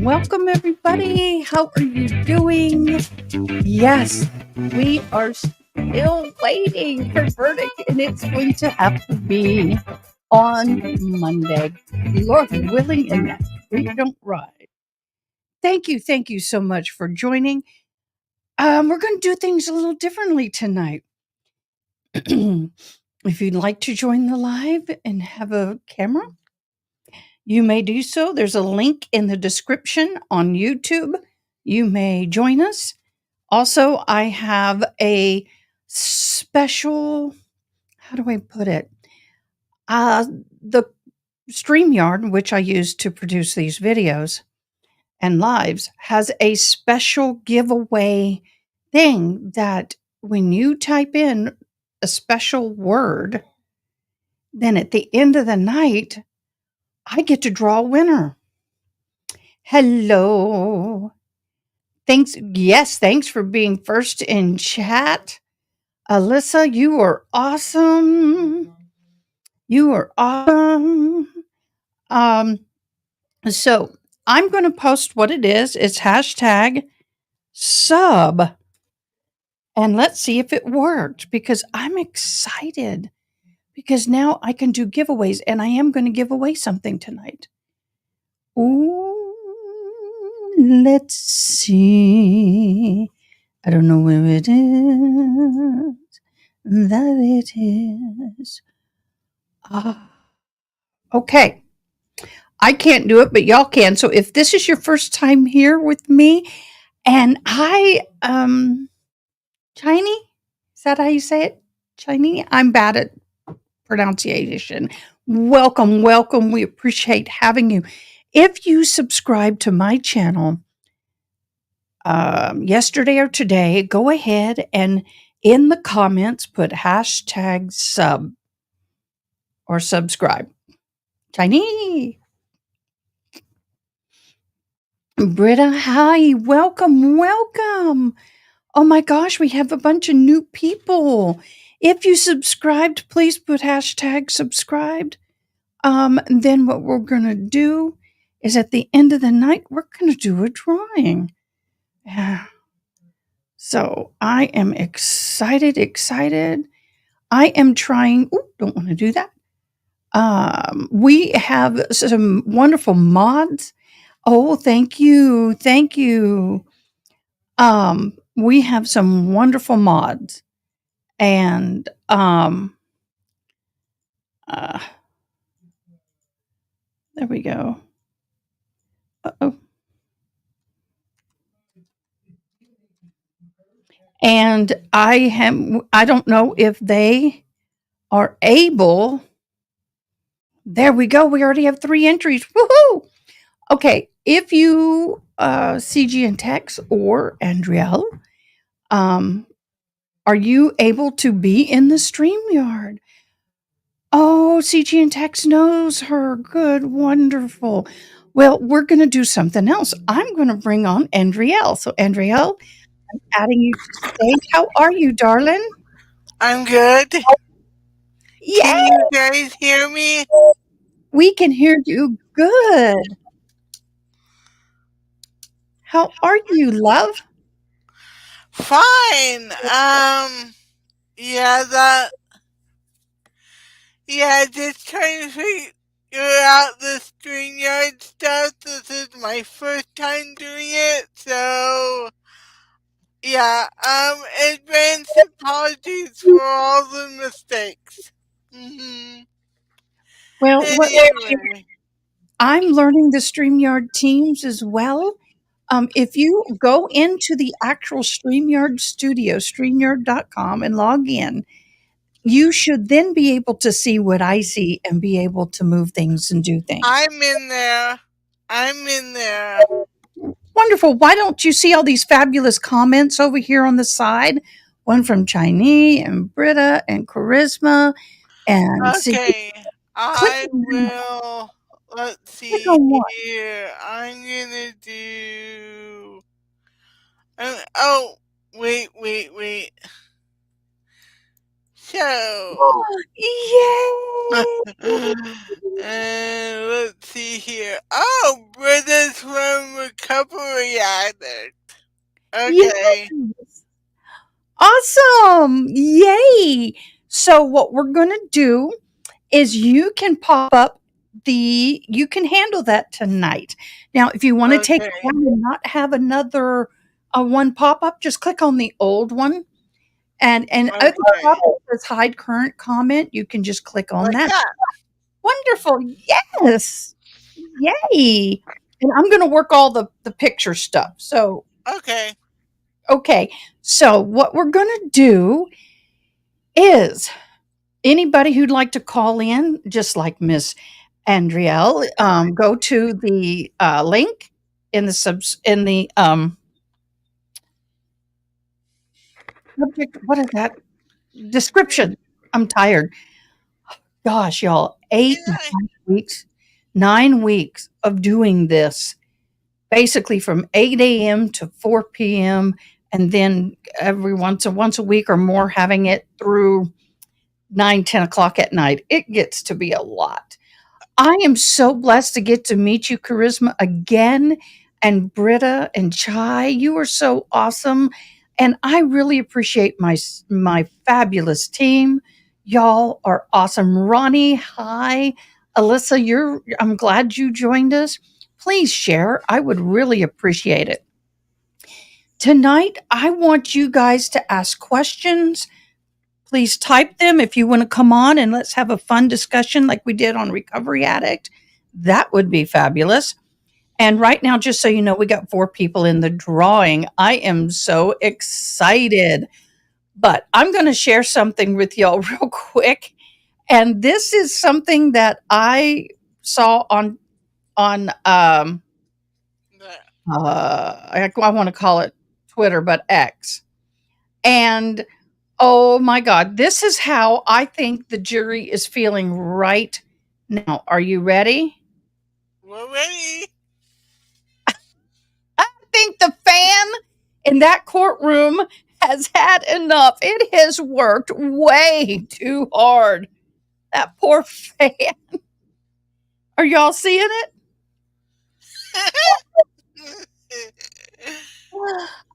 Welcome everybody. How are you doing? Yes, we are still waiting for verdict, and it's going to have to be on Monday. Lord willing, and that creek don't ride. Thank you so much for joining. We're going to do things a little differently tonight. If you'd like to join the live and have a camera, you may do so. There's a link in the description on YouTube. You may join us. Also, I have a special, how do I put it? The StreamYard, which I use to produce these videos and lives, has a special giveaway thing that when you type in a special word, then at the end of the night, I get to draw a winner. Hello. Thanks for being first in chat. Alyssa, you are awesome. You are awesome. So I'm going to post what it is. It's hashtag sub. And let's see if it worked, because I'm excited, because now I can do giveaways, and I am going to give away something tonight. Ooh, let's see. I don't know where it is. There it is. Okay. I can't do it, but y'all can. So if this is your first time here with me, and Chinese, is that how you say it? Chinese? I'm bad at pronunciation. Welcome. We appreciate having you. If you subscribe to my channel yesterday or today, go ahead and in the comments put hashtag sub or subscribe. Chinese. Britta, hi. Welcome. Oh my gosh, we have a bunch of new people. If you subscribed, please put hashtag subscribed. Then what we're going to do is at the end of the night, we're going to do a drawing. Yeah. So I am excited. I am trying. Don't want to do that. We have some wonderful mods. Oh, thank you. We have some wonderful mods, and there we go. Uh-oh. And I don't know if they are able. There we go. We already have 3 entries. Woohoo! Okay, if you CG and Tex or Andrielle, are you able to be in the StreamYard? Oh, CG and Tex knows her. Good, wonderful. Well, we're going to do something else. I'm going to bring on Andrielle. So, Andrielle, I'm adding you to the stage. How are you, darling? I'm good. Yeah, Can you guys hear me? we can hear you good. How are you, love? Fine. Yeah, Yeah, just trying to figure out the StreamYard stuff. This is my first time doing it, so yeah. Advance apologies for all the mistakes. Well, Anyway, I'm learning the StreamYard teams as well. If you go into the actual StreamYard studio, streamyard.com, and log in, you should then be able to see what I see and be able to move things and do things. I'm in there. I'm in there. Wonderful. Why don't you see all these fabulous comments over here on the side? One from Chinese and Britta and Charisma. And see, Okay, click I on them. will. Let's Click see on one. here. I'm gonna do. Oh, wait. So, Yay! and let's see here. Oh, Brothers from Recovery Addict. Okay. Yes. Awesome. Yay. So, what we're going to do is you can pop up you can handle that tonight. Now, if you want to take it Okay. down and not have another one pop up, just click on the old one. And at the Okay. top it says hide current comment. You can just click on Like that. that. Wonderful. Yes. Yay. And I'm going to work all the picture stuff. So, Okay. okay. So, what we're going to do is anybody who'd like to call in, just like Miss Andrielle, go to the link in the subject. What is that description? I'm tired. Gosh, y'all, Yeah. 8 weeks, 9 weeks of doing this, basically from 8 a.m. to 4 p.m., and then every once a week or more, having it through 9, 10 o'clock at night. It gets to be a lot. I am so blessed to get to meet you, Charisma, again, and Britta and Chai. You are so awesome, and I really appreciate my fabulous team. Y'all are awesome. Ronnie, hi. Alyssa, I'm glad you joined us. Please share. I would really appreciate it. Tonight, I want you guys to ask questions. Please type them if you want to come on and let's have a fun discussion like we did on Recovery Addict. That would be fabulous. And right now, just so you know, we got 4 people in the drawing. I am so excited. But I'm going to share something with y'all real quick. And this is something that I saw The- I want to call it Twitter, but X. And oh my God, this is how I think the jury is feeling right now. Are you ready? We're ready. I think the fan in that courtroom has had enough. It has worked way too hard. That poor fan. Are y'all seeing it?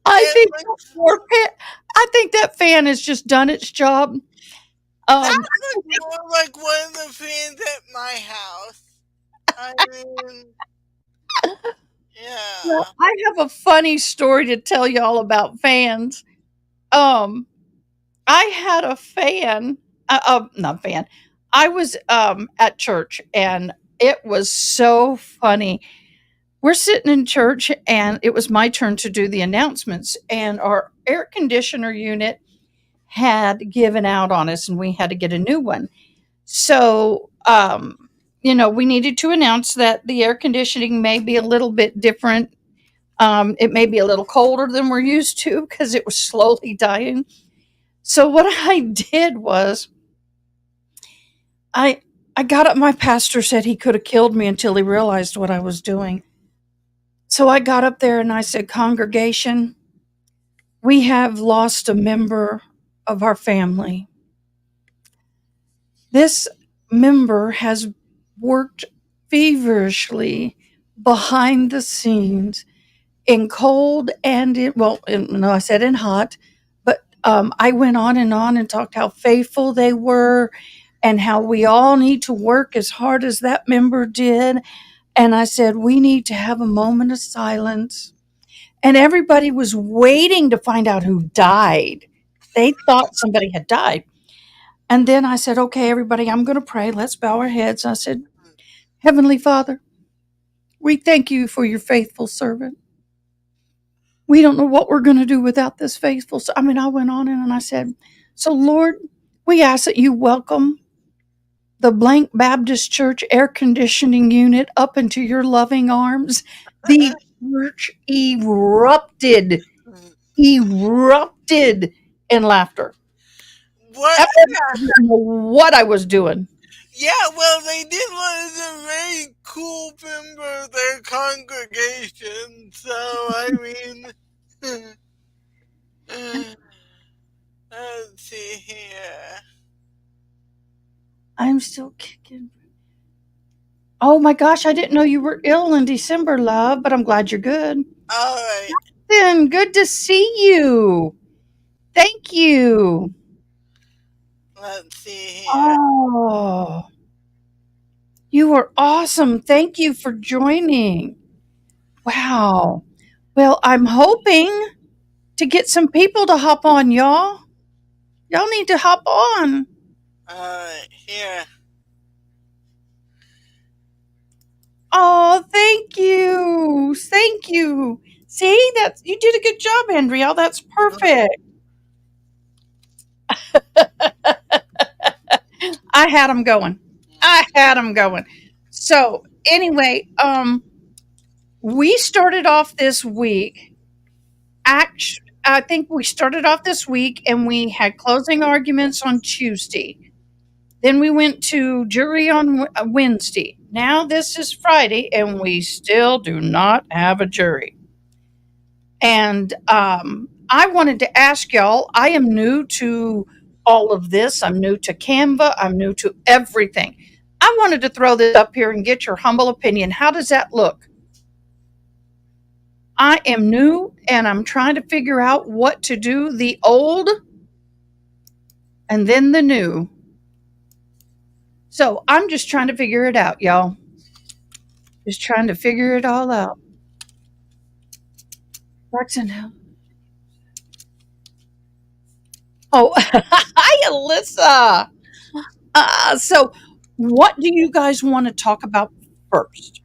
I It think that looks. poor fan. I think that fan has just done its job. That Um, looks more like one of the fans at my house. I mean, well, yeah. I have a funny story to tell y'all about fans. Um, I had a fan, not fan. I was at church and it was so funny. We're sitting in church and it was my turn to do the announcements, and our air conditioner unit had given out on us and we had to get a new one. So, we needed to announce that the air conditioning may be a little bit different. It may be a little colder than we're used to because it was slowly dying. So what I did was I I got up. My pastor said he could have killed me until he realized what I was doing. So I got up there and I said, "Congregation, we have lost a member of our family. This member has worked feverishly behind the scenes in cold and no, I said in hot, but I went on and talked how faithful they were and how we all need to work as hard as that member did. And I said, we need to have a moment of silence. And everybody was waiting to find out who died. They thought somebody had died. And then I said, okay, everybody, I'm going to pray. Let's bow our heads. I said, Heavenly Father, we thank you for your faithful servant. We don't know what we're going to do without this faithful. I mean, I went on and I said, so Lord, we ask that you welcome the Blank Baptist Church air conditioning unit up into your loving arms. The church erupted in laughter. What? I didn't know what I was doing. Yeah, well, they did lose a very cool member of their congregation, so I mean, let's see here. I'm still kicking. Oh my gosh, I didn't know you were ill in December, love, but I'm glad you're good. All right, Then good to see you. Thank you. let's see here. Oh, you were awesome. Thank you for joining. Wow. Well, I'm hoping to get some people to hop on, y'all. Y'all need to hop on. All right, here. Oh, thank you. Thank you. See, that's you did a good job, Andrea. That's perfect. I had them going. I had them going. So, anyway, we started off this week. I think we started off this week and we had closing arguments on Tuesday. Then we went to jury on Wednesday. Now this is Friday and we still do not have a jury. And I wanted to ask y'all, I am new to all of this. I'm new to Canva. I'm new to everything. I wanted to throw this up here and get your humble opinion. How does that look? I am new and I'm trying to figure out what to do, the old and then the new. So I'm just trying to figure it out, y'all. Just trying to figure it all out. Jackson. Oh, hi, Alyssa. So, what do you guys want to talk about first?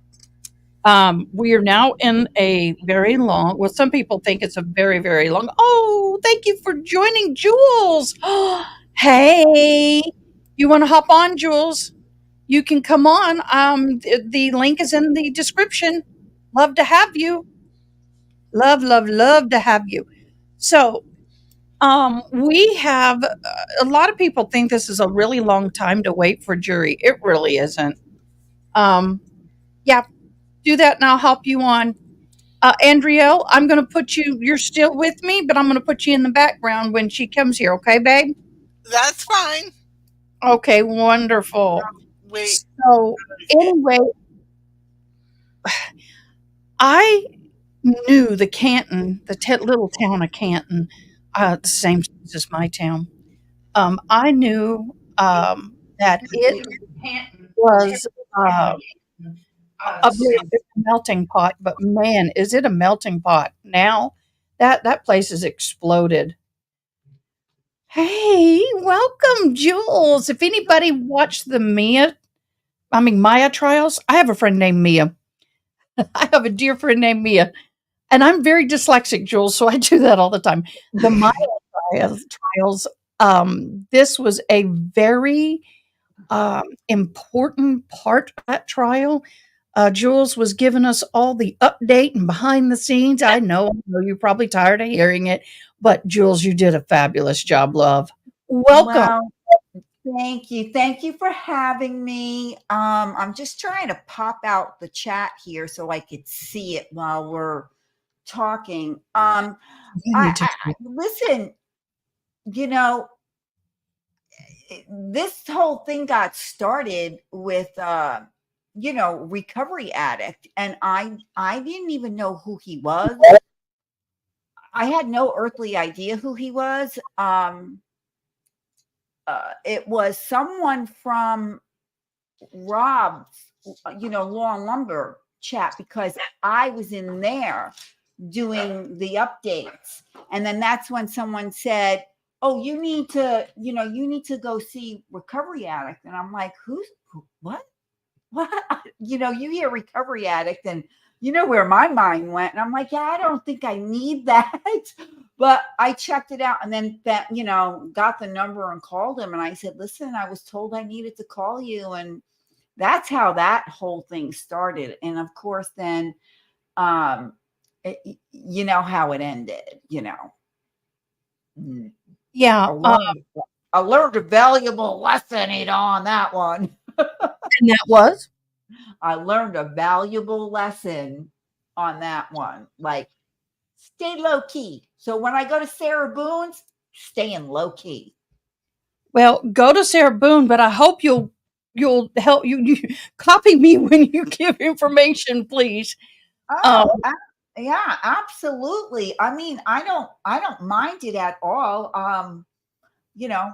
We are now in a very long, well, some people think it's a very, very long. Oh, thank you for joining, Jules. Hey, you want to hop on, Jules? You can come on. The link is in the description. Love to have you. Love, love, love to have you. So, we have a lot of people think this is a really long time to wait for jury. It really isn't. Um, yeah, do that and I'll help you on. Andrielle, I'm going to put you, you're still with me, but I'm going to put you in the background when she comes here. Okay, babe? That's fine. Okay, wonderful. Wait. So, anyway, I knew the Canton, the little town of Canton, the same size as my town. I knew that it was a very big melting pot, but man, is it a melting pot now? That place has exploded. Hey, welcome, Jules. If anybody watched the Maya trials, I have a friend named Mia. I have a dear friend named Mia. And I'm very dyslexic, Jules, so I do that all the time. The Maya trials, this was a very important part of that trial. Jules was giving us all the update and behind the scenes. I know you're probably tired of hearing it, but Jules, you did a fabulous job, love. Welcome. Well, thank you. Thank you for having me. I'm just trying to pop out the chat here so I could see it while we're talking. Listen, you know, this whole thing got started with recovery addict, and I didn't even know who he was. I had no earthly idea who he was. it was someone from Rob's, Lawn Lumber chat, because I was in there doing the updates. And then that's when someone said, "Oh, you need to go see Recovery Addict." And I'm like, what? What? You hear Recovery Addict and you know where my mind went. And I'm like, yeah, I don't think I need that. But I checked it out and then got the number and called him. And I said, listen, I was told I needed to call you. And that's how that whole thing started. And of course, then, you know how it ended, Yeah, I learned a valuable lesson, on that one. and that was? I learned a valuable lesson on that one. Like, stay low key. So when I go to Sarah Boone's, staying low key. Well, go to Sarah Boone, but I hope you'll help you copy me when you give information, please. Um, Oh, yeah, absolutely. I mean, I don't mind it at all.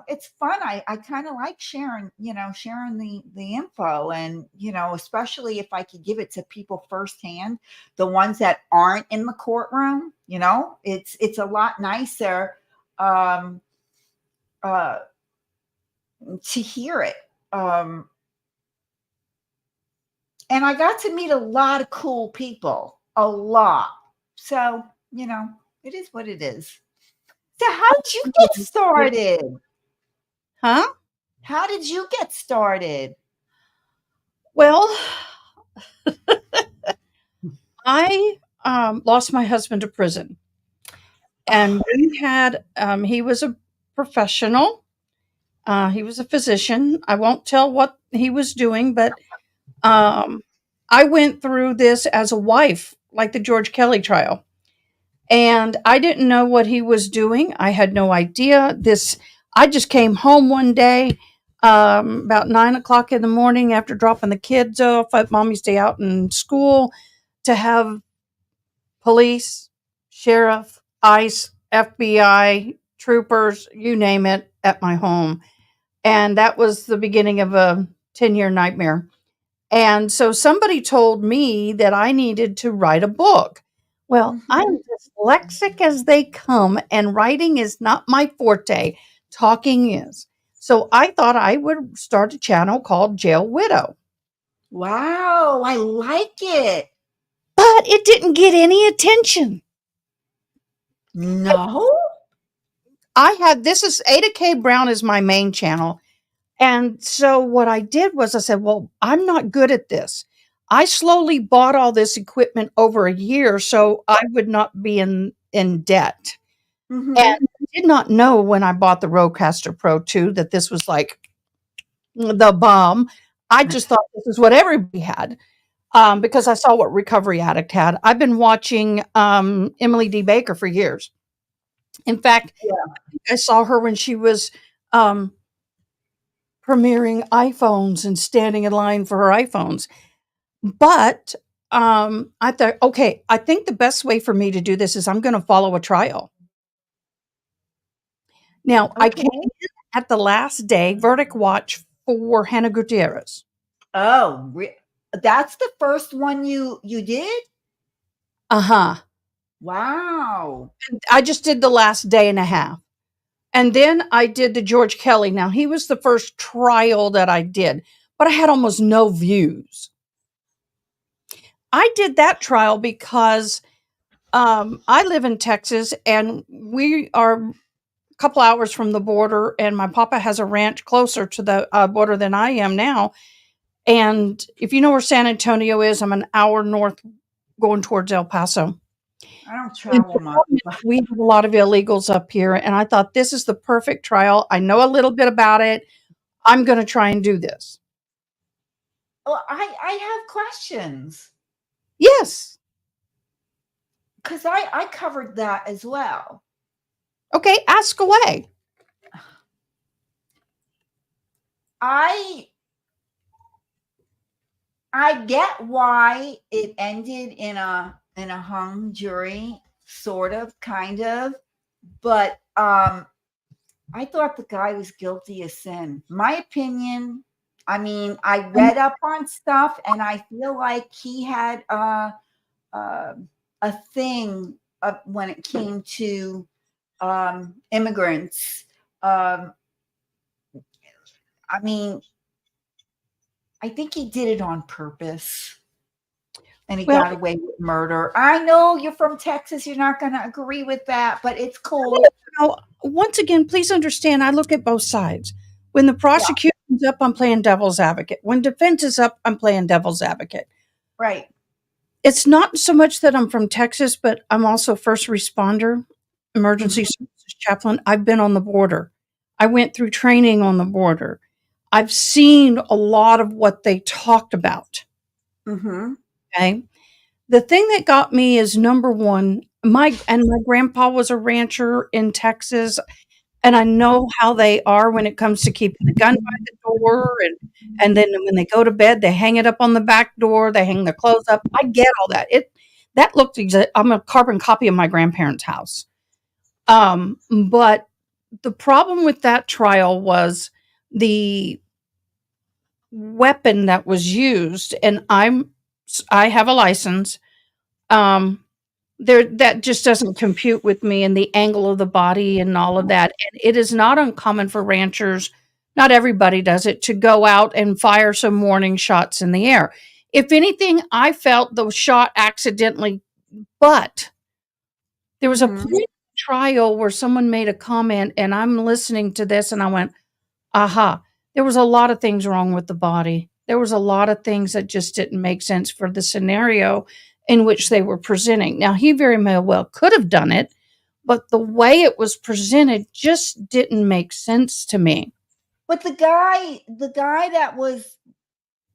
It's fun. I kind of like sharing the info, and especially if I could give it to people firsthand, the ones that aren't in the courtroom. It's a lot nicer um uh to hear it. And I got to meet a lot of cool people, a lot. So, it is what it is. So how did you get started? huh? How did you get started? Well, I lost my husband to prison, and we had he was a professional. He was a physician. I won't tell what he was doing, but um, I went through this as a wife, like the George Kelly trial. And I didn't know what he was doing. I had no idea. I just came home one day about 9 o'clock in the morning after dropping the kids off at mommy's day out in school to have police, sheriff, ICE, FBI, troopers, you name it, at my home. And that was the beginning of a 10-year nightmare. And so somebody told me that I needed to write a book. Well, I'm Mhm. dyslexic as they come, and writing is not my forte. Talking is. So I thought I would start a channel called Jail Widow, Wow, I like it. but it didn't get any attention. No? I had this is Ada K. Brown is my main channel. And so what I did was I said, well, I'm not good at this. I slowly bought all this equipment over a year so I would not be in debt. And Mhm. I did not know when I bought the Rodecaster Pro 2 that this was like the bomb. I just thought this is what everybody had because I saw what Recovery Addict had. I've been watching Emily D. Baker for years. In fact, Yeah. I saw her when she was um, premiering iPhones and standing in line for her iPhones. But I thought, okay, I think the best way for me to do this is I'm going to follow a trial. Now, I came Okay. in at the last day, verdict watch for Hannah Gutierrez. Oh, that's the first one you did? Uh huh. Wow. I just did the last day and a half. And then I did the George Kelly. Now, he was the first trial that I did, but I had almost no views. I did that trial because I live in Texas and we are a couple hours from the border, and my papa has a ranch closer to the border than I am now. And if you know where San Antonio is, I'm an hour north going towards El Paso. I don't And travel the much. problem is we have a lot of illegals up here, and I thought this is the perfect trial. I know a little bit about it. I'm going to try and do this. Well, I have questions Yes. because I covered that as well. Okay. Ask away. I I get why it ended in a hung jury, sort of, kind of, but I thought the guy was guilty of sin. My opinion. I mean, I read up on stuff, and I feel like he had uh, a thing when it came to immigrants. Um, I mean, I think he did it on purpose, and he Well, got away with murder. I know you're from Texas; you're not going to agree with that, but it's cool. once again, please understand, I look at both sides. When the Yeah, prosecution's up, I'm playing devil's advocate. When defense is up, I'm playing devil's advocate. right. It's not so much that I'm from Texas, but I'm also first responder, emergency Mm-hmm. services chaplain. I've been on the border. I went through training on the border. I've seen a lot of what they talked about. Mm-hmm. Okay. The thing that got me is number one, my grandpa was a rancher in Texas, and I know how they are when it comes to keeping the gun by the door, and then when they go to bed, they hang it up on the back door, they hang their clothes up. I get all that. That looked I'm a carbon copy of my grandparents' house. But the problem with that trial was the weapon that was used, and I have a license. Um, there that just doesn't compute with me, and the angle of the body and all of that. And it is not uncommon for ranchers, not everybody does it, to go out and fire some warning shots in the air. If anything, I felt the shot accidentally, but there was a point Mm-hmm. in the trial where someone made a comment, and I'm listening to this, and I went, aha, there was a lot of things wrong with the body. There was a lot of things that just didn't make sense for the scenario in which they were presenting. Now, he very well could have done it, but the way it was presented just didn't make sense to me. But the guy that was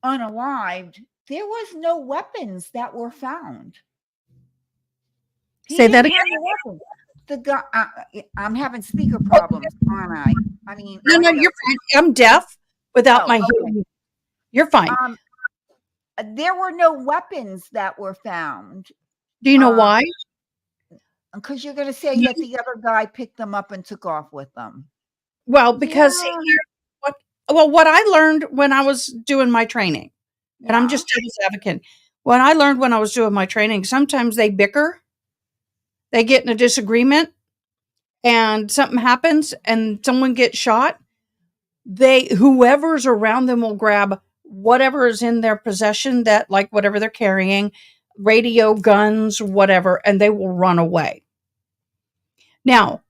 unalived, there was no weapons that were found. He Say that didn't again. have a weapon. The guy, I'm having speaker problems, aren't I? I mean, No, no, audio. you're fine. I'm deaf without Oh, my okay. hearing. You're fine. There were no weapons that were found. Do you know why? Because you're going to say that the other guy picked them up and took off with them. Well, because Yeah. what what I learned when I was doing my training, and I'm Yeah. just devil's advocate. What I learned when I was doing my training, sometimes they bicker, they get in a disagreement, and something happens, and someone gets shot. They whoever's around them will grab whatever is in their possession, that like whatever they're carrying, radio, guns, whatever, and they will run away. Now,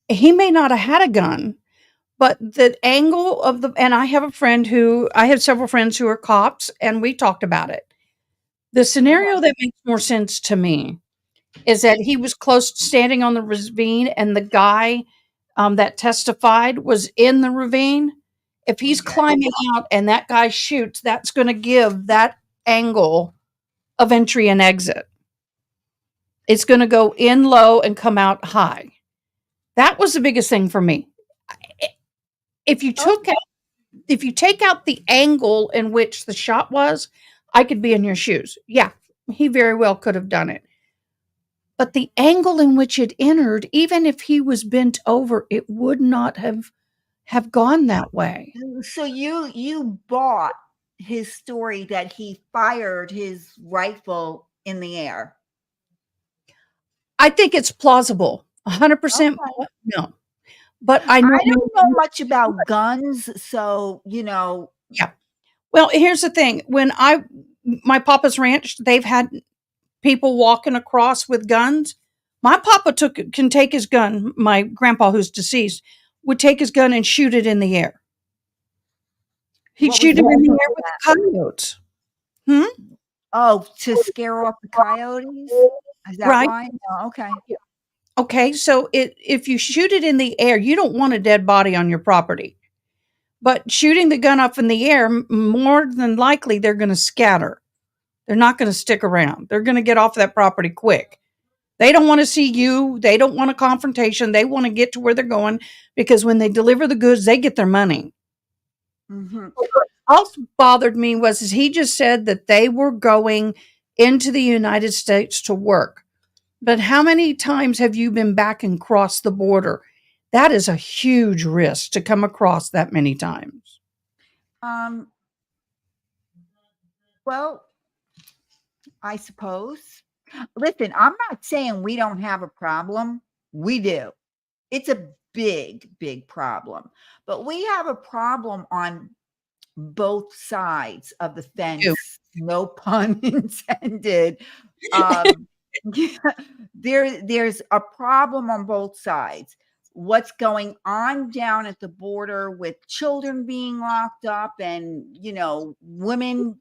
he may not have had a gun, but the angle of the and I have several friends who are cops, and we talked about it. The scenario that makes more sense to me is that he was close standing on the ravine, and the guy, that testified was in the ravine. If he's Okay. climbing out and that guy shoots, that's gonna give that angle of entry and exit. It's gonna go in low and come out high. That was the biggest thing for me. If you took Okay. if you take out the angle in which the shot was, I could be in your shoes. Yeah, he very well could have done it. But the angle in which it entered, even if he was bent over, it would not have gone that way. So you bought his story that he fired his rifle in the air. I think it's plausible. 100% Okay. no. But I know I don't know much about guns, so yeah. Well, here's the thing. My papa's ranch, they've had people walking across with guns. My papa can take his gun, my grandpa who's deceased, would take his gun and shoot it in the air. He'd what was shoot the it in the reason air for with that? the coyotes. Hmm? Oh, to scare off the coyotes? Is that Right. why? Oh, okay. Okay. So if you shoot it in the air, you don't want a dead body on your property. But shooting the gun up in the air, more than likely, they're going to scatter. They're not going to stick around. They're going to get off that property quick. They don't want to see you. They don't want a confrontation. They want to get to where they're going, because when they deliver the goods, they get their money. Mm-hmm. What also bothered me was is he just said that they were going into the United States to work. But how many times have you been back and crossed the border? That is a huge risk to come across that many times. Um, well, I suppose. Listen, I'm not saying we don't have a problem. We do. It's a big, big problem. But we have a problem on both sides of the Do. fence, no pun intended. Um, there's a problem on both sides. What's going on down at the border with children being locked up and, women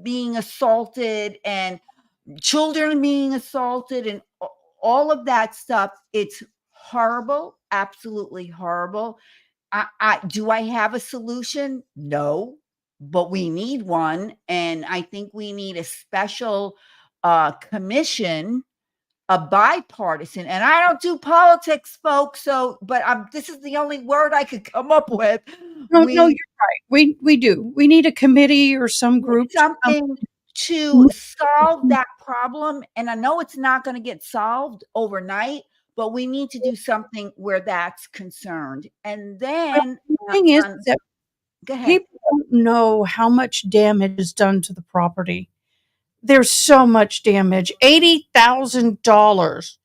being assaulted and children being assaulted and all of that stuff. It's horrible, absolutely horrible. Do I have a solution? No, but we need one, and I think we need a special commission, a bipartisan. And I don't do politics, folks. So, but this is the only word I could come up with. No, you're We right. We do. We need a committee or some group to come. something to solve that problem. And I know it's not going to get solved overnight, but we need to do something where that's concerned. And then, The thing is that go ahead. people don't know how much damage is done to the property. There's so much damage. $80,000.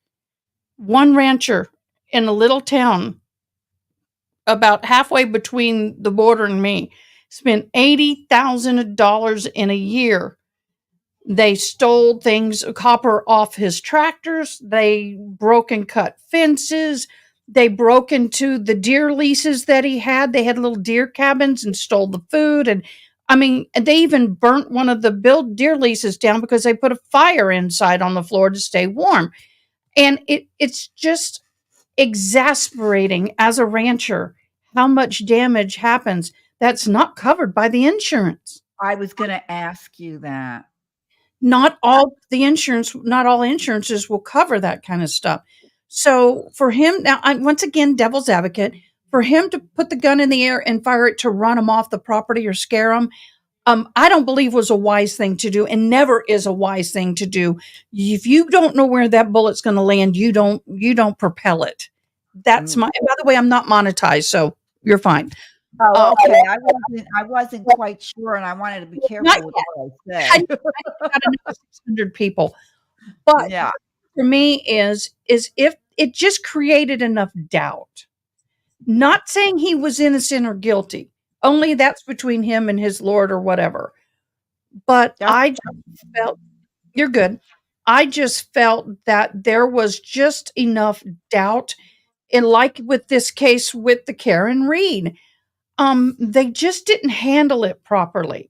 One rancher in a little town about halfway between the border and me spent $80,000 in a year. They stole things, copper off his tractors. They broke and cut fences. They broke into the deer leases that he had. They had little deer cabins and stole the food. And I mean, they even burnt one of the build deer leases down because they put a fire inside on the floor to stay warm. And it's just exasperating as a rancher how much damage happens that's not covered by the insurance. I was going to ask you that. Not all insurances will cover that kind of stuff. So for him, now, once again, devil's advocate, for him to put the gun in the air and fire it to run him off the property or scare him, I don't believe was a wise thing to do, and never is a wise thing to do. If you don't know where that bullet's going to land, you don't propel it. That's my. By the way, I'm not monetized, so you're fine. Oh, okay. I wasn't quite sure, and I wanted to be careful with what I said. I got another 600 people, but Yeah. for me is if it just created enough doubt. Not saying he was innocent or guilty. Only that's between him and his Lord or whatever. But I just felt you're good. I just felt that there was just enough doubt, and like with this case with the Karen Reed, they just didn't handle it properly.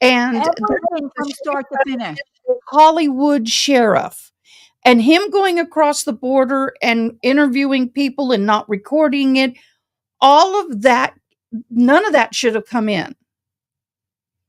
And Everything from start to finish. Hollywood sheriff and him going across the border and interviewing people and not recording it, all of that, none of that should have come in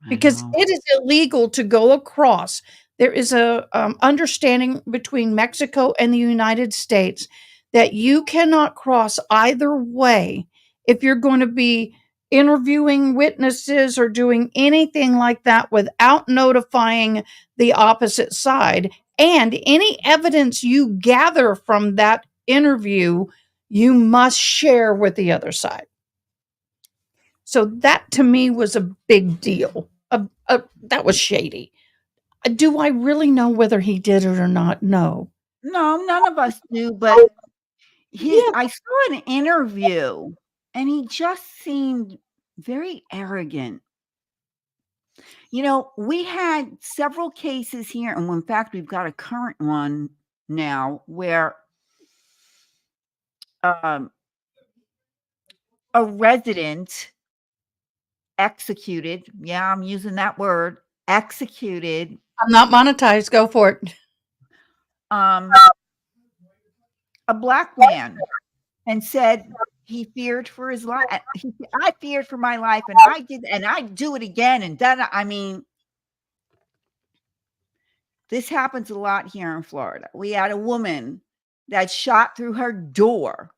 because it is illegal to go across. There is a understanding between Mexico and the United States that you cannot cross either way if you're going to be interviewing witnesses or doing anything like that without notifying the opposite side. And any evidence you gather from that interview, you must share with the other side. So that to me was a big deal. That was shady. Do I really know whether he did it or not? No. No, none of us do, but I saw an interview and he just seemed very arrogant. We had several cases here, and in fact, we've got a current one now where a resident executed, yeah, I'm using that word, executed. I'm not monetized. Go for it. A black man and said he feared for his life. I feared for my life, and I'd do it again. And then, I mean, this happens a lot here in Florida. We had a woman that shot through her door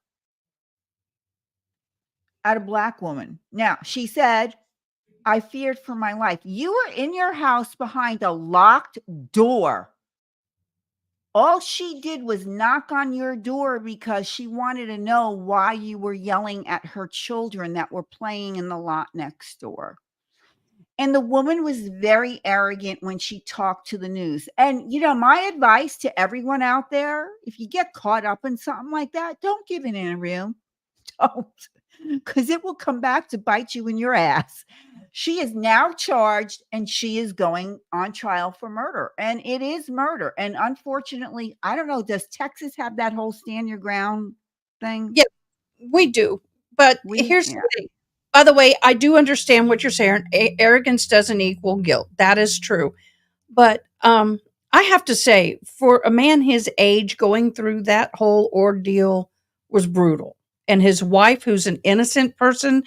at a black woman. Now, she said, I feared for my life. You were in your house behind a locked door, All she did was knock on your door because she wanted to know why you were yelling at her children that were playing in the lot next door. And the woman was very arrogant when she talked to the news. And, my advice to everyone out there, if you get caught up in something like that, don't give an interview. Don't, because it will come back to bite you in your ass. She is now charged and she is going on trial for murder. And it is murder. And unfortunately, I don't know, does Texas have that whole stand your ground thing? Yeah, we do. But here's Yeah. the thing. By the way, I do understand what you're saying. Arrogance doesn't equal guilt. That is true. But I have to say, for a man his age, going through that whole ordeal was brutal. And his wife, who's an innocent person,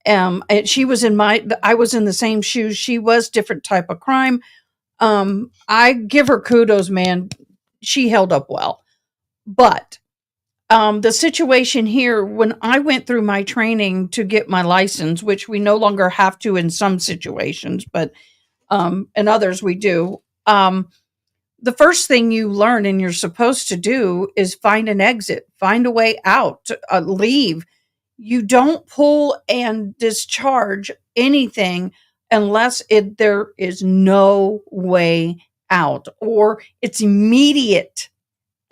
and she was I was in the same shoes. She was different type of crime. I give her kudos, man. She held up well. But the situation here, when I went through my training to get my license, which we no longer have to in some situations, but in others we do. The first thing you learn and you're supposed to do is find an exit, find a way out, leave. You don't pull and discharge anything unless there is no way out or it's immediate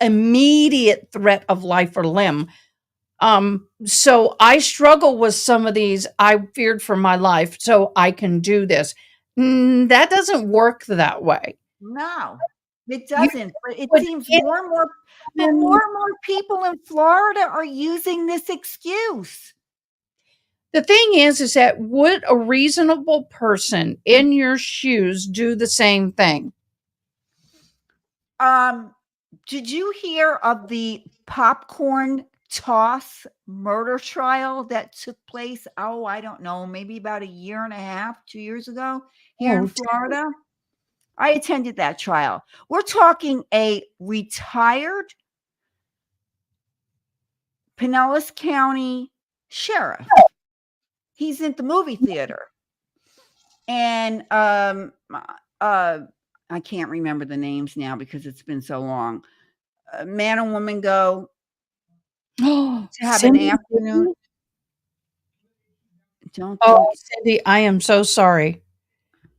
threat of life or limb. So I struggle with some of these. I feared for my life, so I can do this. That doesn't work that way. No, it You doesn't. But it would seems more and more, but more and more people in Florida are using this excuse. The thing is that would a reasonable person in your shoes do the same thing? Um, did you hear of the popcorn toss murder trial that took place? Oh, I don't know, maybe about a year and a half, 2 years ago here in Oh, Florida. I attended that trial. We're talking a retired Pinellas County sheriff. He's in the movie theater. And I can't remember the names now because it's been so long. Man and woman go to have an Cindy. afternoon. Don't Oh, think Cindy, I am so sorry.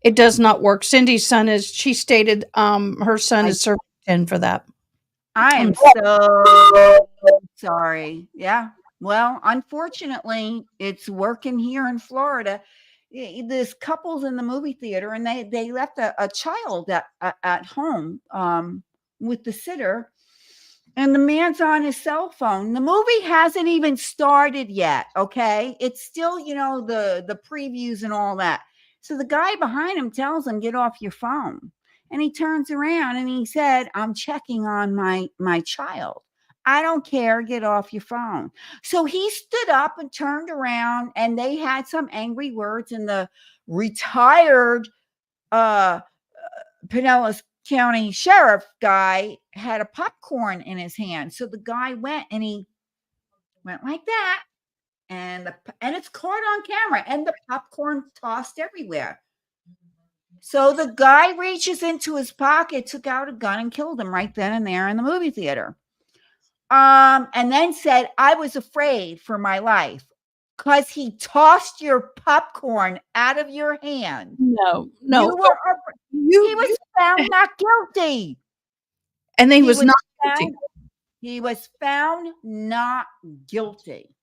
It does not work. Cindy's son is, she stated, her son I is serving 10 for that. I I'm am so sorry. Yeah. Well, unfortunately, it's working here in Florida. This couple's in the movie theater, and they left a child at home with the sitter, and the man's on his cell phone. The movie hasn't even started yet. Okay, it's still the previews and all that. So the guy behind him tells him, "Get off your phone." And he turns around and he said, "I'm checking on my child. I don't care. Get off your phone." So he stood up and turned around, and they had some angry words. And the retired uh, Pinellas County sheriff guy had a popcorn in his hand. So the guy went and he went like that, and it's caught on camera, and the popcorn tossed everywhere. So the guy reaches into his pocket, took out a gun, and killed him right then and there in the movie theater. And then said, "I was afraid for my life," because he tossed your popcorn out of your hand. no, You no. were He was You found not guilty. and he He was was not found guilty. he was found not guilty.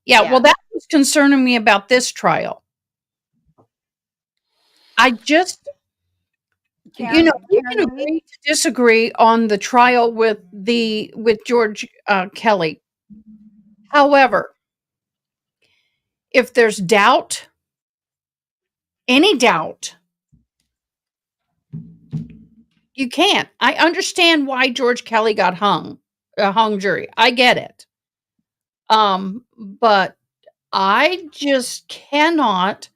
Yeah, well, Yeah. that was concerning me about this trial. I just, Karen, we Karen can Reed? agree to disagree on the trial with George Kelly. However, if there's doubt, any doubt, you can't. I understand why George Kelly got hung, a hung jury. I get it. But I just cannot.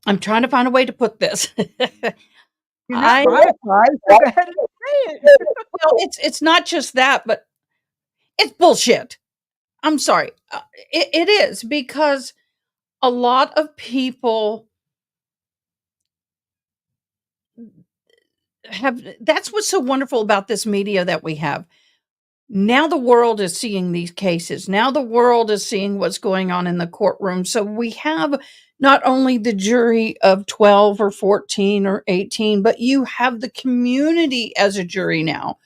I'm trying to find a way to put this. You're not I monetized. Go ahead and say it. well, it's not just that, but it's bullshit. I'm sorry. It is because a lot of people that's what's so wonderful about this media that we have. Now the world is seeing these cases. Now the world is seeing what's going on in the courtroom. So we have not only the jury of 12 or 14 or 18, but you have the community as a jury now.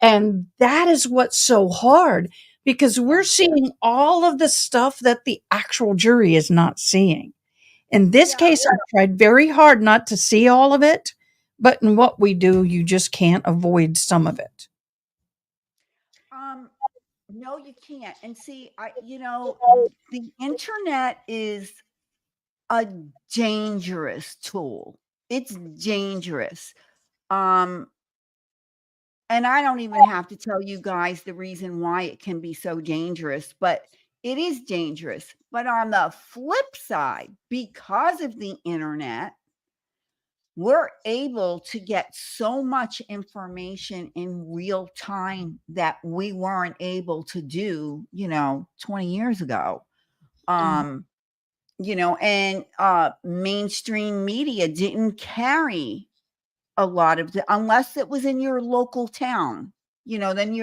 And that is what's so hard because we're seeing all of the stuff that the actual jury is not seeing. In this case, I tried very hard not to see all of it, but in what we do, you just can't avoid some of it. Um, no, you can't. And see, the internet is a dangerous tool. It's dangerous. Um, and I don't even have to tell you guys the reason why it can be so dangerous, but it is dangerous. But on the flip side, because of the internet, we're able to get so much information in real time that we weren't able to do, 20 years ago. Mhm. And mainstream media didn't carry a lot of the, unless it was in your local town, then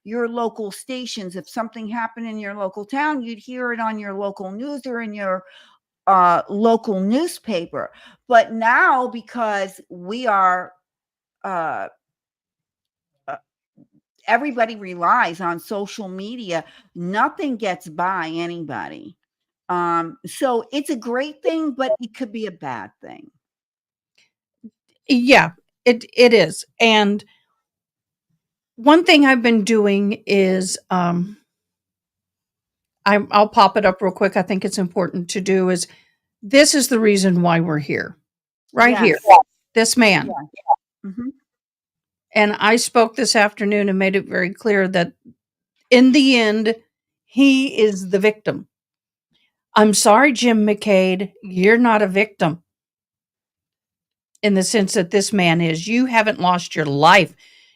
your local stations. If something happened in your local town, you'd hear it on your local news or in your local newspaper. But now, because we are, uh, uh, everybody relies on social media, nothing gets by anybody. So it's a great thing, but it could be a bad thing. Yeah, it is. And one thing I've been doing is I'll pop it up real quick. I think it's important to do is this is the reason why we're here. Right here. Yes. This man. Yeah. Mm-hmm. And I spoke this afternoon and made it very clear that in the end, he is the victim. I'm sorry, Jim McCade, you're not a victim in the sense that this man is. You haven't lost your life.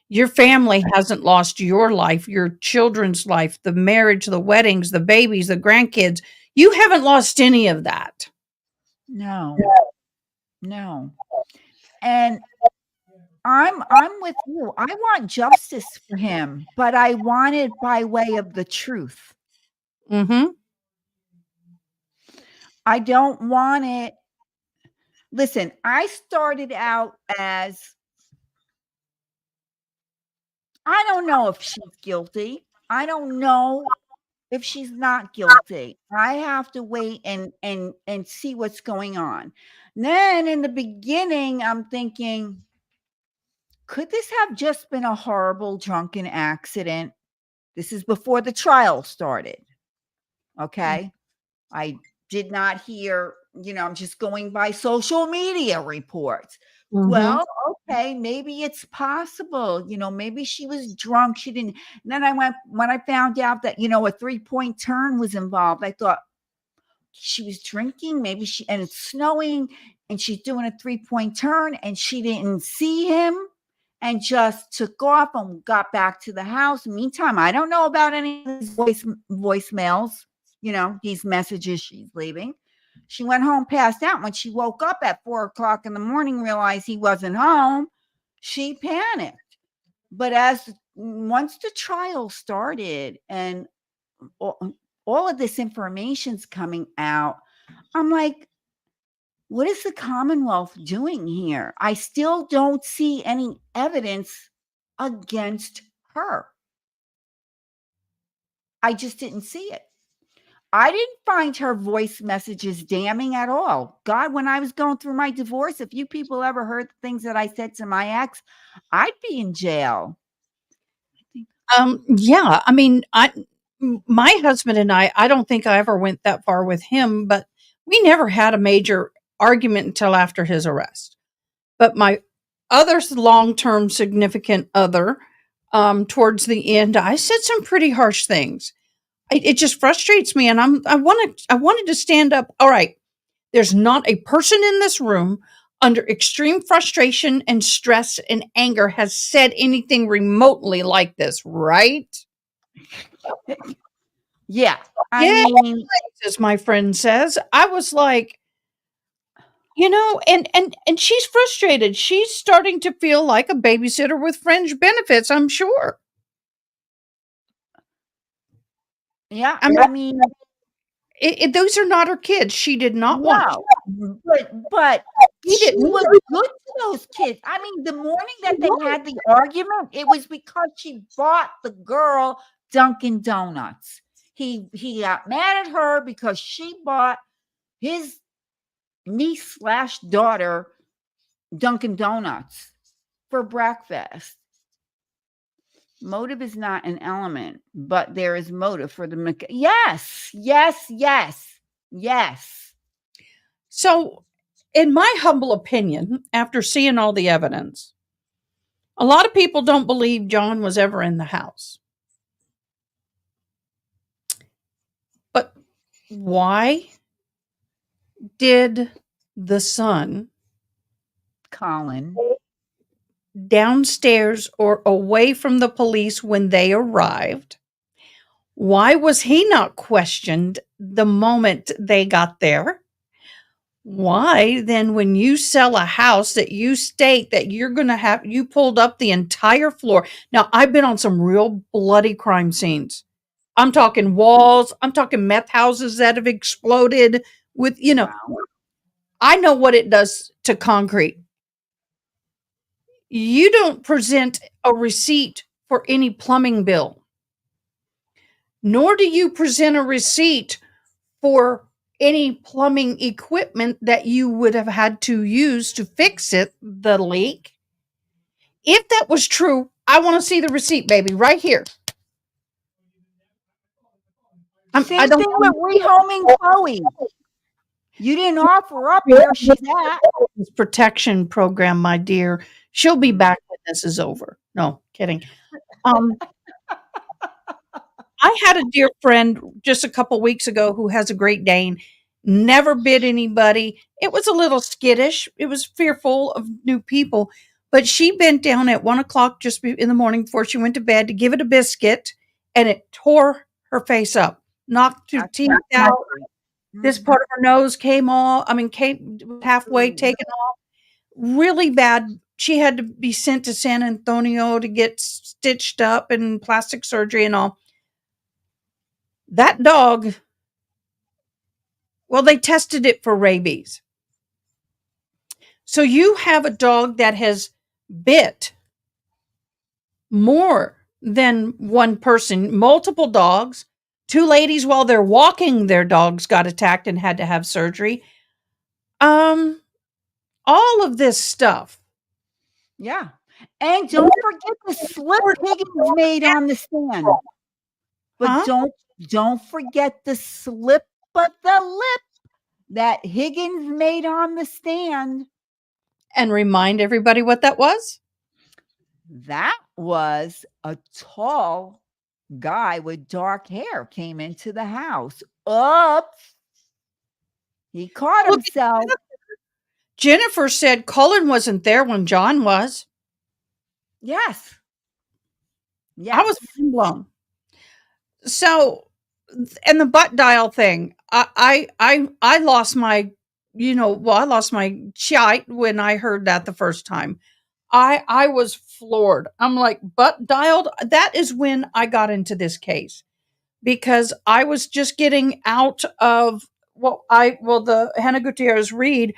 Your family hasn't lost your life, your children's life, the marriage, the weddings, the babies, the grandkids. You haven't lost any of that. No. No. And I'm with you. I want justice for him, but I want it by way of the truth. Mm-hmm. I don't want it. Listen, I started out as, I don't know if she's guilty. I don't know if she's not guilty. I have to wait and see what's going on. Then in the beginning, I'm thinking, could this have just been a horrible drunken accident? This is before the trial started. Okay. I did not hear, I'm just going by social media reports. Mm-hmm. Well, okay, maybe it's possible, maybe she was drunk. She didn't. And then when I found out that, a 3-point turn was involved, I thought she was drinking. And it's snowing and she's doing a 3-point turn and she didn't see him and just took off and got back to the house. Meantime, I don't know about any of these voicemails, these messages she's leaving. She went home, passed out. When she woke up at 4:00 in the morning, realized he wasn't home, she panicked. But once the trial started and all of this information's coming out, I'm like, what is the Commonwealth doing here? I still don't see any evidence against her. I just didn't see it. I didn't find her voice messages damning at all. God, when I was going through my divorce, if you people ever heard the things that I said to my ex, I'd be in jail. Yeah, I mean, my husband and I don't think I ever went that far with him, but we never had a major argument until after his arrest. But my other long-term significant other, towards the end, I said some pretty harsh things. It just frustrates me, and I wanted to stand up. All right, there's not a person in this room under extreme frustration and stress and anger has said anything remotely like this, right? Yeah. I Yeah, mean, as my friend says. I was like, And she's frustrated. She's starting to feel like a babysitter with fringe benefits, I'm sure. Yeah, I mean, I mean, those are not her kids. She did not want. no, but He she didn't. was good to those kids. I mean, the morning that they had the argument, it was because she bought the girl Dunkin' Donuts. He got mad at her because she bought his niece/daughter Dunkin' Donuts for breakfast. Motive is not an element, but there is motive for the yes, yes, yes, yes. So, in my humble opinion, after seeing all the evidence, a lot of people don't believe John was ever in the house. But why did the son Colin downstairs or away from the police when they arrived? Why was he not questioned the moment they got there? Why then, when you sell a house that you state that you're going to have, you pulled up the entire floor? Now, I've been on some real bloody crime scenes. I'm talking walls, I'm talking meth houses that have exploded with, Wow. I know what it does to concrete. You don't present a receipt for any plumbing bill, nor do you present a receipt for any plumbing equipment that you would have had to use to fix the leak. If that was true, I want to see the receipt, baby, right here. Same thing with rehoming Chloe. You didn't offer up where she's at. This protection program, my dear. She'll be back when this is over. No, kidding. I had a dear friend just a couple weeks ago who has a Great Dane, never bit anybody. It was a little skittish. It was fearful of new people, but she bent down at 1 o'clock just in the morning before she went to bed to give it a biscuit, and it tore her face up, knocked her teeth out. This part of her nose came halfway taken off. Really bad. She had to be sent to San Antonio to get stitched up and plastic surgery and all. That dog, well, they tested it for rabies. So you have a dog that has bit more than one person, multiple dogs. Two ladies, while they're walking their dogs, got attacked and had to have surgery. All of this stuff. Yeah. And don't forget the slip Higgins made on the stand. But don't forget the slip of the lip that Higgins made on the stand. And remind everybody what that was? That was a tall guy with dark hair came into the house. Oops. He caught himself. Jennifer said Colin wasn't there when John was. Yes. I was mind blown. So, and the butt dial thing, I lost my, I lost my shite when I heard that the first time. I was floored. I'm like, butt dialed? That is when I got into this case because I was just getting out of the Hannah Gutierrez read,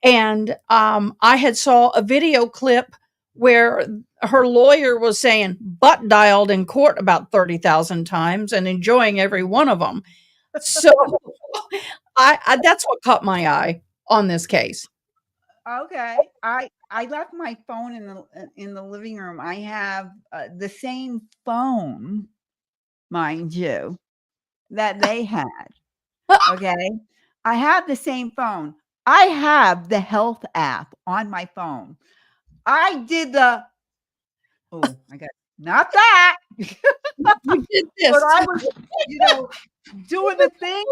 and I had saw a video clip where her lawyer was saying butt dialed in court about 30,000 times and enjoying every one of them. So I that's what caught my eye on this case. Okay. I left my phone in the living room. I have the same phone, mind you, that they had. Okay. I have the same phone. I have the health app on my phone. I did I got not that. You did this. But I was, doing the thing.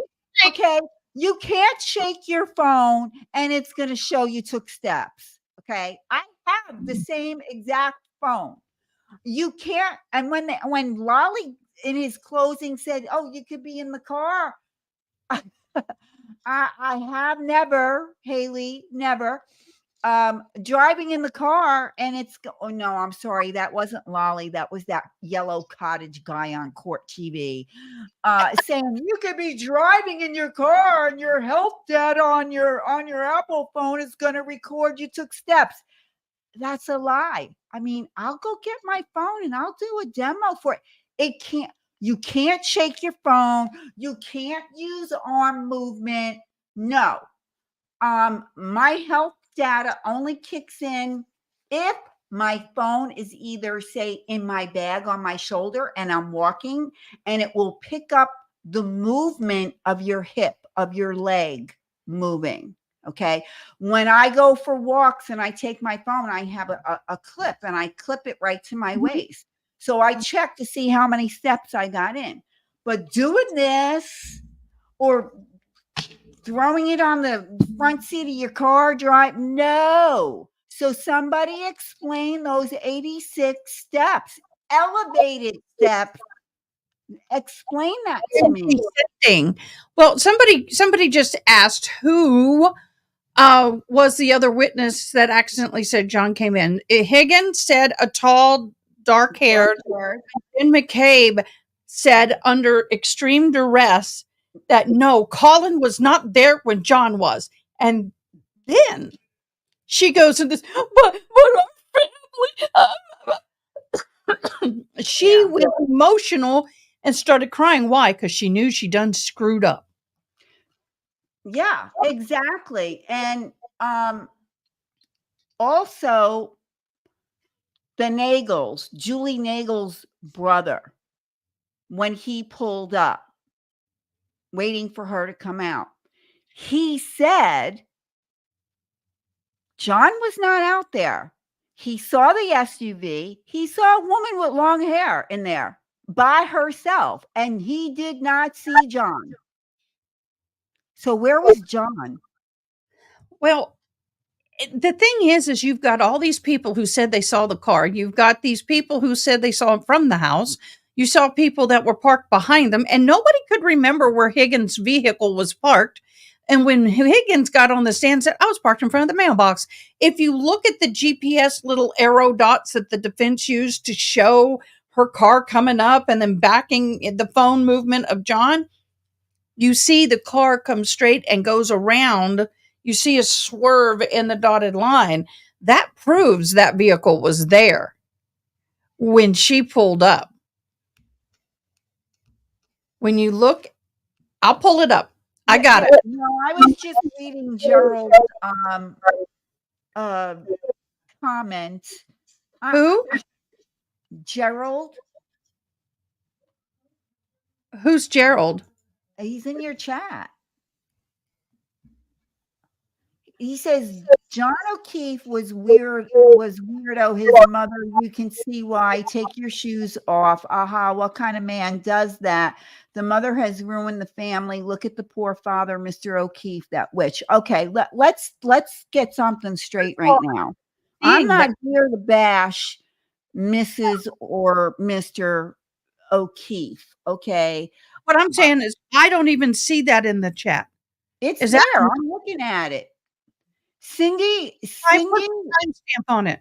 Okay. You can't shake your phone and it's going to show you took steps. Okay. I have the same exact phone. You can't. And when Lolly in his closing said, "Oh, you could be in the car," I have never, Haley, never. Driving in the car and oh no, I'm sorry, that wasn't Lolly. That was that yellow cottage guy on Court TV. Saying you could be driving in your car and your health data on your Apple phone is going to record you took steps. That's a lie. I mean, I'll go get my phone and I'll do a demo for it. You can't shake your phone. You can't use arm movement. No. My health data only kicks in if my phone is either, say, in my bag on my shoulder and I'm walking, and it will pick up the movement of your hip, of your leg moving. Okay. When I go for walks and I take my phone, I have a clip and I clip it right to my waist. So I check to see how many steps I got in. But doing this or throwing it on the front seat of your car, drive, no. So somebody explain those 86 steps, elevated steps. Explain that to me. Well, somebody just asked who was the other witness that accidentally said John came in. Higgins said a tall, dark-haired. Ben McCabe said under extreme duress that no, Colin was not there when John was. And then she goes in this, but our family. She was emotional and started crying. Why? Because she knew she done screwed up. Yeah, exactly. And also the Nagels, Julie Nagel's brother, when he pulled up, waiting for her to come out, he said John was not out there. He saw the SUV. He saw a woman with long hair in there by herself, and he did not see John. So where was John? Well, the thing is you've got all these people who said they saw the car. You've got these people who said they saw it from the house. You saw people that were parked behind them, and nobody could remember where Higgins' vehicle was parked. And when Higgins got on the stand, said, I was parked in front of the mailbox. If you look at the GPS little arrow dots that the defense used to show her car coming up and then backing the phone movement of John, you see the car come straight and goes around. You see a swerve in the dotted line. That proves that vehicle was there when she pulled up. When you look, I'll pull it up. I got it. No, I was just reading Gerald's comment. Who? Gerald. Who's Gerald? He's in your chat. He says John O'Keefe was weirdo. His mother, you can see why. Take your shoes off. Aha, what kind of man does that? The mother has ruined the family. Look at the poor father, Mr. O'Keefe, that witch. Okay, let's get something straight right now. I'm not here to bash Mrs. or Mr. O'Keefe. Okay. What I'm saying is I don't even see that in the chat. It's there. I'm looking at it. Cindy, I put the timestamp on it.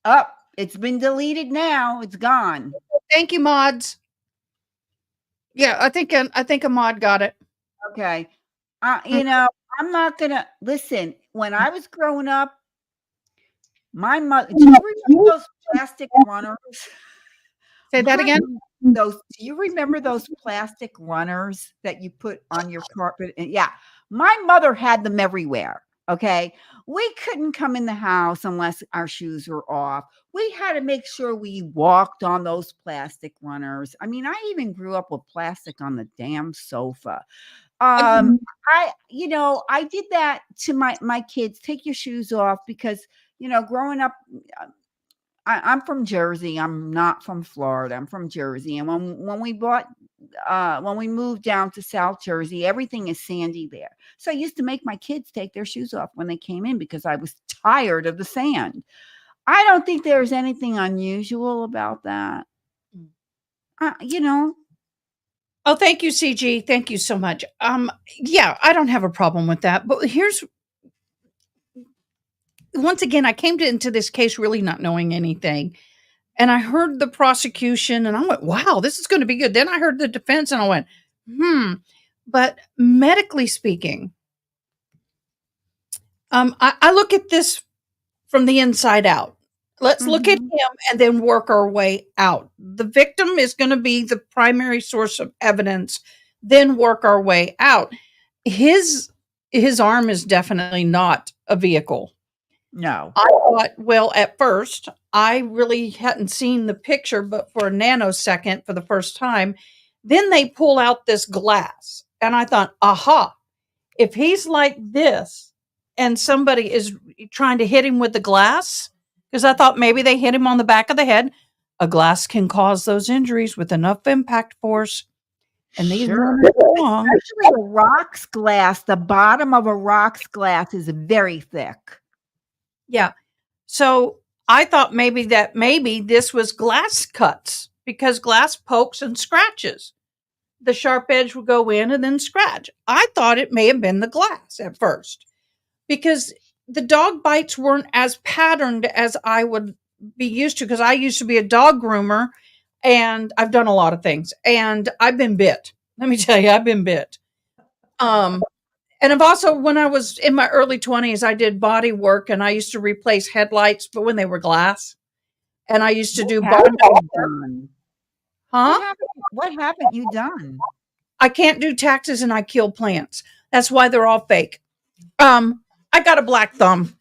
Up. It's been deleted now. It's gone. Thank you, mods. Yeah, I think a mod got it. Okay. You know, I'm not gonna listen. When I was growing up, my mother. Do you remember those plastic runners? Say that again. Do you remember those plastic runners that you put on your carpet? And yeah, my mother had them everywhere. Okay. We couldn't come in the house unless our shoes were off. We had to make sure we walked on those plastic runners. I mean, I even grew up with plastic on the damn sofa. I did that to my kids. Take your shoes off because, growing up, I'm from Jersey. I'm not from Florida. I'm from Jersey. And when we moved down to South Jersey, everything is sandy there. So I used to make my kids take their shoes off when they came in because I was tired of the sand. I don't think there's anything unusual about that. Oh, thank you, CG. Thank you so much. Yeah, I don't have a problem with that. But here's once again, I came into this case really not knowing anything. And I heard the prosecution and I went, wow, this is going to be good. Then I heard the defense and I went, hmm. But medically speaking, I look at this from the inside out. Let's look at Mhm. him and then work our way out. The victim is going to be the primary source of evidence, then work our way out. His his arm is definitely not a vehicle. No. I thought, well, at first, I really hadn't seen the picture, but for a nanosecond for the first time, then they pull out this glass. And I thought, aha, if he's like this and somebody is trying to hit him with the glass, because I thought maybe they hit him on the back of the head, a glass can cause those injuries with enough impact force. And these Sure. men are strong. Especially a rocks glass, the bottom of a rocks glass is very thick. Yeah. So I thought maybe this was glass cuts because glass pokes and scratches. The sharp edge would go in and then scratch. I thought it may have been the glass at first because the dog bites weren't as patterned as I would be used to because I used to be a dog groomer and I've done a lot of things and I've been bit. Let me tell you, I've been bit. Um, and I've also, when I was in my early 20s, I did body work and I used to replace headlights, but when they were glass. And I used to What do haven't Bondo you work. done? Huh? What haven't you done? I can't do taxes and I kill plants. That's why they're all fake. I got a black thumb.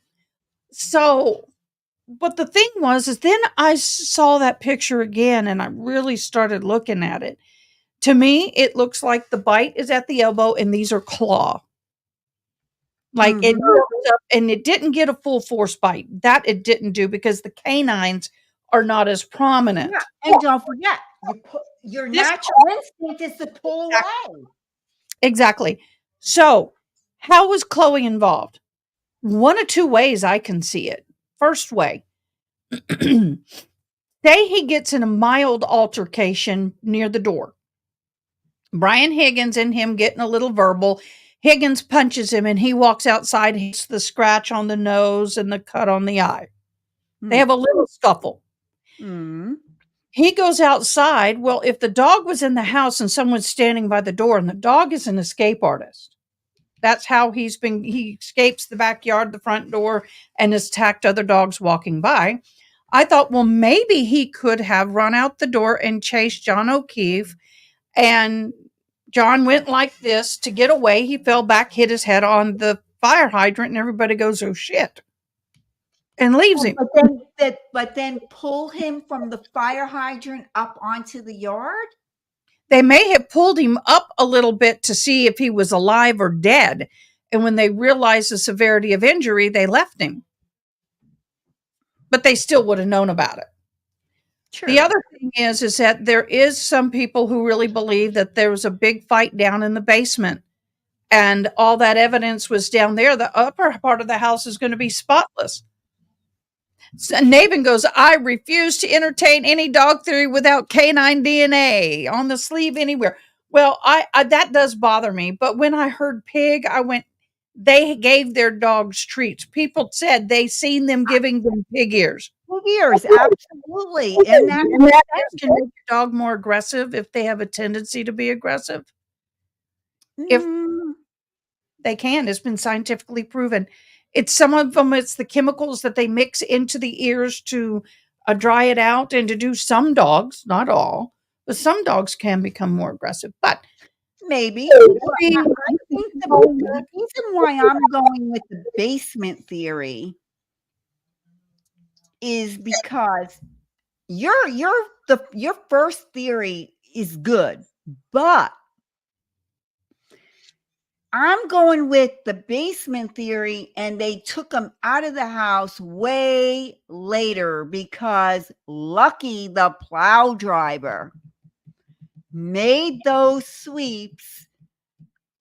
So, but the thing was, is then I saw that picture again and I really started looking at it. To me, it looks like the bite is at the elbow and these are claw. Like it Mhm. goes up and it didn't get a full force bite. That it didn't do because the canines are not as prominent. Yeah, and don't forget, your This natural instinct is to pull away. exactly. So, how was Chloe involved? One of two ways I can see it. First way, say he gets in a mild altercation near the door. Brian Higgins and him getting a little verbal. Higgins punches him and he walks outside, hits the scratch on the nose and the cut on the eye. They have a little scuffle. Mm. He goes outside. Well, if the dog was in the house and someone's standing by the door and the dog is an escape artist, that's how he escapes the backyard, the front door, and has attacked other dogs walking by. I thought, well, maybe he could have run out the door and chased John O'Keefe. And John went like this to get away. He fell back, hit his head on the fire hydrant, and everybody goes, oh shit, and leaves him. But then pull him from the fire hydrant up onto the yard? They may have pulled him up a little bit to see if he was alive or dead. And when they realized the severity of injury, they left him. But they still would have known about it. Sure. The other thing is that there is some people who really believe that there was a big fight down in the basement and all that evidence was down there. The upper part of the house is going to be spotless. So Nabin goes, I refuse to entertain any dog theory without canine DNA on the sleeve anywhere. Well, I that does bother me. But when I heard pig, I went, they gave their dogs treats. People said they seen them giving them pig ears. Years, absolutely. And that Can make your dog more aggressive if they have a tendency to be aggressive. If mm, they can, it's been scientifically proven. It's some of them, it's the chemicals that they mix into the ears to dry it out and to do some dogs, not all, but some dogs can become more aggressive. But maybe. I I think the reason why I'm going with the basement theory is because your first theory is good, but I'm going with the basement theory, and they took him out of the house way later because Lucky the plow driver made those sweeps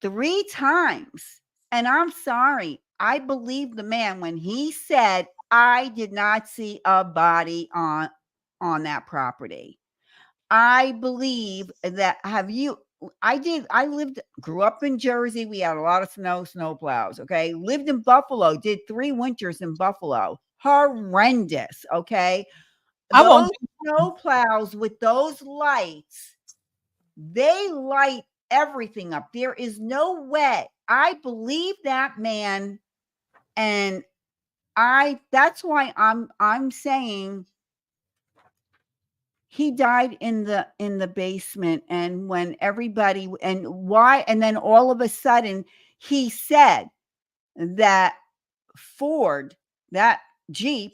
3 times. And I'm sorry, I believe the man when he said, I did not see a body on that property. I believe that grew up in Jersey. We had a lot of snow plows. Okay. Lived in Buffalo, did 3 winters in Buffalo. Horrendous. Okay. I won't. Those snow plows with those lights, they light everything up. There is no way. I believe that man. And that's why I'm saying he died in the basement. And when everybody, and then all of a sudden he said that Ford, that Jeep,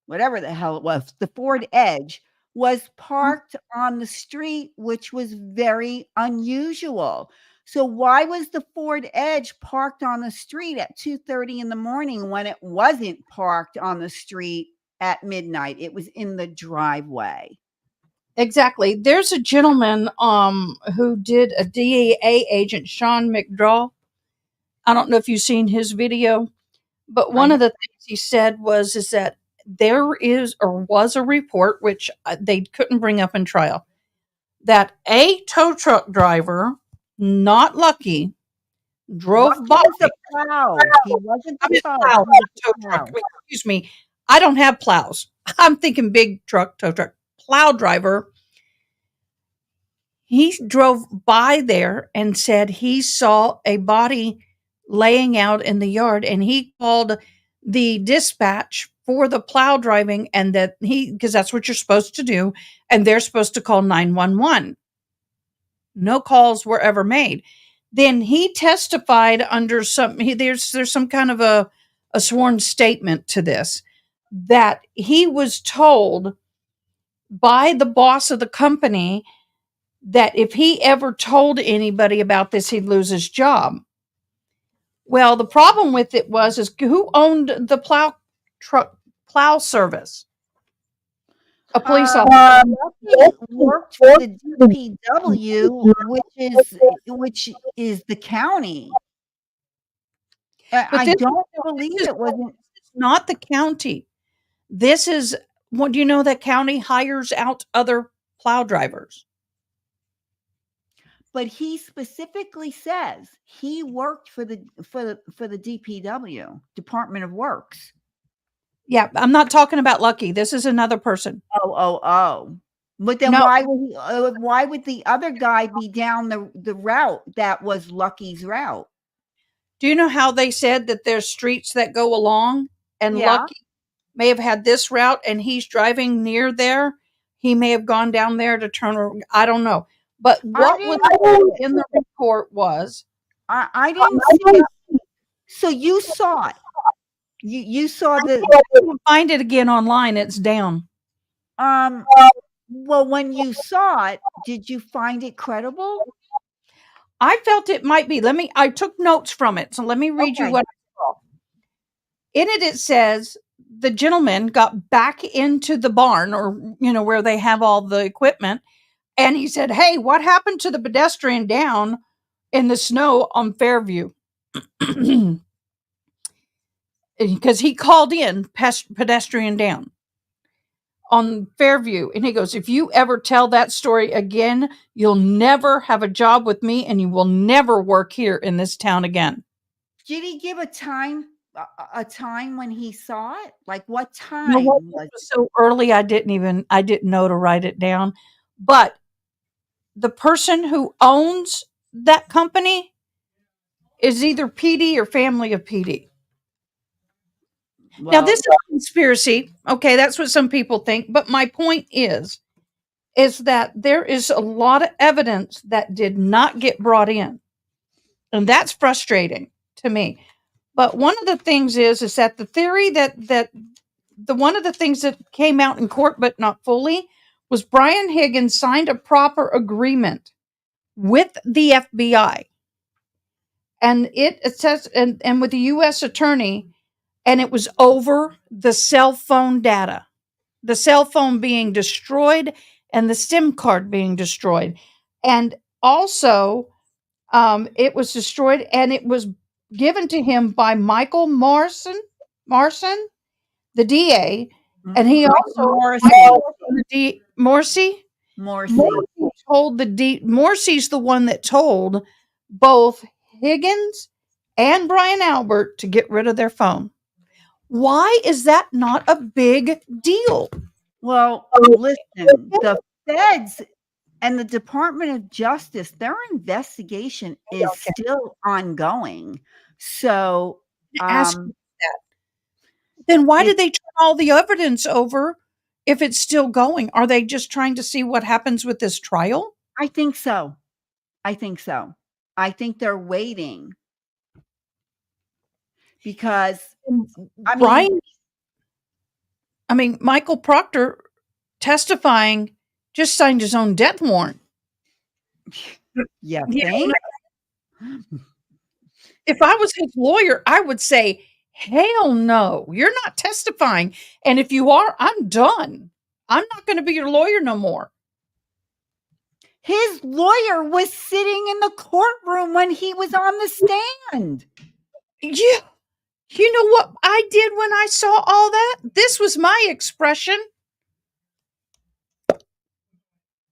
whatever the hell it was, the Ford Edge, was parked on the street, which was very unusual. So why was the Ford Edge parked on the street at 2:30 in the morning when it wasn't parked on the street at midnight? It was in the driveway. Exactly. There's a gentleman who did a DEA agent, Sean McDraw. I don't know if you've seen his video, but one of the things he said is that there is or was a report, which they couldn't bring up in trial, that a tow truck driver, not Lucky, drove by. Was the plow. He wasn't the tow truck. Excuse me. I don't have plows. I'm thinking big truck, tow truck. Plow driver. He drove by there and said he saw a body laying out in the yard, and he called the dispatch for the plow driving, and that because that's what you're supposed to do, and they're supposed to call 911. No calls were ever made. Then he testified under there's some kind of a sworn statement to this, that he was told by the boss of the company that if he ever told anybody about this, he'd lose his job. Well, the problem with it is who owned the plow service? A police officer. Worked for the DPW, which is the county. I don't believe it wasn't. It's not the county. This is what do you know that county hires out other plow drivers? But he specifically says he worked for the DPW, Department of Works. Yeah, I'm not talking about Lucky. This is another person. Oh. But then why would the other guy be down the route that was Lucky's route? Do you know how they said that there's streets that go along, and Lucky may have had this route and he's driving near there? He may have gone down there to turn around. I don't know. But what was in the report was I didn't see it. So you saw it. You saw you can find it again online. It's down. Well, when you saw it, did you find it credible? I felt it might be. I took notes from it. So let me read you what I saw. In it, it says the gentleman got back into the barn, or, where they have all the equipment. And he said, "Hey, what happened to the pedestrian down in the snow on Fairview?" Because he called in pedestrian down on Fairview. And he goes, "If you ever tell that story again, you'll never have a job with me and you will never work here in this town again." Did he give a time when he saw it? Like what time? It was so early I didn't know to write it down. But the person who owns that company is either PD or family of PD. Now, this is a conspiracy. Okay, that's what some people think. But my point is that there is a lot of evidence that did not get brought in. And that's frustrating to me. But one of the things is that the theory that one of the things that came out in court, but not fully, was Brian Higgins signed a proper agreement with the FBI. And it says, and with the U.S. attorney, and it was over the cell phone data, the cell phone being destroyed and the SIM card being destroyed. And also, it was destroyed and it was given to him by Michael Morrison, the DA. And he also, Morrissey, Morrissey. Morrissey's the one that told both Higgins and Brian Albert to get rid of their phone. Why is that not a big deal? Well, listen, the feds and the Department of Justice, their investigation is still ongoing. So, then why did they turn all the evidence over if it's still going? Are they just trying to see what happens with this trial? I think so. I think they're waiting because Michael Proctor testifying just signed his own death warrant. Yeah, think? If I was his lawyer, I would say, hell no, you're not testifying. And if you are, I'm done. I'm not going to be your lawyer no more. His lawyer was sitting in the courtroom when he was on the stand. Yeah. You know what I did when I saw all that? This was my expression.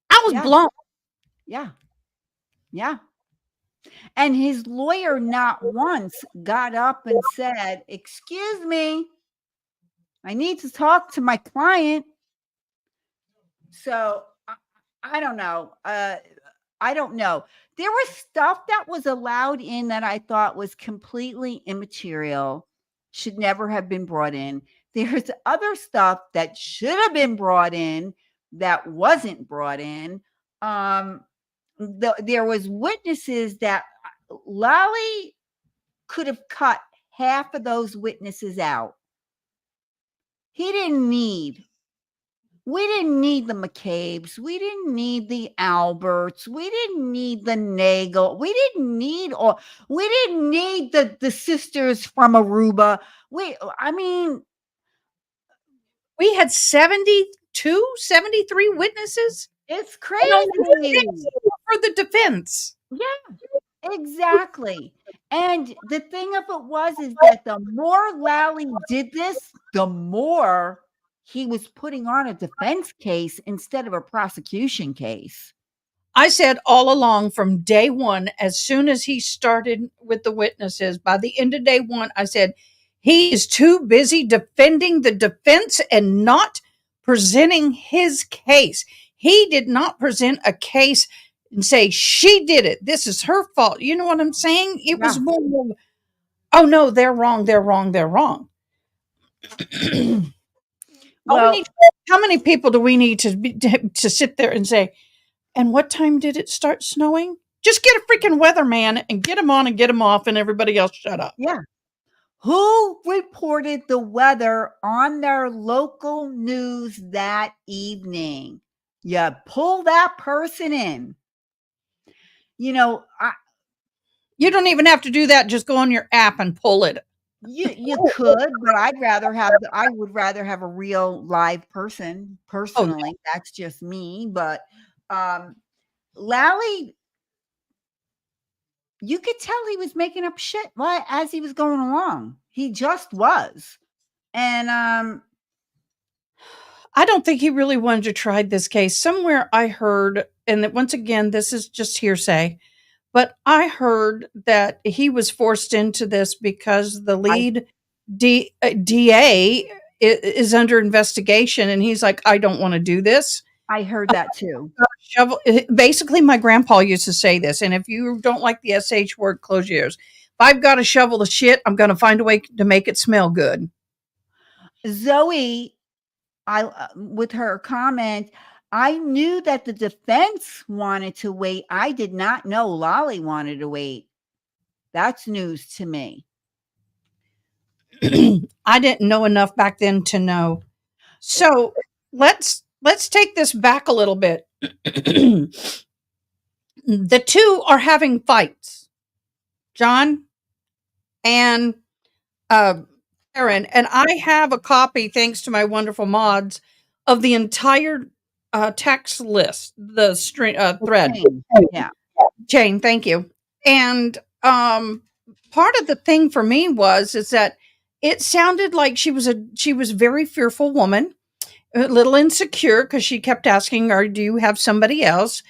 I was blown. Yeah. Yeah. And his lawyer not once got up and said, "Excuse me, I need to talk to my client." So I don't know. I don't know. There was stuff that was allowed in that I thought was completely immaterial, should never have been brought in. There's other stuff that should have been brought in that wasn't brought in. There was witnesses that Lally could have cut half of those witnesses out. We didn't need the McCabe's. We didn't need the Alberts. We didn't need the Nagel. We didn't need the sisters from Aruba. We had 73 witnesses. It's crazy. For the defense. Yeah, exactly. And the thing of it is that the more Lally did this, the more he was putting on a defense case instead of a prosecution case. I said all along from day one, as soon as he started with the witnesses, by the end of day one, I said, he is too busy defending the defense and not presenting his case. He did not present a case and say, she did it. This is her fault. You know what I'm saying? It was more, oh no, they're wrong. They're wrong. They're wrong. Well, how many people do we need to sit there and say, and what time did it start snowing? Just get a freaking weatherman and get him on and get him off, and everybody else shut up. Yeah. Who reported the weather on their local news that evening? You pull that person in. You know, you don't even have to do that. Just go on your app and pull it. You could, but I would rather have a real live person personally. Oh, that's just me. But Lally, you could tell he was making up shit as he was going along. He just was. And I don't think he really wanted to try this case. Somewhere I heard, and that once again, this is just hearsay, but I heard that he was forced into this because the lead DA is under investigation, and he's like, I don't want to do this. I heard that too. Shovel. Basically, my grandpa used to say this, and if you don't like the SH word, close your ears. If I've got to shovel the shit, I'm going to find a way to make it smell good. Zoe, with her comment, I knew that the defense wanted to wait. I did not know Lally wanted to wait. That's news to me. I didn't know enough back then to know. So let's take this back a little bit. The two are having fights, John and Aaron, and I have a copy, thanks to my wonderful mods, of the entire text list, the string thread. Chain, thank you. And part of the thing for me is that it sounded like she was a very fearful woman. a little insecure because she kept asking her, "Do you have somebody else?"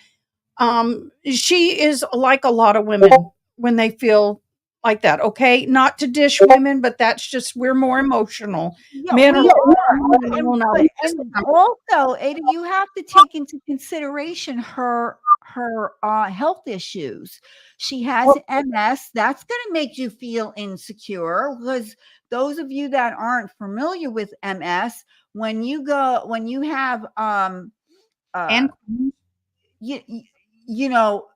She is like a lot of women when they feel like that. Okay, not to dish women, but that's just we're more emotional. Yeah, Men are we are. more emotional. Now, let me just And also, Ada, you have to take into consideration her health issues. She has MS. That's going to make you feel insecure because those of you that aren't familiar with MS, when you have uh and you, you know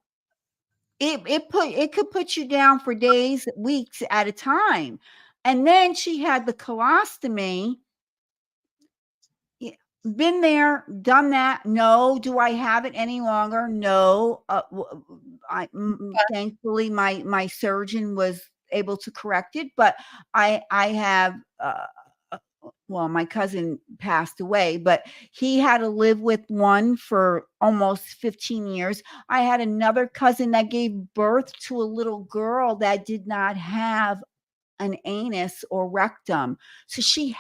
it could put you down for days, weeks at a time. And then she had the colostomy. Yeah, been there, done that. No. Do I have it any longer? No. Thankfully, my surgeon was able to correct it, but I have. Uh, well, my cousin passed away, but he had to live with one for almost 15 years. I had another cousin that gave birth to a little girl that did not have an anus or rectum. So she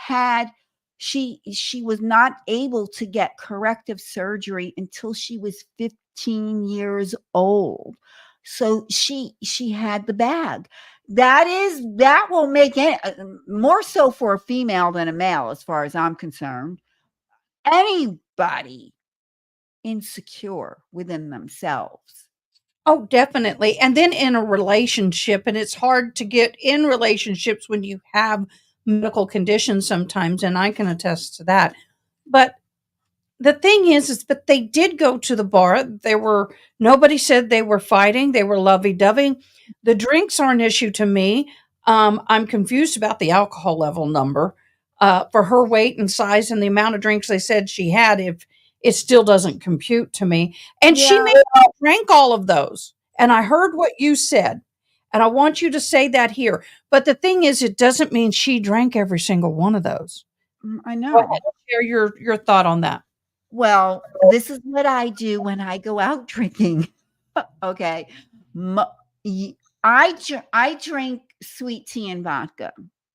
was not able to get corrective surgery until she was 15 years old. So she had the bag. That will make it more so for a female than a male, as far as I'm concerned. Anybody insecure within themselves. oh, definitely. And then in a relationship, and it's hard to get in relationships when you have medical conditions sometimes, and I can attest to that. But the thing is that they did go to the bar. There were nobody said they were fighting. They were lovey-dovey. The drinks are an issue to me. I'm confused about the alcohol level number for her weight and size and the amount of drinks they said she had. If it still doesn't compute to me, and she Yeah. may have drank all of those. And I heard what you said, and I want you to say that here. But the thing is, it doesn't mean she drank every single one of those. I Go ahead know. and share your thought on that. Well, this is what I do when I go out drinking. Okay. Mo- I drink sweet tea and vodka.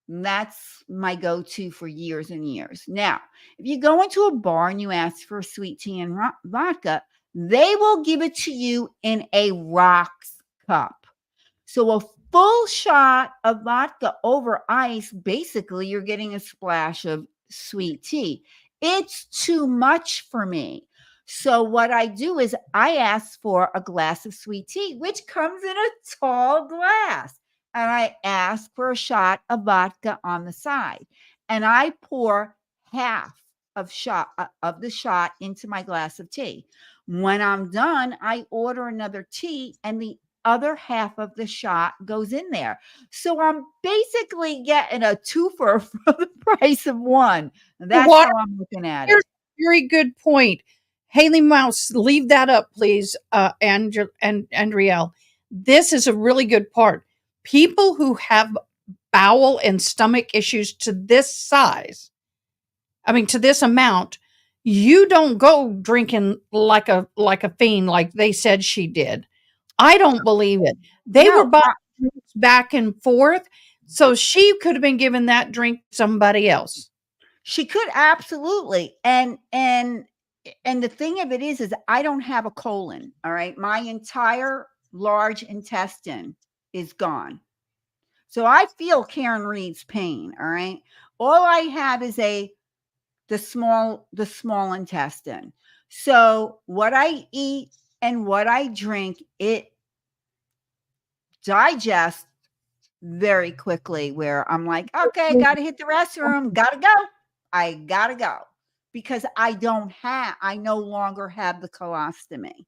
That's my go-to for years and years. Now, if you go into a bar and you ask for sweet tea and vodka, they will give it to you in a rocks cup. So a full shot of vodka over ice, basically you're getting a splash of sweet tea. It's too much for me. So what I do is I ask for a glass of sweet tea, which comes in a tall glass. And I ask for a shot of vodka on the side. And I pour half of the shot into my glass of tea. When I'm done, I order another tea and the other half of the shot goes in there. So I'm basically getting a twofer for the price of one. That's Water, how I'm looking at here's it. a very good point. Haley Mouse, leave that up, please, and Andrielle. This is a really good part. People who have bowel and stomach issues to this size, I mean, to this amount, you don't go drinking like a fiend, like they said she did. I don't believe it. They were No, buying drinks back and forth, so she could have been giving that drink to somebody else. she could absolutely. And the thing of it is I don't have a colon. All right. My entire large intestine is gone. So I feel Karen Reed's pain. All right. All I have is the small intestine. So what I eat and what I drink, it digests very quickly where I'm like, okay, got to hit the restroom, got to go. I got to go because I no longer have the colostomy.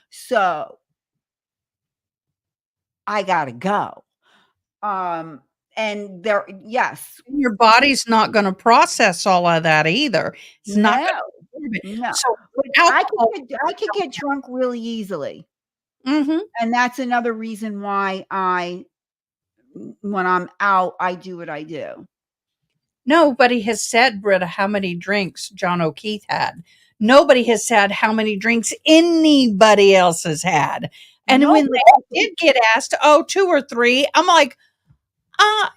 So I got to go. Um, and there, yes, Your body's not going to process all of that either. It's not going no, to absorb it. no. So But alcohol. I could get drunk really easily. Mhm. And that's another reason why when I'm out, I do what I do. Nobody has said, Britta, how many drinks John O'Keefe had. Nobody has said how many drinks anybody else has had. And No, when they did get asked, oh, 2 or 3, I'm like,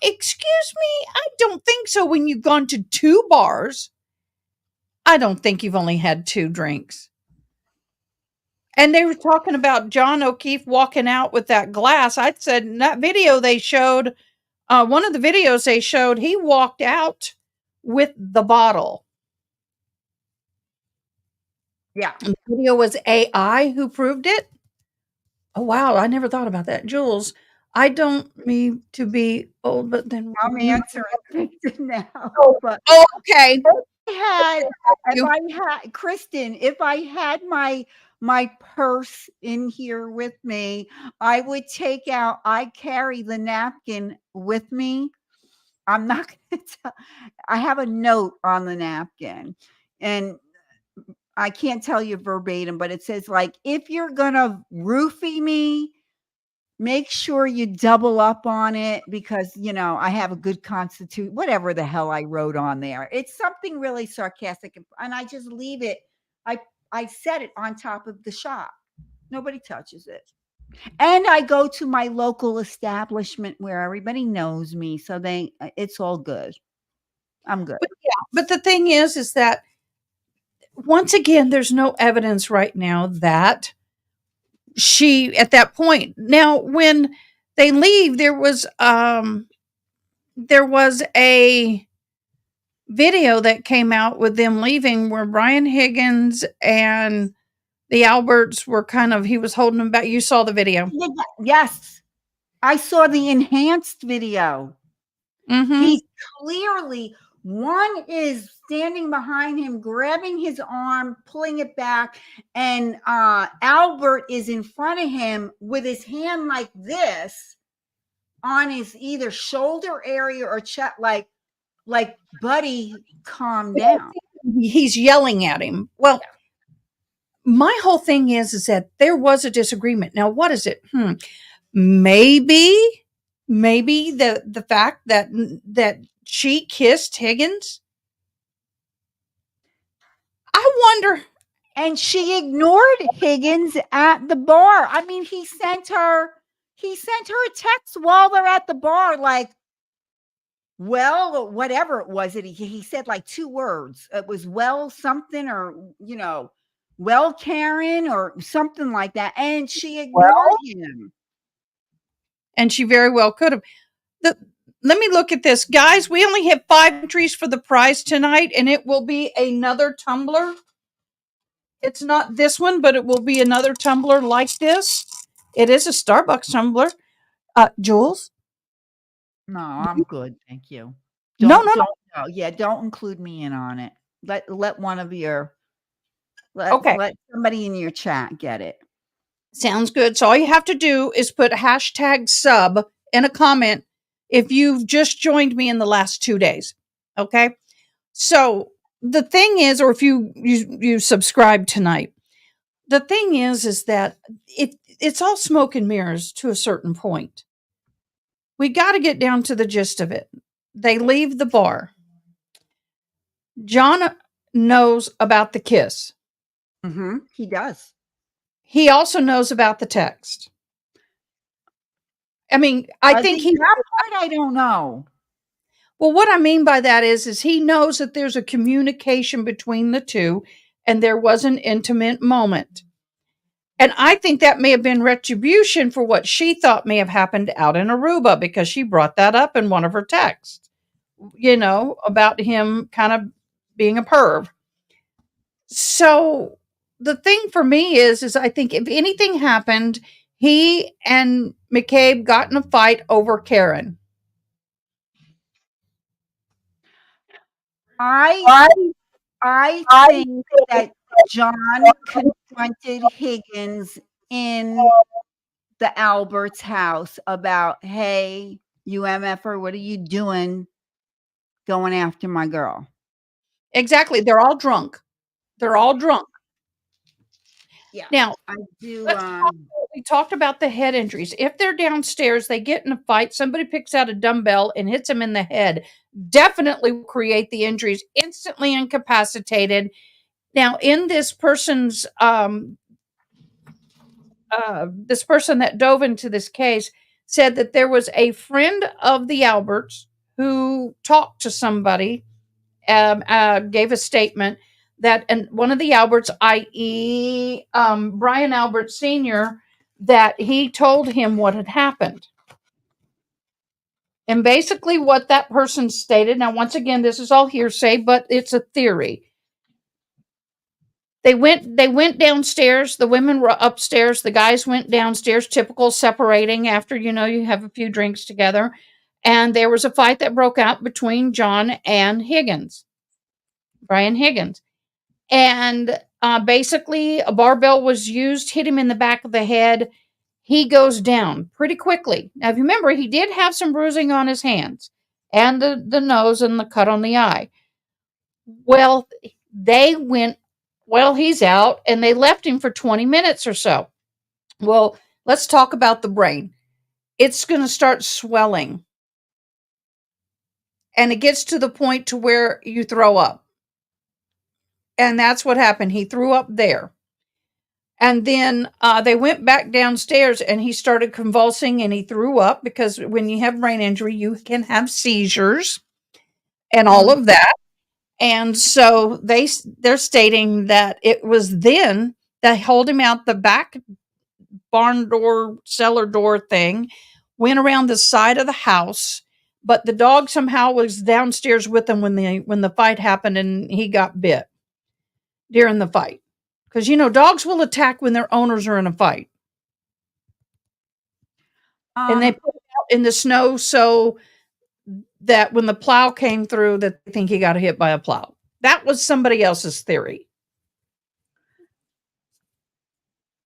excuse me, I don't think so when you've gone to 2 bars. I don't think you've only had 2 drinks. And they were talking about John O'Keefe walking out with that glass. I said in that video they showed, one of the videos they showed, he walked out with the bottle. Yeah. And the video was AI who proved it. Oh, wow, I never thought about that. Jules, I don't mean to be old, but then I'm you answering now. Oh, But oh, okay. had if You I had Kristen, if I had my purse in here with me, I would take out I carry the napkin with me. I'm not gonna tell I have a note on the napkin, and I can't tell you verbatim, but it says, like, "If you're gonna roofie me, make sure you double up on it because, I have a good constitution," whatever the hell I wrote on there. It's something really sarcastic, and I just leave it. I I set it on top of the shop. Nobody touches it. And I go to my local establishment where everybody knows me, so it's all good. I'm good. but the thing is that once again, there's no evidence right now that she at that point. Now, when they leave, there was a video that came out with them leaving where Brian Higgins and the Alberts were he was holding them back. You saw the video. Yes. I saw the enhanced video. Mm-hmm. He's clearly one is standing behind him, grabbing his arm, pulling it back, and Albert is in front of him with his hand like this on his either shoulder area or chest, like, buddy, calm down. He's yelling at him. Well, my whole thing is that there was a disagreement. Now, what is it? Maybe the fact that she kissed Higgins. I wonder. And she ignored Higgins at the bar. I mean, he sent her a text while they're at the bar, like, well, whatever it was that he said, like 2 words. It was well something, or well, Karen, or something like that. And she ignored him. And she very well could have. Let me look at this. Guys, we only have 5 entries for the prize tonight, and it will be another tumbler. It's not this one, but it will be another tumbler like this. It is a Starbucks tumbler. Jules? No, I'm good. Thank you. No. Yeah, don't include me in on it. Let one of your Okay. let somebody in your chat get it. Sounds good. So all you have to do is put #sub in a comment if you've just joined me in the last 2 days. Okay. So the thing is, or if you subscribe tonight, the thing is that it's all smoke and mirrors to a certain point. We got to get down to the gist of it. They leave the bar. John knows about the kiss. Mm-hmm. He does. He also knows about the text. I mean, I think that part I don't know. Well, what I mean by that is he knows that there's a communication between the two, and there was an intimate moment. And I think that may have been retribution for what she thought may have happened out in Aruba, because she brought that up in one of her texts, about him kind of being a perv. So the thing for me is I think if anything happened, he and McCabe got in a fight over Karen. I think that John confronted Higgins in the Alberts house about, hey, you MFer, what are you doing going after my girl? Exactly. They're all drunk. Yeah. Now, I do. we talked about the head injuries. If they're downstairs, they get in a fight, somebody picks out a dumbbell and hits them in the head, definitely will create the injuries, instantly incapacitated. Now, in this person's this person that dove into this case said that there was a friend of the Alberts who talked to somebody, gave a statement that, and one of the Alberts, i.e., Brian Albert Sr., that he told him what had happened. And basically, what that person stated, now, once again, this is all hearsay, but it's a theory. They went downstairs. The women were upstairs. The guys went downstairs, typical separating after, you have a few drinks together. And there was a fight that broke out between John and Brian Higgins. And basically, a barbell was used, hit him in the back of the head. He goes down pretty quickly. Now, if you remember, he did have some bruising on his hands and the nose and the cut on the eye. Well, they went, well, he's out, and they left him for 20 minutes or so. Well, let's talk about the brain. It's going to start swelling, and it gets to the point to where you throw up. And that's what happened. He threw up there. And then they went back downstairs, and he started convulsing, and he threw up, because when you have brain injury, you can have seizures and all of that. And so they're stating that it was then they hauled him out the back barn door, cellar door thing, went around the side of the house, but the dog somehow was downstairs with them when the fight happened, and he got bit during the fight. Because dogs will attack when their owners are in a fight. And they put him out in the snow so that when the plow came through, that they think he got hit by a plow. That was somebody else's theory.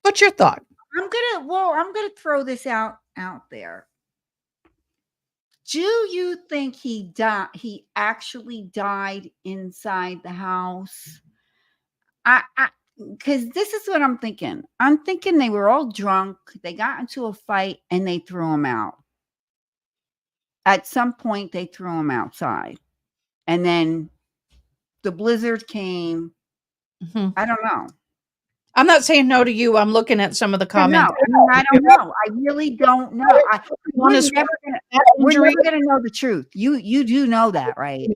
What's your thought? I'm gonna throw this out there. Do you think he actually died inside the house? Because this is what I'm thinking. I'm thinking they were all drunk. They got into a fight and they threw him out. At some point, they threw him outside, and then the blizzard came. Mm-hmm. I don't know. I'm not saying no to you. I'm looking at some of the comments. I don't know. I really don't know. We're never going to know the truth. You do know that, right?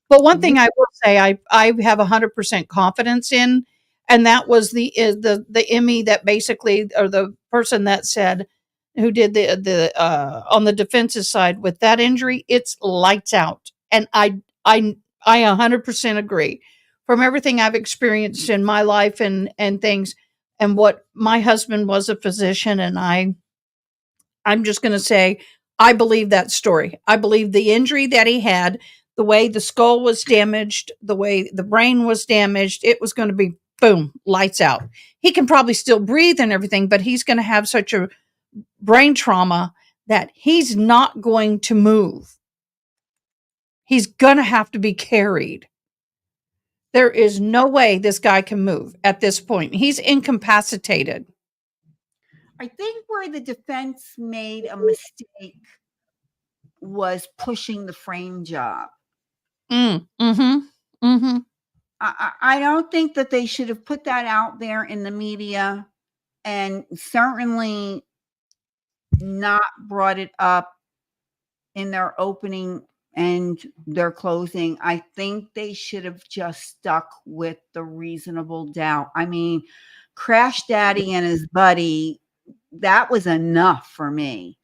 But one thing I will say, I have 100% confidence in, and that was the Emmy that basically, or the person that said, who did the on the defensive side with that injury, it's lights out, and I 100% agree. From everything I've experienced in my life and things, and what my husband was a physician, and I'm just going to say, I believe that story. I believe the injury that he had, the way the skull was damaged, the way the brain was damaged, it was going to be boom, lights out. He can probably still breathe and everything, but he's going to have such a brain trauma that he's not going to move. He's going to have to be carried. There is no way this guy can move at this point. He's incapacitated. I think where the defense made a mistake was pushing the frame job. Mm-hmm. Mm-hmm. I don't think that they should have put that out there in the media, and certainly not brought it up in their opening and their closing. I think they should have just stuck with the reasonable doubt. I mean, Crash Daddy and his buddy, that was enough for me.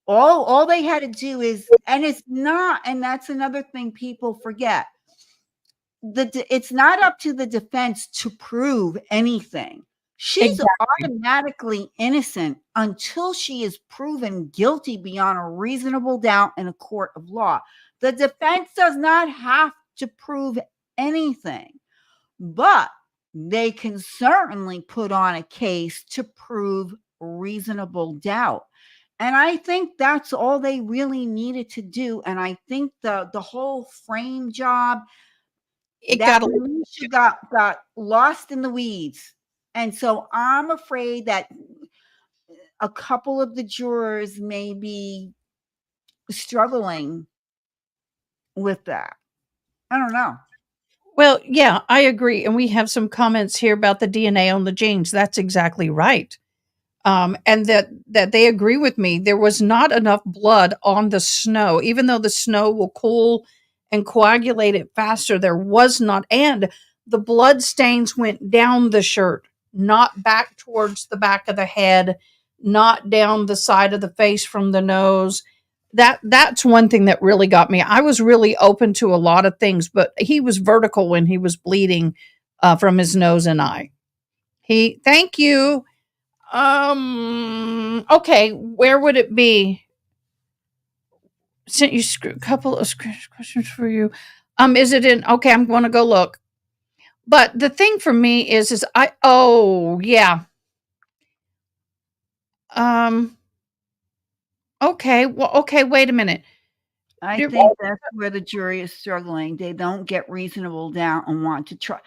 All they had to do is, and it's not, and that's another thing people forget. It's not up to the defense to prove anything. She's automatically innocent until she is proven guilty beyond a reasonable doubt in a court of law. The defense does not have to prove anything, but they can certainly put on a case to prove reasonable doubt. And I think that's all they really needed to do. And I think the whole frame job, it got lost in the weeds. And so I'm afraid that a couple of the jurors may be struggling with that. I don't know. Well, yeah, I agree. And we have some comments here about the DNA on the jeans. That's exactly right. And that they agree with me. There was not enough blood on the snow, even though the snow will cool and coagulate it faster. There was not, and the blood stains went down the shirt, not back towards the back of the head, not down the side of the face from the nose. That's one thing that really got me. I was really open to a lot of things, but he was vertical when he was bleeding from his nose and eye. Thank you. Okay, where would it be? Sent you a couple of questions for you. Is it in? Okay, I'm going to go look. But the thing for me is oh yeah. Okay, well, okay, wait a minute. I think that's where the jury is struggling. They don't get reasonable doubt and want to try.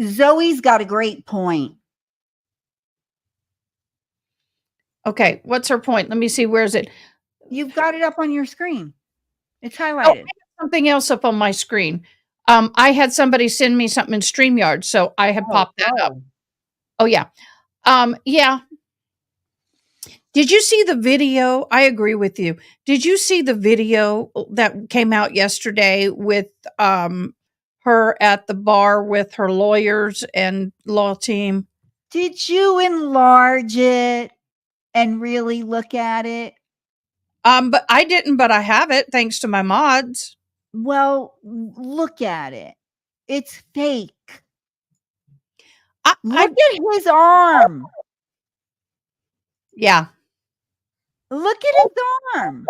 Zoe's got a great point. Okay, what's her point? Let me see. Where is it? You've got it up on your screen. It's highlighted. Something else up on my screen. I had somebody send me something in StreamYard, so I had popped that up. Oh yeah. Yeah. Did you see the video? I agree with you. Did you see the video that came out yesterday with her at the bar with her lawyers and law team? Did you enlarge it and really look at it? But I didn't, but I have it thanks to my mods. Well, look at it. It's fake. Look at his arm. Yeah. Look at his arm.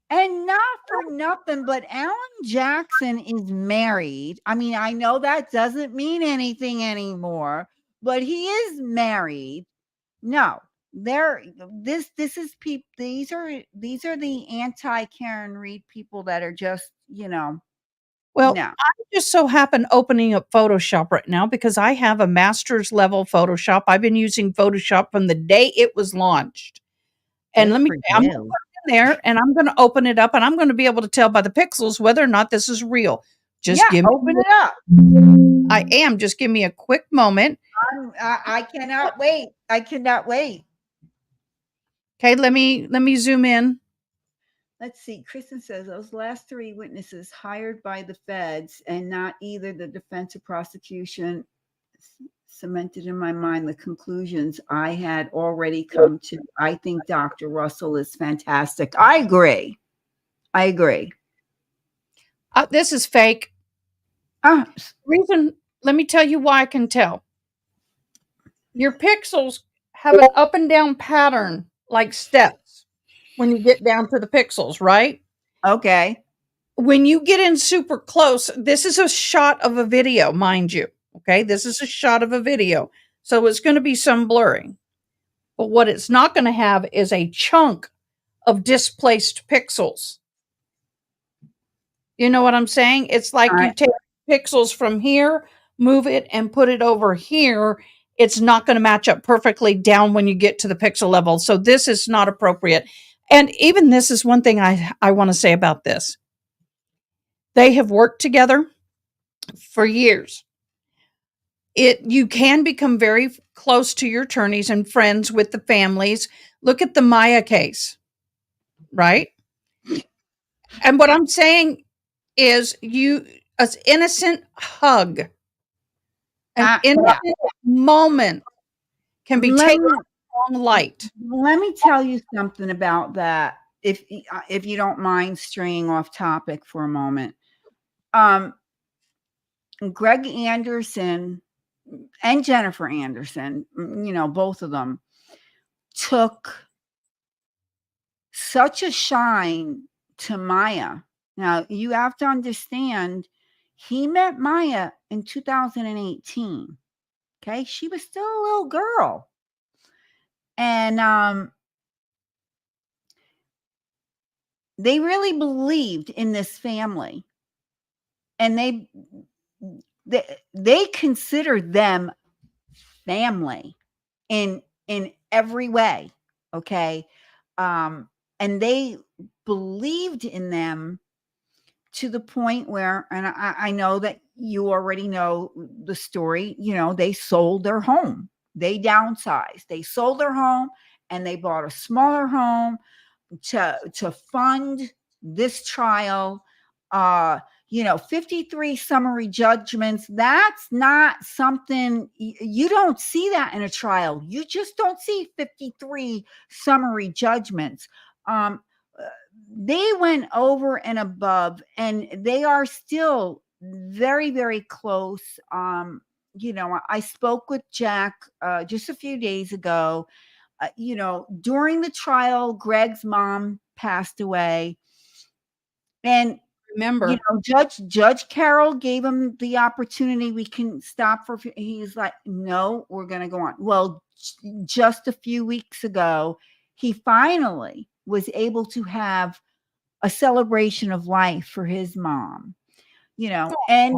And not for nothing, but Alan Jackson is married. I mean, I know that doesn't mean anything anymore, but he is married. No, this is people. These are the anti Karen Reed people that are just, Well, no. I just so happen opening up Photoshop right now because I have a master's level Photoshop. I've been using Photoshop from the day it was launched. And let me I'm going to put it in there and I'm going to open it up and I'm going to be able to tell by the pixels whether or not this is real. Just open it up. I am. Just give me a quick moment. I cannot wait. I cannot wait. Okay, let me zoom in. Let's see. Kristen says those last three witnesses hired by the feds and not either the defense or prosecution cemented in my mind the conclusions I had already come to. I think Dr. Russell is fantastic. I agree. This is fake. Reason, let me tell you why I can tell. Your pixels have an up and down pattern like steps when you get down to the pixels, right? Okay. When you get in super close, this is a shot of a video, mind you. Okay, this is a shot of a video. So it's going to be some blurring. But what it's not going to have is a chunk of displaced pixels. You know what I'm saying? It's like you take pixels from here, move it, and put it over here. It's not going to match up perfectly down when you get to the pixel level. So this is not appropriate. And even this is one thing I want to say about this. They have worked together for years. You can become very close to your attorneys and friends with the families. Look at the Maya case, right? And what I'm saying is an innocent hug, an innocent moment can be taken in the wrong light. Let me tell you something about that. If you don't mind straying off topic for a moment. Greg Anderson and Jennifer Anderson, both of them took such a shine to Maya. Now, you have to understand, he met Maya in 2018. Okay, she was still a little girl. And they really believed in this family. And they considered them family in every way. Okay. And they believed in them to the point where, and I know that you already know the story, they sold their home. They downsized. They sold their home and they bought a smaller home to fund this trial, 53 summary judgments. That's not something you don't see that in a trial. You just don't see 53 summary judgments. Um, uh, they went over and above, and they are still very, very close. I spoke with Jack just a few days ago. During the trial, Greg's mom passed away. And Remember, Judge Carroll gave him the opportunity. We can stop for. He's like, no, we're going to go on. Well, just a few weeks ago, he finally was able to have a celebration of life for his mom. And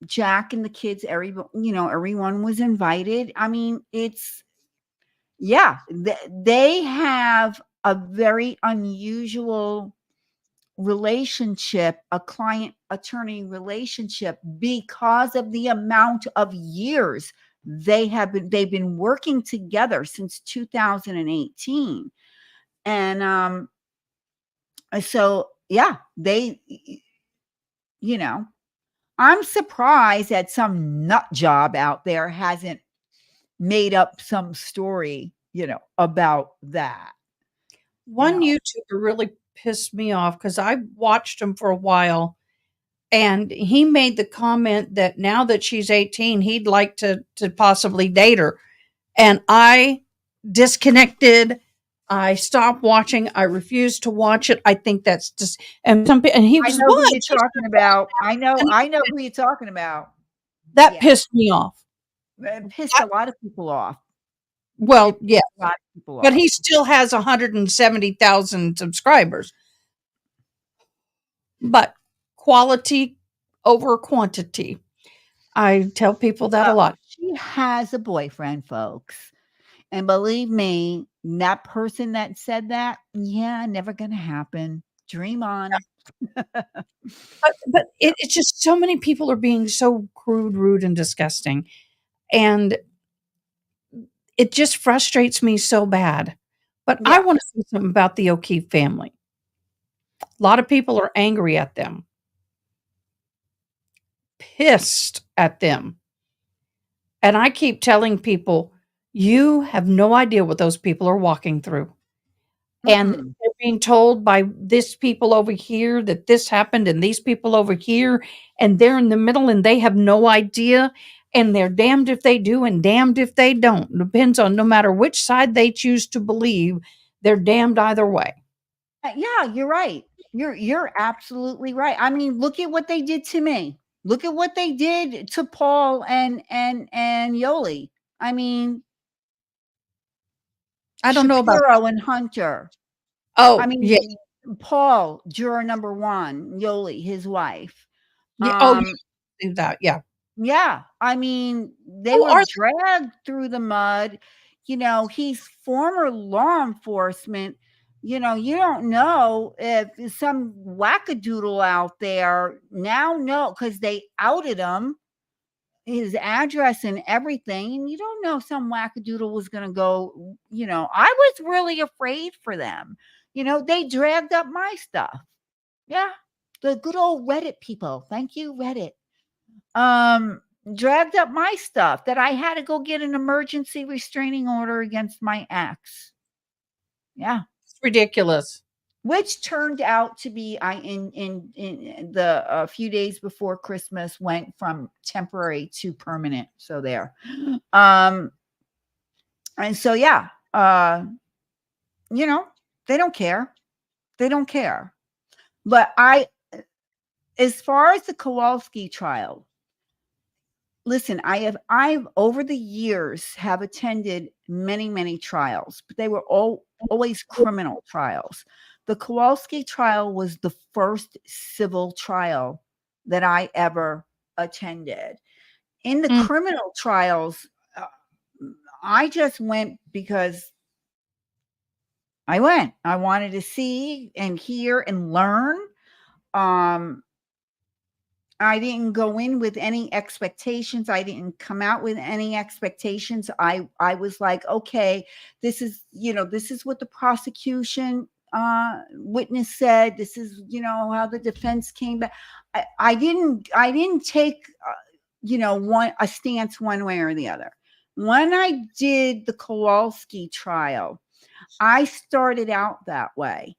Jack and the kids, everyone was invited. I mean, they have a very unusual relationship, a client attorney relationship, because of the amount of years they've been working together since 2018. And so yeah, I'm surprised that some nut job out there hasn't made up some story, about that. one YouTuber really pissed me off because I watched him for a while, and he made the comment that now that she's 18, he'd like to possibly date her. And I disconnected. I stopped watching. I refused to watch it. I think that's just, and he I was, know who what? you're talking about. I know And who you're talking about. that Yeah. pissed me off. It pissed a lot of people off. Well, It yeah, pissed a lot of people but off. he still has 170,000 subscribers. But quality over quantity. I tell people that a lot. She has a boyfriend, folks. And believe me, that person that said that, yeah, never gonna happen. Dream on. But it's just so many people are being so crude, rude, and disgusting. And it just frustrates me so bad. But I Yeah. want to say something about the O'Keefe family. A lot of people are angry at them, pissed at them. And I keep telling people, you have no idea what those people are walking through. And Mm-mm. they're being told by this people over here that this happened and these people over here, and they're in the middle and they have no idea. And they're damned if they do and damned if they don't. Depends on no matter which side they choose to believe, they're damned either way. Yeah, you're right. You're absolutely right. I mean, look at what they did to me. Look at what they did to Paul and Yoli. I mean, I don't know about that. Shapiro and Hunter. I Oh, yeah. mean, Paul, juror number one, Yoli, his wife. Yeah. Oh, Um, you do that. Yeah. yeah, I mean, they Who were are dragged through the mud. He's former law enforcement. You don't know if some wackadoodle out there now know because they outed him, his address and everything, and you don't know if some wackadoodle was going to go. I was really afraid for them. They dragged up my stuff. Yeah, the good old Reddit people. Thank you, Reddit. Um, Dragged up my stuff that I had to go get an emergency restraining order against my ex. Yeah. it's ridiculous? Which turned out to be I in the a few days before Christmas went from temporary to permanent. So there. Um and so yeah, you know, they don't care. They don't care. But as far as the Kowalski trial, listen, I've over the years have attended many trials, but they were always criminal trials. The Kowalski trial was the first civil trial that I ever attended. In the Mm. criminal trials, uh, I just went because I went. I wanted to see and hear and learn. Um, I didn't go in with any expectations. I didn't come out with any expectations. I was like, okay, this is what the prosecution witness said this is, how the defense came back. I didn't take a stance one way or the other. When I did the Kowalski trial, I started out that way.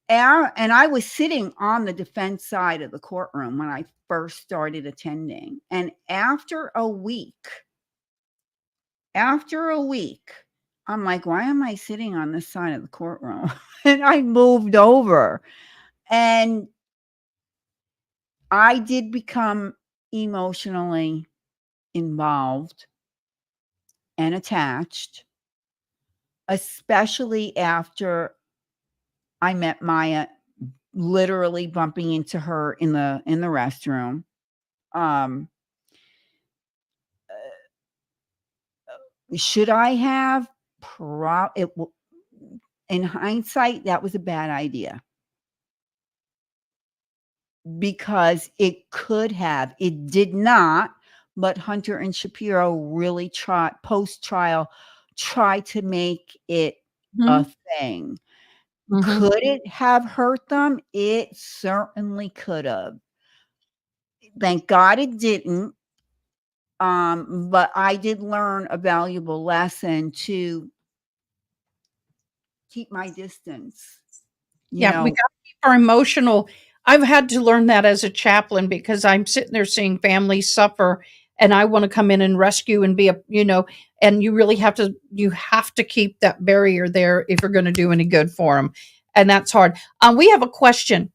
And I was sitting on the defense side of the courtroom when I first started attending. And after a week, I'm like, why am I sitting on this side of the courtroom? And I moved over. And I did become emotionally involved and attached, especially after I met Maya, literally bumping into her in the restroom. Should I have? In hindsight, that was a bad idea, because it could have. It did not, but Hunter and Shapiro really post-trial tried to make it a thing. Could it have hurt them? It certainly could have. Thank God it didn't. But I did learn a valuable lesson to keep my distance. We got to keep our emotional. I've had to learn that as a chaplain, because I'm sitting there seeing families suffer, and I want to come in and rescue and be and you really have to keep that barrier there if you're going to do any good for them. And that's hard. We have a question.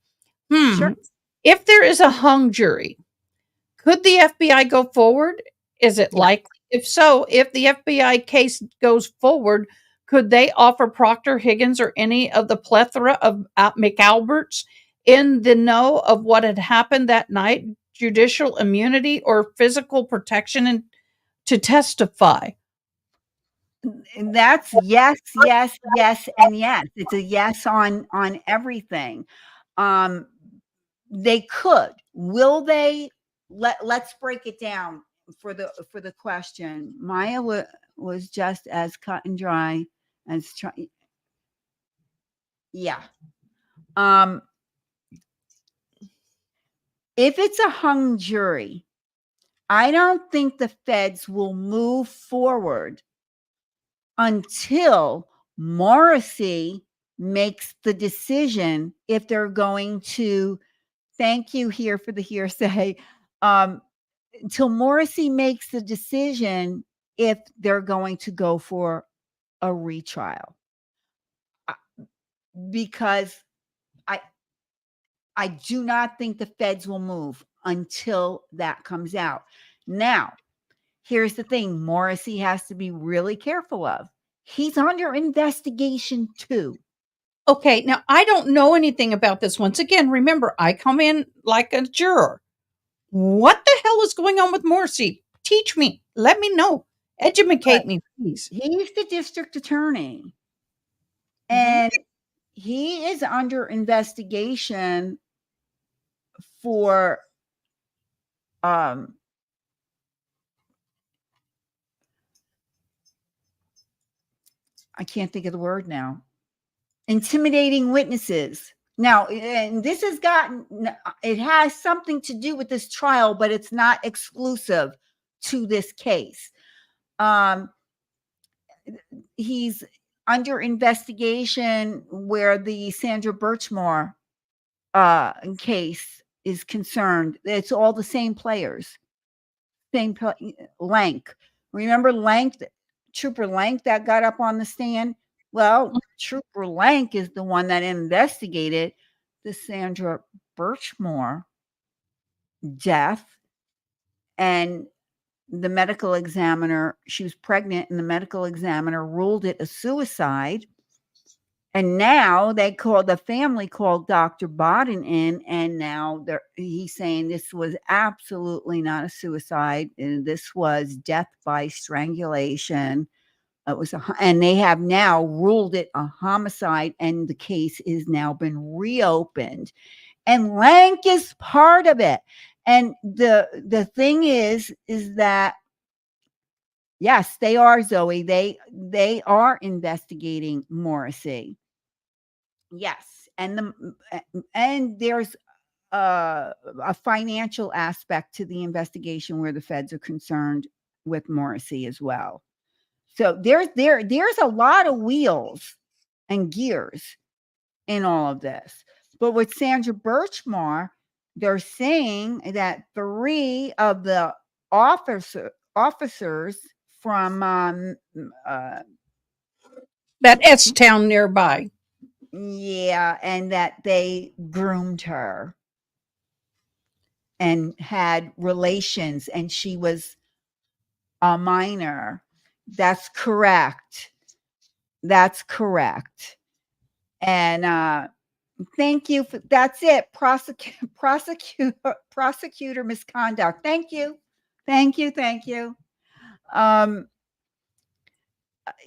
Sure. If there is a hung jury, could the FBI go forward? Is it likely? If so, if the FBI case goes forward, could they offer Proctor, Higgins, or any of the plethora of McAlberts in the know of what had happened that night judicial immunity or physical protection to testify? That's yes, yes, yes, and yes. It's a yes on everything. They could. Will they? Let's break it down for the question. Maya was just as cut and dry as yeah. If it's a hung jury, I don't think the feds will move forward until Morrissey makes the decision if they're going to, thank you here for the hearsay, until Morrissey makes the decision if they're going to go for a retrial. Because I do not think the feds will move until that comes out. Now, here's the thing Morrissey has to be really careful of. He's under investigation too. Okay, now I don't know anything about this. Once again, remember, I come in like a juror. What the hell is going on with Morrissey? Teach me. Let me know. Educate me, please. He's the district attorney. And he is under investigation for I can't think of the word now. Intimidating witnesses. Now, and this it has something to do with this trial, but it's not exclusive to this case. He's under investigation where the Sandra Birchmore case is concerned. It's all the same players, Lank. Remember Lank, Trooper Lank, that got up on the stand? Well, Trooper Lank is the one that investigated the Sandra Birchmore death, and the medical examiner, she was pregnant, and the medical examiner ruled it a suicide. And now the family called Dr. Bodden in, and now he's saying this was absolutely not a suicide, and this was death by strangulation. It was and they have now ruled it a homicide, and the case is now been reopened. And Lank is part of it. And the thing is that yes, they are, Zoe. They are investigating Morrissey. Yes, and there's a financial aspect to the investigation where the feds are concerned with Morrissey as well. So there's a lot of wheels and gears in all of this. But with Sandra Birchmar, they're saying that 3 of the officers from That S town nearby. yeah, and that they groomed her and had relations, and she was a minor. That's correct. That's correct. And thank you for that's it. Prosecutor misconduct. Thank you. Thank you. Thank you. Um,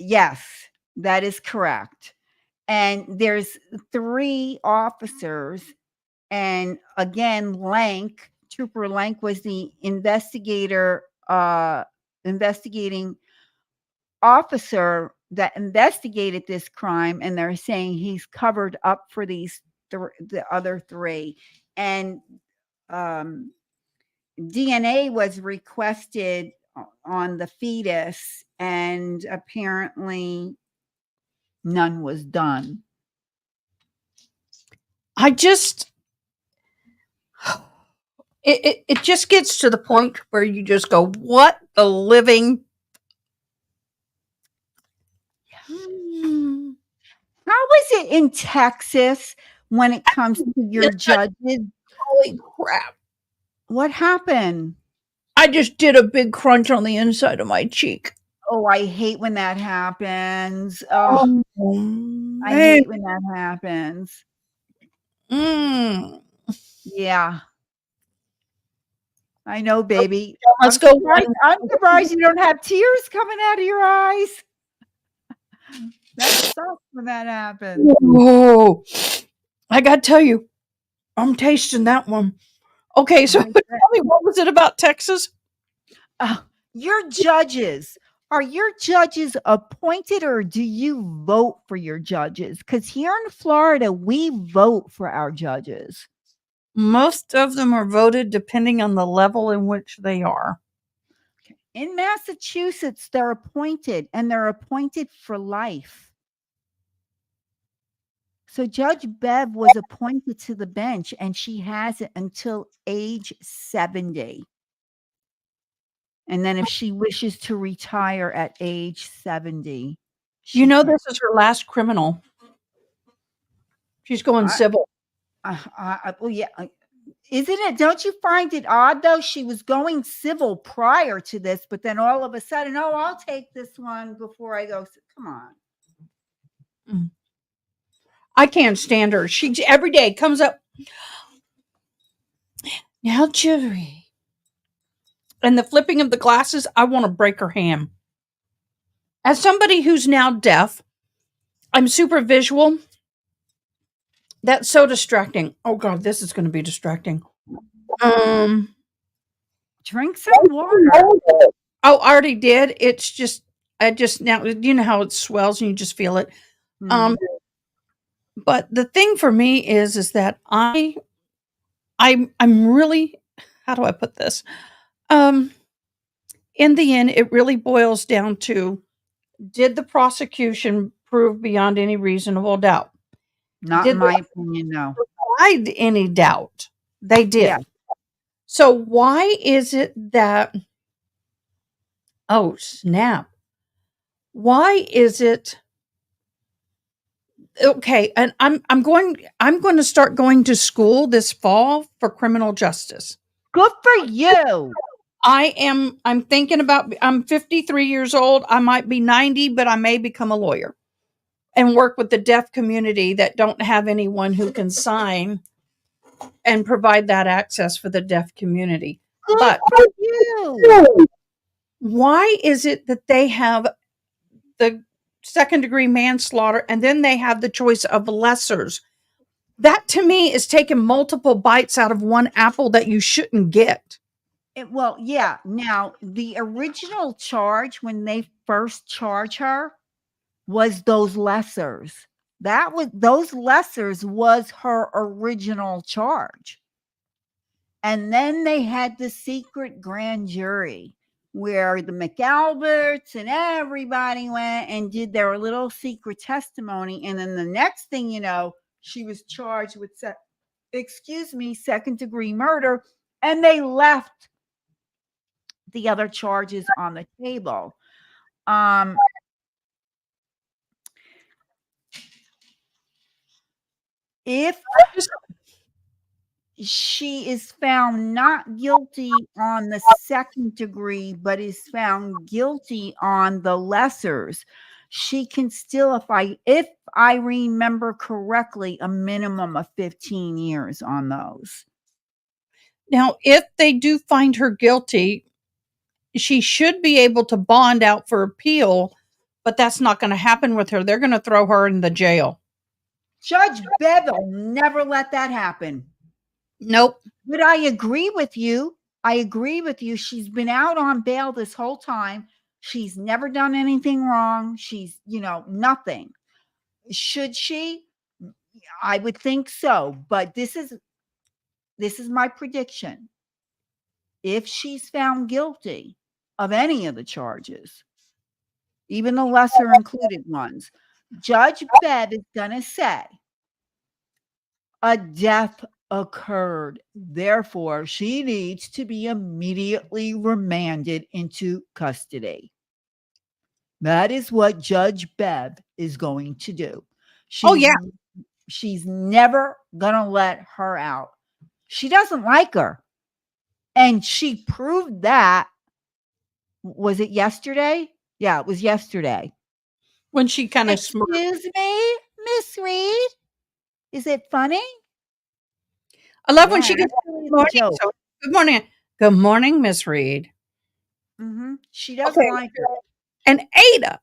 yes, that is correct. And there's 3 officers, and again, Trooper Lank was the investigating officer that investigated this crime, and they're saying he's covered up for the other 3. And DNA was requested on the fetus, and apparently none was done. I just it just gets to the point where you just go, what the living. How is it in Texas when it comes to your judges? Holy crap. What happened? I just did a big crunch on the inside of my cheek. Oh, I hate when that happens. Oh, I hate when that happens. Yeah. I know, baby. Let's go. I'm surprised you don't have tears coming out of your eyes. That sucks when that happens. Whoa. I got to tell you, I'm tasting that one. Okay, so tell me, what was it about Texas? Your judges. Are your judges appointed, or do you vote for your judges? Because here in Florida, we vote for our judges. Most of them are voted depending on the level in which they are. In Massachusetts, they're appointed, and they're appointed for life. So Judge Bev was appointed to the bench, and she has it until age 70. And then if she wishes to retire at age 70, this is her last criminal. She's going civil. Well, yeah. Isn't it? Don't you find it odd, though? She was going civil prior to this, but then all of a sudden, oh, I'll take this one before I go. Come on. I can't stand her. She every day comes up. Now, Jury. And the flipping of the glasses, I want to break her hand. As somebody who's now deaf, I'm super visual. That's so distracting. Oh God, this is going to be distracting. Drink some water. Oh, I already did. It's just, I just now, you know how it swells and you just feel it. But the thing for me is that I'm really, how do I put this? In the end, it really boils down to, did the prosecution prove beyond any reasonable doubt? Not in my opinion, no. Provide any doubt? They did. Yeah. So why is it that, oh snap, why is it, okay, and I'm going to start going to school this fall for criminal justice. Good for you. I'm thinking about, I'm 53 years old. I might be 90, but I may become a lawyer and work with the deaf community that don't have anyone who can sign and provide that access for the deaf community. Good for you. Why is it that they have the second-degree manslaughter and then they have the choice of lessers? That to me is taking multiple bites out of one apple that you shouldn't get. Well, yeah. Now, the original charge when they first charged her was those lessers. those lessers was her original charge. And then they had the secret grand jury where the McAlberts and everybody went and did their little secret testimony. And then the next thing you know, she was charged with second degree murder, and they left the other charges on the table. If she is found not guilty on the second degree, but is found guilty on the lessers, she can still, if I remember correctly, a minimum of 15 years on those. Now, if they do find her guilty, she should be able to bond out for appeal, but that's not going to happen with her. They're going to throw her in the jail. Judge Bevel never let that happen. Nope. But I agree with you. She's been out on bail this whole time. She's never done anything wrong. She's, nothing. Should she? I would think so. But this is my prediction. If she's found guilty of any of the charges, even the lesser included ones, Judge Bev is going to say a death occurred. Therefore, she needs to be immediately remanded into custody. That is what Judge Bev is going to do. She's never going to let her out. She doesn't like her. And she proved that. Was it yesterday? Yeah, it was yesterday. When she kind of Excuse me, Miss Reed. Is it funny? I love when she gets good morning. So, good morning. Good morning, Miss Reed. She doesn't like her. And ADA,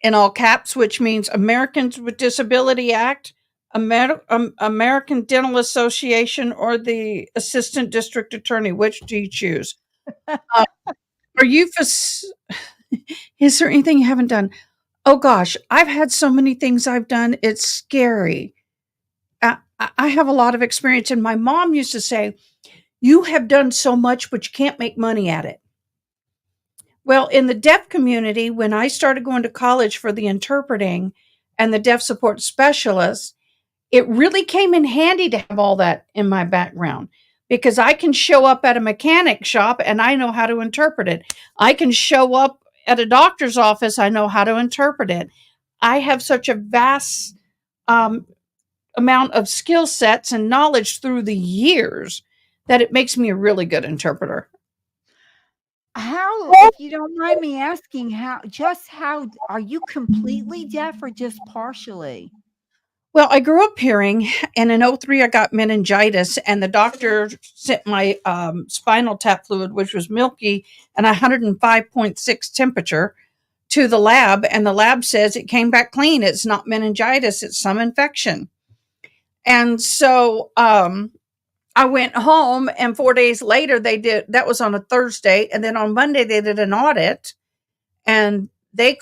in all caps, which means Americans with Disability Act, American Dental Association, or the Assistant District Attorney. Which do you choose? Are you is there anything you haven't done? Oh gosh, I've had so many things I've done. It's scary. I have a lot of experience, and my mom used to say, "You have done so much, but you can't make money at it." Well, in the deaf community, when I started going to college for the interpreting and the deaf support specialist, it really came in handy to have all that in my background, because I can show up at a mechanic shop and I know how to interpret it. I can show up at a doctor's office, I know how to interpret it. I have such a vast amount of skill sets and knowledge through the years that it makes me a really good interpreter. How, if you don't mind me asking, how are you completely deaf or just partially? Well, I grew up hearing, and in 2003 I got meningitis, and the doctor sent my spinal tap fluid, which was milky and 105.6 temperature, to the lab, and the lab says it came back clean. It's not meningitis, it's some infection. And so I went home, and 4 days later that was on a Thursday, and then on Monday they did an audit, and they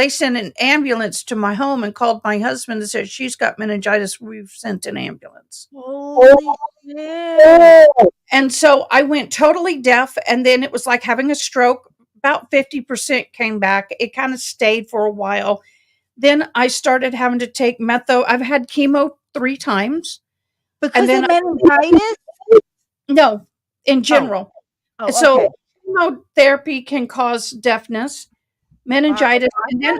sent an ambulance to my home and called my husband and said, "She's got meningitis. We've sent an ambulance." Holy shit. And so I went totally deaf, and then it was like having a stroke. About 50% came back. It kind of stayed for a while. Then I started having to take I've had chemo 3 times. Because of meningitis? No, in general. Oh, so chemotherapy can cause deafness, meningitis, and then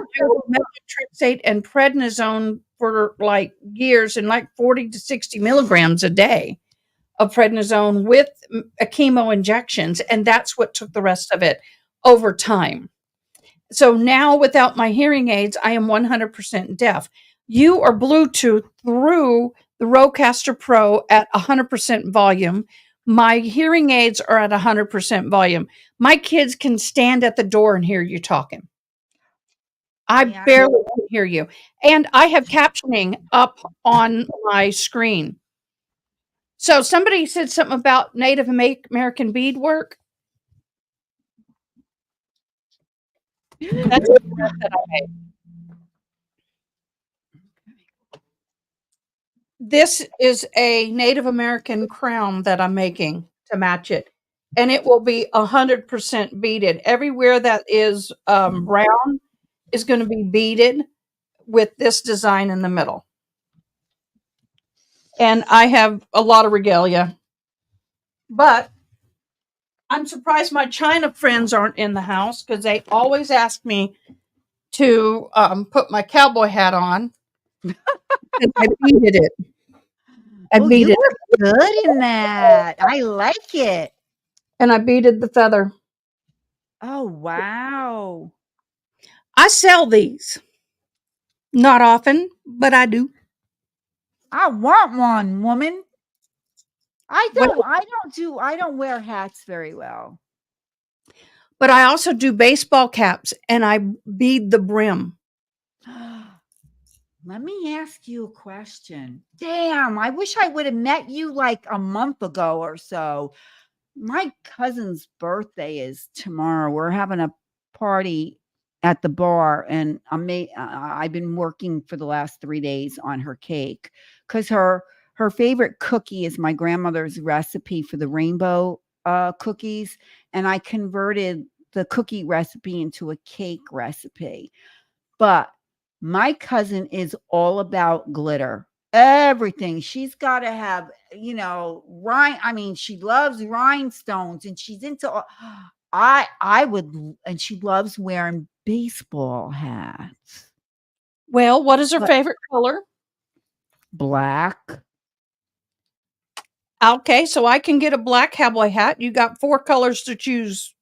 methotrexate and prednisone for like years, and like 40 to 60 milligrams a day of prednisone with chemo injections. And that's what took the rest of it over time. So now, without my hearing aids, I am 100% deaf. You are Bluetooth through the Rodecaster Pro at 100% volume. My hearing aids are at 100% volume. My kids can stand at the door and hear you talking. I barely can hear you. And I have captioning up on my screen. So somebody said something about Native American beadwork. That's a that I made. This is a Native American crown that I'm making to match it, and it will be 100% beaded. Everywhere that is brown is going to be beaded with this design in the middle. And I have a lot of regalia, but I'm surprised my China friends aren't in the house because they always ask me to put my cowboy hat on. And I beaded it. I Oh, you beaded look good in that. I like it. and I beaded the feather. Oh, wow. I sell these. Not often, but I do. I want one, woman. Well, I don't wear hats very well. but I also do baseball caps and I bead the brim. Let me ask you a question. Damn, I wish I would have met you like a month ago or so. My cousin's birthday is tomorrow. We're having a party at the bar, and I've been working for the last 3 days on her cake because her favorite cookie is my grandmother's recipe for the rainbow cookies, and I converted the cookie recipe into a cake recipe. But my cousin is all about glitter. Everything. She's got to have, I mean, she loves rhinestones and she's into I would and she loves wearing baseball hats. Well, what is her But favorite color? black. Okay, so I can get a black cowboy hat. You got 4 colors to choose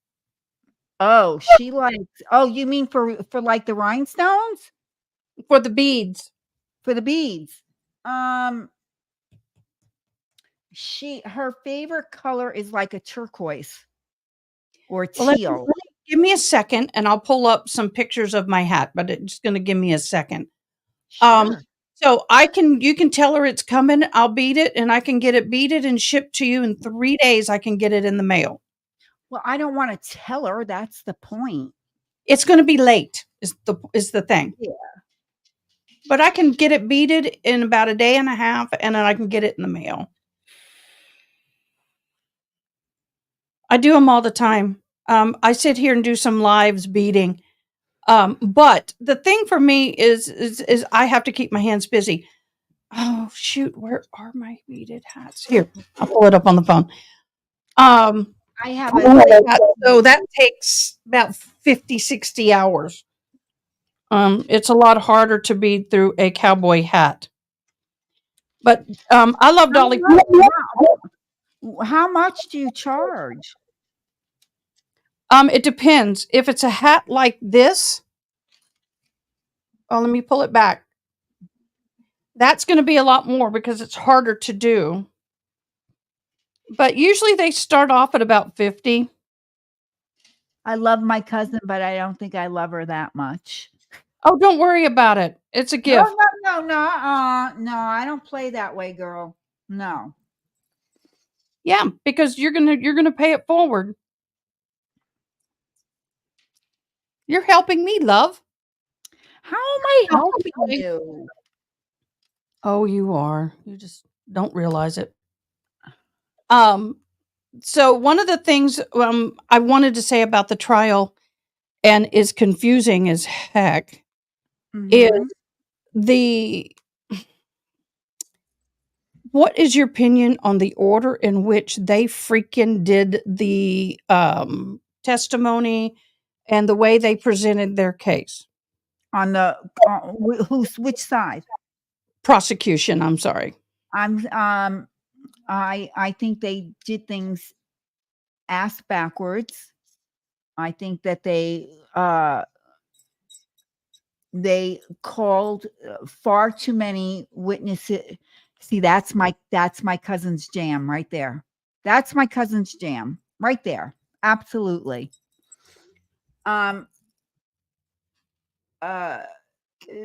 Oh, she likes oh, you mean for like the rhinestones? for the beads. For the beads. Um her favorite color is like a turquoise or Well, teal. give me a second and I'll pull up some pictures of my hat, but it's going to give me a second. Sure. So you can tell her it's coming. I'll beat it and I can get it beaded and shipped to you in 3 days. I can get it in the mail. Well, I don't want to tell her. That's the point. It's going to be late is the thing. Yeah. But I can get it beaded in about a day and a half and then I can get it in the mail. I do them all the time. I sit here and do some lives beading. But the thing for me is I have to keep my hands busy. Oh shoot, where are my beaded hats? Here, I'll pull it up on the phone. I have a So that takes about 50, 60 hours. It's a lot harder to bead through a cowboy hat. But I love how Dolly. how much do you charge? It depends. If it's a hat like this, oh, let me pull it back. That's going to be a lot more because it's harder to do. But usually they start off at about 50. I love my cousin, but I don't think I love her that much. Oh, don't worry about it. It's a gift. No, I don't play that way, girl. No. Yeah, because you're gonna pay it forward. You're helping me, love. How am I Oh, helping okay. you? Oh, you are. You just don't realize it. So one of the things I wanted to say about the trial and is confusing as heck is Mhm. the what is your opinion on the order in which they freaking did the testimony and the way they presented their case? On the which side? Prosecution, I'm sorry. I'm I think they did things ass backwards. I think that they called far too many witnesses. See, that's my cousin's jam right there. That's my cousin's jam right there. Absolutely. Um uh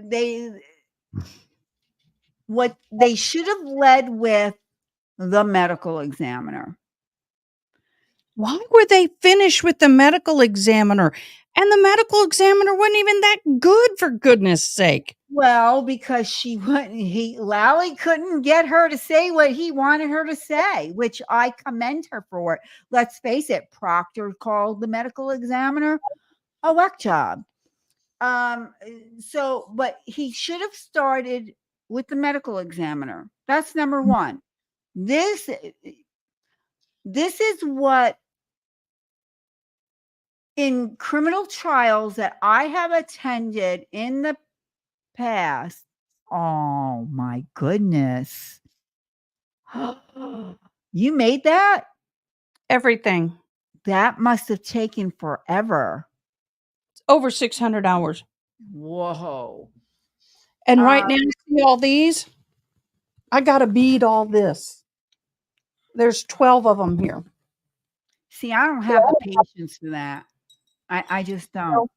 they what they should have led with the medical examiner. Why were they finished with the medical examiner? And the medical examiner wasn't even that good, for goodness sake. Well, because she wouldn't, Lally couldn't get her to say what he wanted her to say, which I commend her for it. Let's face it, Proctor called the medical examiner a whack job. But he should have started with the medical examiner. That's number one. This is what, in criminal trials that I have attended in the past. Oh my goodness. You made that? Everything. That must have taken forever. Over 600 hours. Whoa. And right now, see all these? I got to bead all this. There's 12 of them here. See, I don't have the patience for that. I just don't.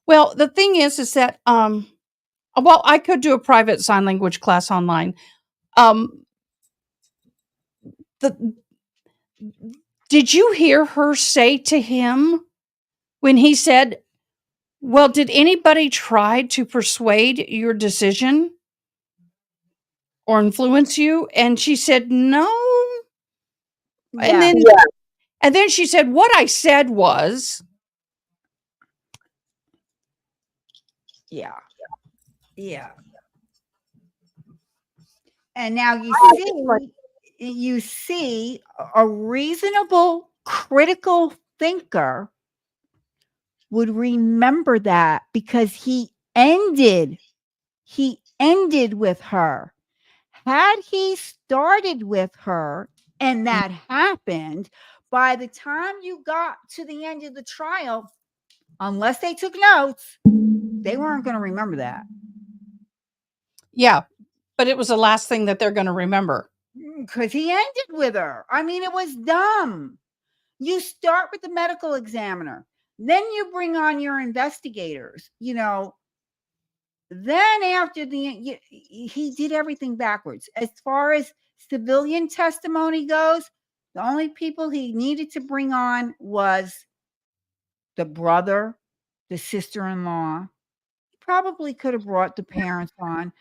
Well, the thing is that well, I could do a private sign language class online. The Did you hear her say to him when he said, "Well, did anybody try to persuade your decision or influence you?" And she said, "No." And Yeah. then she said, "What I said was." Yeah. Yeah. And now you see a reasonable critical thinker would remember that, because he ended with her. Had he started with her and that happened, by the time you got to the end of the trial, unless they took notes, they weren't going to remember that. Yeah, but it was the last thing that they're going to remember. Because he ended with her. I mean, it was dumb. You start with the medical examiner, then you bring on your investigators, then after he did everything backwards. As far as civilian testimony goes, the only people he needed to bring on was the brother, the sister-in-law. He probably could have brought the parents on.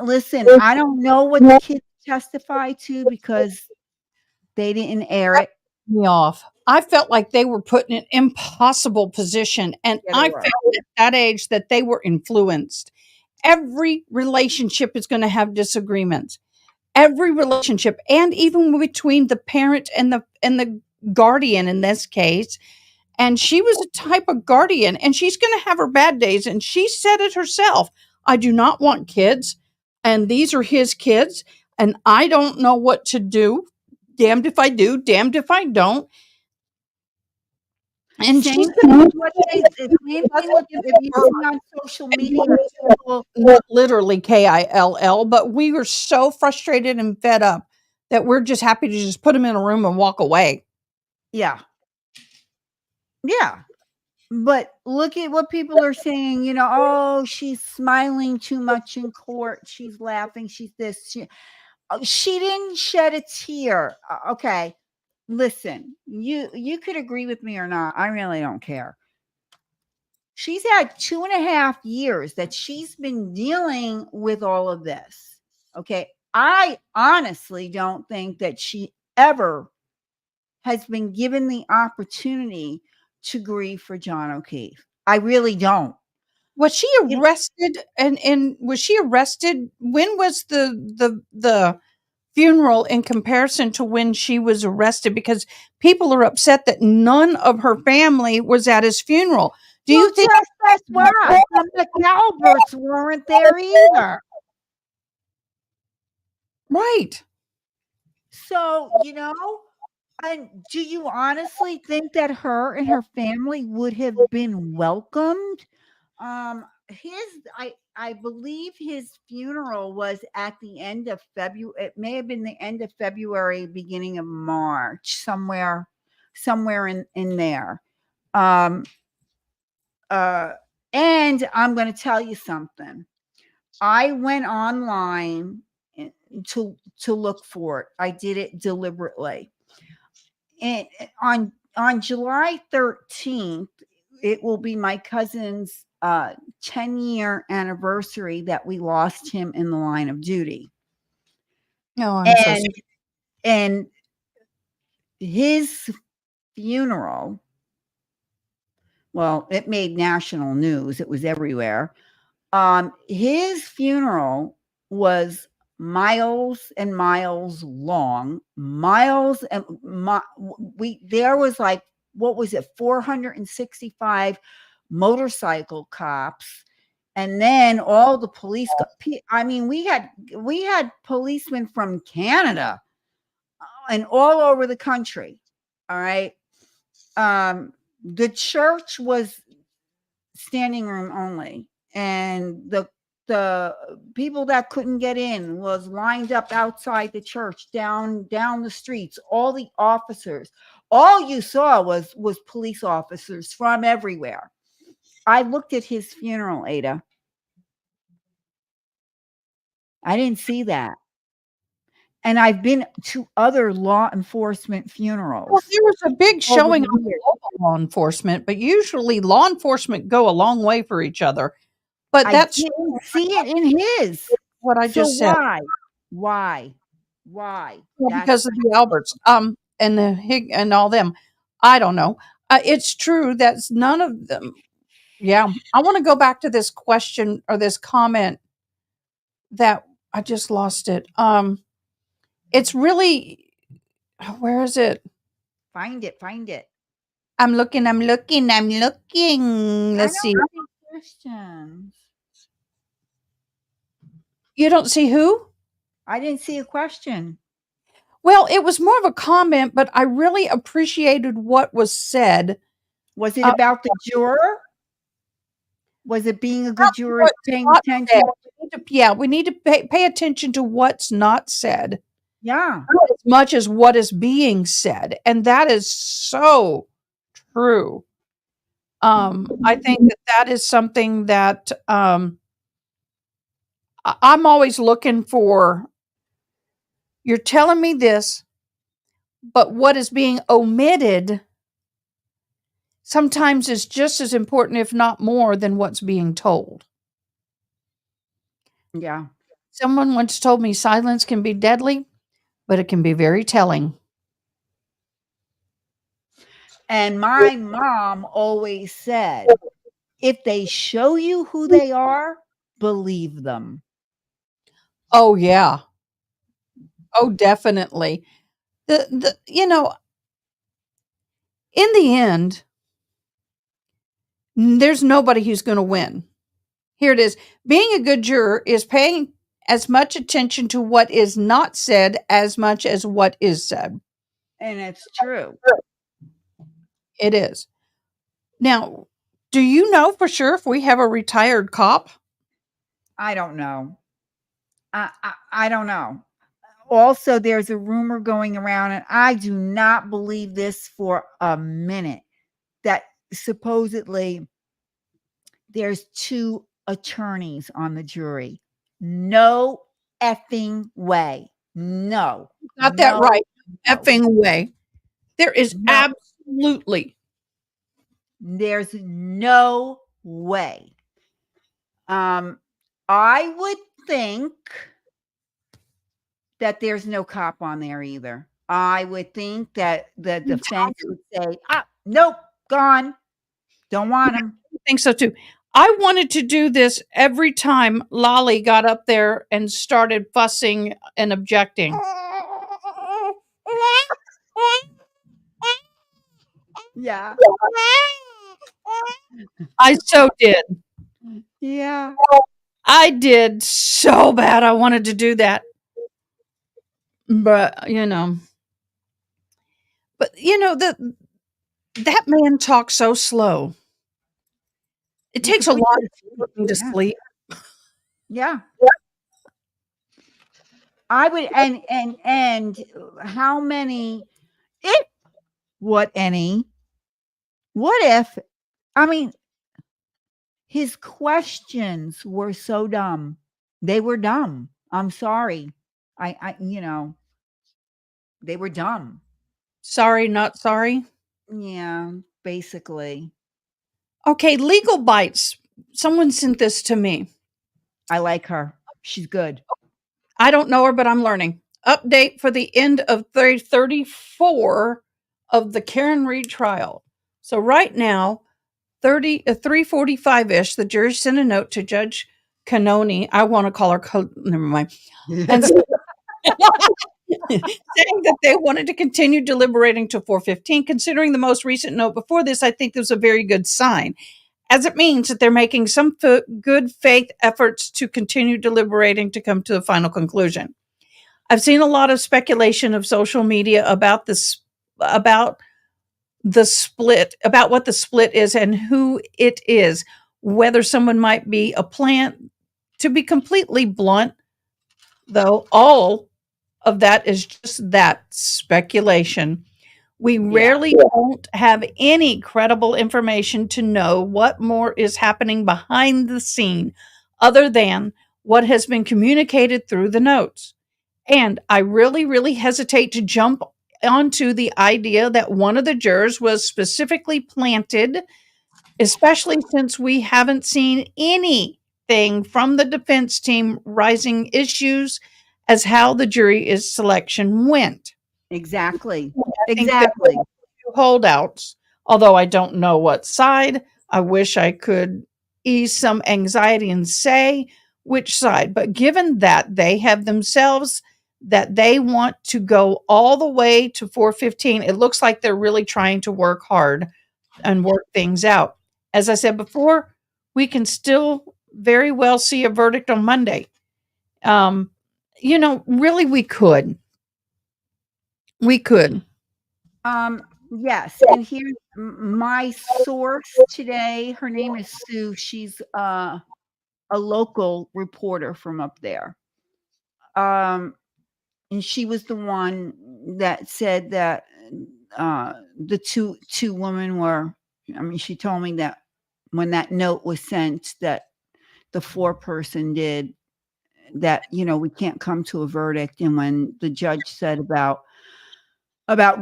Listen, I don't know what the kids testify to because they didn't air it. Me off. I felt like they were put in an impossible position, and I felt at that age that they were influenced. Every relationship is going to have disagreements. Every relationship, and even between the parent and the guardian in this case. And she was a type of guardian, and she's going to have her bad days. And she said it herself. I do not want kids, and these are his kids, and I don't know what to do. Damned if I do, damned if I don't. And Same she's thing with if you see on social media, people, not literally KILL, but we were so frustrated and fed up that we're just happy to just put them in a room and walk away. Yeah. Yeah. But look at what people are saying, oh, she's smiling too much in court. She's laughing. She's this. She didn't shed a tear. Okay. Listen, you could agree with me or not. I really don't care. She's had 2.5 years that she's been dealing with all of this. Okay. I honestly don't think that she ever has been given the opportunity to grieve for John O'Keefe. I really don't. Was she arrested? And was she arrested? When was the funeral in comparison to when she was arrested? Because people are upset that none of her family was at his funeral. Do you think that's why the McAlberts weren't there either? Right. So, and do you honestly think that her and her family would have been welcomed? I believe his funeral was at the end of February. It may have been the end of February, beginning of March, somewhere in there. And I'm going to tell you something. I went online to look for it. I did it deliberately. And on July 13th, it will be my cousin's 10-year anniversary that we lost him in the line of duty. No, I'm so And sorry. and his funeral, well, it made national news. It was everywhere. His funeral was miles and miles long, miles and there was like, what was it, 465 motorcycle cops, and then all the police I mean, we had policemen from Canada and all over the country. All right. The church was standing room only, and the people that couldn't get in was lined up outside the church, down the streets. All the officers, all you saw was police officers from everywhere. I looked at his funeral, Ada. I didn't see that. And I've been to other law enforcement Well, funerals there was a big over showing the of years. local law enforcement, but usually law enforcement go a long way for each other. But I that's didn't see it in his. what I So just said. why? Well, That's because of the Alberts, and the Hig and all them. I don't know. It's true that's none of them. Yeah, I want to go back to this question or this comment that I just lost it. It's really, where is it? find it. I'm looking. I Let's see. don't see questions. You don't see who? I didn't see a question. Well, it was more of a comment, but I really appreciated what was said. Was it Uh, about the juror? Was it being a good juror, what's paying not attention? said. We need to pay attention to what's not said. Yeah. Not as much as what is being said, and that is so true. I think that is something that I'm always looking for. You're telling me this, but what is being omitted sometimes is just as important, if not more, than what's being told. Yeah. Someone once told me silence can be deadly, but it can be very telling. And my mom always said, if they show you who they are, believe them. Oh yeah. Oh, definitely. The in the end, there's nobody who's going to win. Here it is. Being a good juror is paying as much attention to what is not said as much as what is said. And it's true. It is. Now, do you know for sure if we have a retired cop? I don't know. I don't know. Also, there's a rumor going around, and I do not believe this for a minute, that supposedly there's 2 attorneys on the jury. No effing way. No. Got that right. No. Effing way. There is No. absolutely. There's no way. I would think that there's no cop on there either. I would think that the defense would say, nope, gone. Don't want him. I think so too. I wanted to do this every time Lolly got up there and started fussing and objecting. Yeah. I so did. Yeah. I did so bad. I wanted to do that. But, that man talks so slow. It You takes could a put lot you to put me to Yeah. sleep. Yeah. I would, and how many, if, what any, what if, I mean, his questions were so dumb. They were dumb. I'm sorry. They were dumb. Sorry, not sorry. Yeah, basically. Okay, legal bites. someone sent this to me. I like her. She's good. I don't know her, but I'm learning. Update for the end of 34 of the Karen Reed trial. So right now, 3:45-ish, the jury sent a note to Judge Canoni. I want to call her never mind. And saying that they wanted to continue deliberating to 4:15. Considering the most recent note before this, I think this was a very good sign, as it means that they're making some good faith efforts to continue deliberating to come to a final conclusion. I've seen a lot of speculation of social media about this, about the split, about what the split is and who it is, whether someone might be a plant. To be completely blunt, though, all of that is just that speculation. We Yeah. rarely don't have any credible information to know what more is happening behind the scene other than what has been communicated through the notes. And I really, really hesitate to jump onto the idea that one of the jurors was specifically planted, especially since we haven't seen anything from the defense team raising issues as how the jury's selection went. Exactly. I think there Exactly. were holdouts, although I don't know what side. I wish I could ease some anxiety and say which side. But given that they have themselves that they want to go all the way to 4:15, it looks like they're really trying to work hard and work things out. As I said before, we can still very well see a verdict on Monday. Um, really, we could. We could. Yes, and here's my source today. Her name is Sue. She's a local reporter from up there. And she was the one that said that the two women were. I mean, she told me that when that note was sent, that the foreperson did that. We can't come to a verdict, and when the judge said about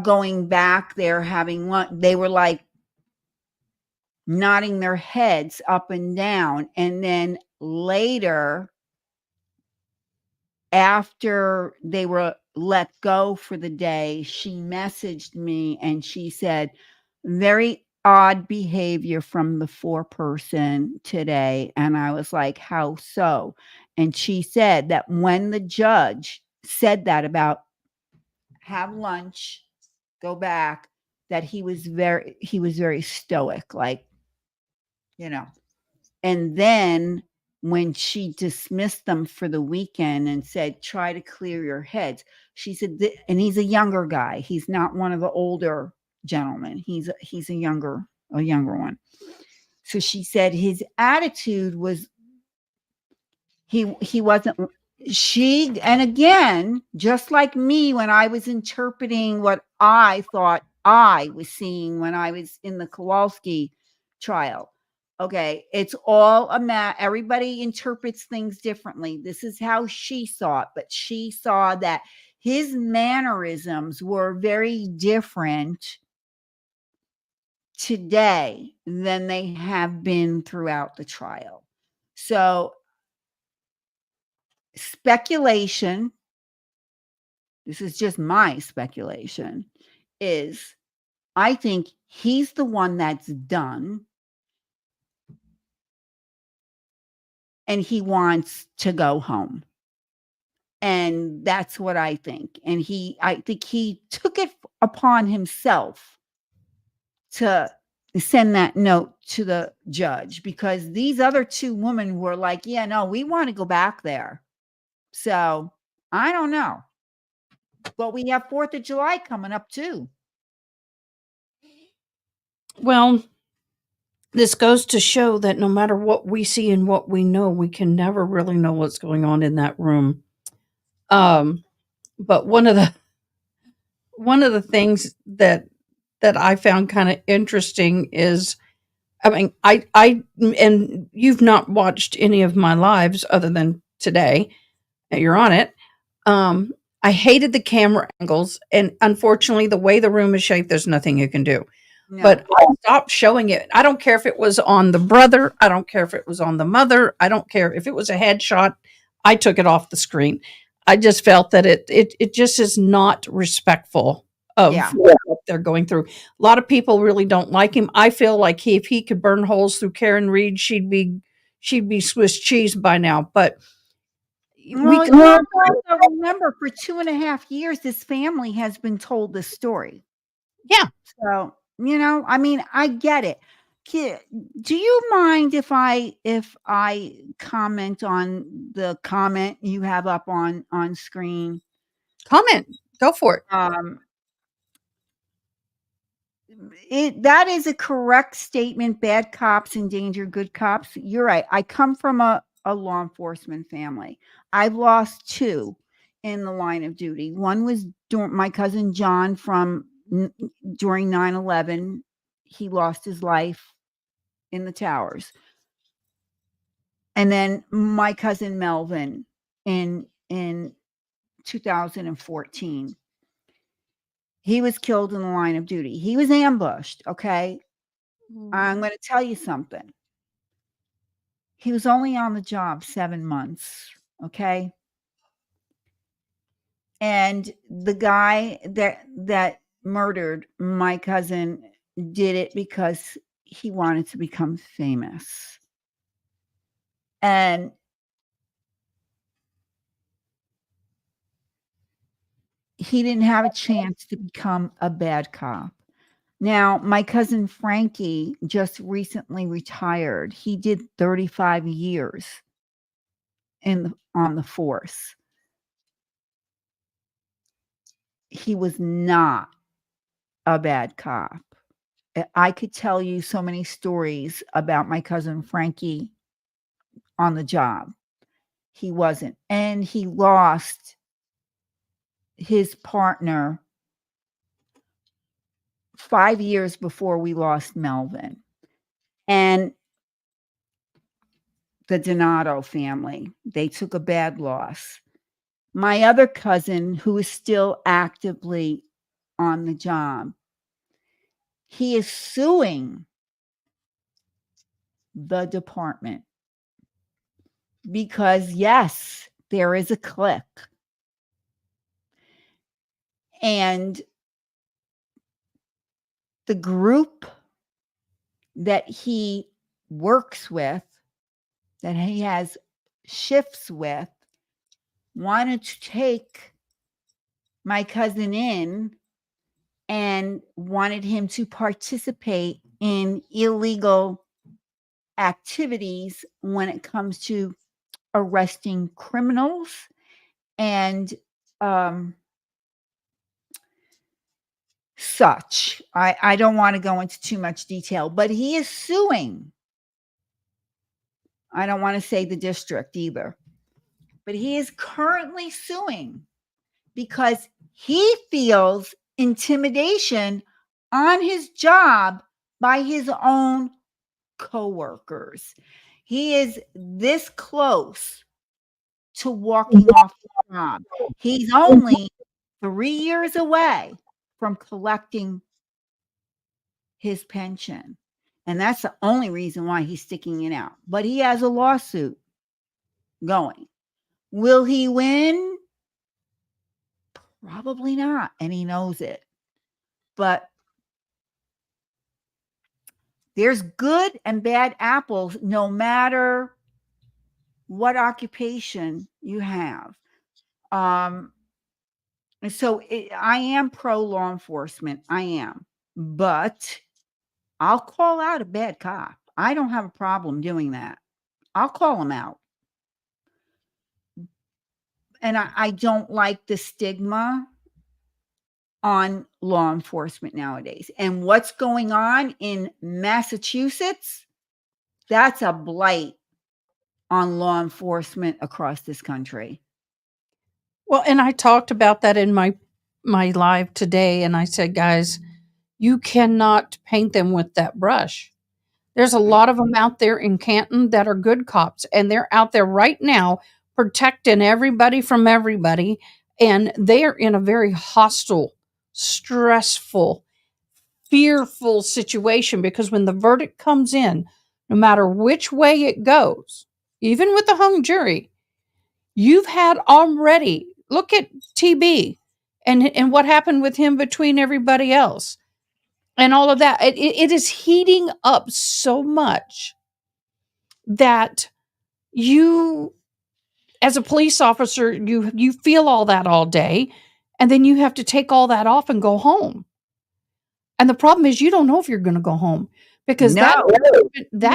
going back there having lunch, they were like nodding their heads up and down. And then later, after they were let go for the day, she messaged me and she said, very odd behavior from the foreperson today. And I was like, how so? And she said that when the judge said that about have lunch, go back, that he was very stoic, like, and then when she dismissed them for the weekend and said, try to clear your heads, she said, and he's a younger guy. He's not one of the older gentlemen. He's a younger one. So she said his attitude was, he wasn't, and again, just like me, when I was interpreting what I thought I was seeing when I was in the Kowalski trial. Okay, it's all everybody interprets things differently. This is how she saw it, but she saw that his mannerisms were very different today than they have been throughout the trial. So speculation, this is just my speculation, is I think he's the one that's done and he wants to go home. And that's what I think. And I think he took it upon himself to send that note to the judge, because these other two women were like, yeah, no, we want to go back there. So I don't know. But we have 4th of July coming up too. Well, this goes to show that no matter what we see and what we know, we can never really know what's going on in that room. But one of the things that I found kind of interesting is, I mean, I and you've not watched any of my lives other than today. You're on it. I hated the camera angles, and unfortunately, the way the room is shaped, there's nothing you can do. but No. I stopped showing it. I don't care if it was on the brother. I don't care if it was on the mother. I don't care if it was a headshot. I took it off the screen. I just felt that it just is not respectful of Yeah. what they're going through. A lot of people really don't like him. I feel like if he could burn holes through Karen Reed, she'd be Swiss cheese by now. But we Well, can, you have to also remember for 2.5 years, this family has been told this story. yeah. So, I mean, I get it. Do you mind if I comment on the comment you have up on screen? Comment. Go for it. Um, that is a correct statement. Bad cops endanger good cops. You're right. I come from a law enforcement family. I've lost two in the line of duty. One was my cousin John during 9/11. He lost his life in the towers. And then my cousin Melvin in 2014. He was killed in the line of duty. He was ambushed, okay? I'm going to tell you something. He was only on the job 7 months, okay? And the guy that murdered my cousin did it because he wanted to become famous. And he didn't have a chance to become a bad cop. Now, my cousin Frankie just recently retired. He did 35 years on the force. He was not a bad cop. I could tell you so many stories about my cousin Frankie on the job. He wasn't. And he lost his partner 5 years before we lost Melvin. And the Donato family, they took a bad loss. My other cousin, who is still actively on the job, he is suing the department because, yes, there is a clique. And the group that he works with, that he has shifts with, wanted to take my cousin in and wanted him to participate in illegal activities when it comes to arresting criminals and such. I don't want to go into too much detail, but he is suing. I don't want to say the district either, but he is currently suing because he feels intimidation on his job by his own coworkers. He is this close to walking off the job. He's only 3 years away from collecting his pension. And that's the only reason why he's sticking it out. But he has a lawsuit going. Will he win? Probably not. And he knows it. But there's good and bad apples no matter what occupation you have. So I am pro law enforcement. I am. But I'll call out a bad cop. I don't have a problem doing that. I'll call him out. And I don't like the stigma on law enforcement nowadays. And what's going on in Massachusetts, that's a blight on law enforcement across this country. Well, and I talked about that in my live today, and I said, guys, you cannot paint them with that brush. There's a lot of them out there in Canton that are good cops, and they're out there right now protecting everybody from everybody, and they are in a very hostile, stressful, fearful situation because when the verdict comes in, no matter which way it goes, even with the hung jury, you've had already look at TB and what happened with him between everybody else and all of that. It is heating up so much that you, as a police officer, you feel all that all day, and then you have to take all that off and go home. And the problem is you don't know if you're gonna go home because No, that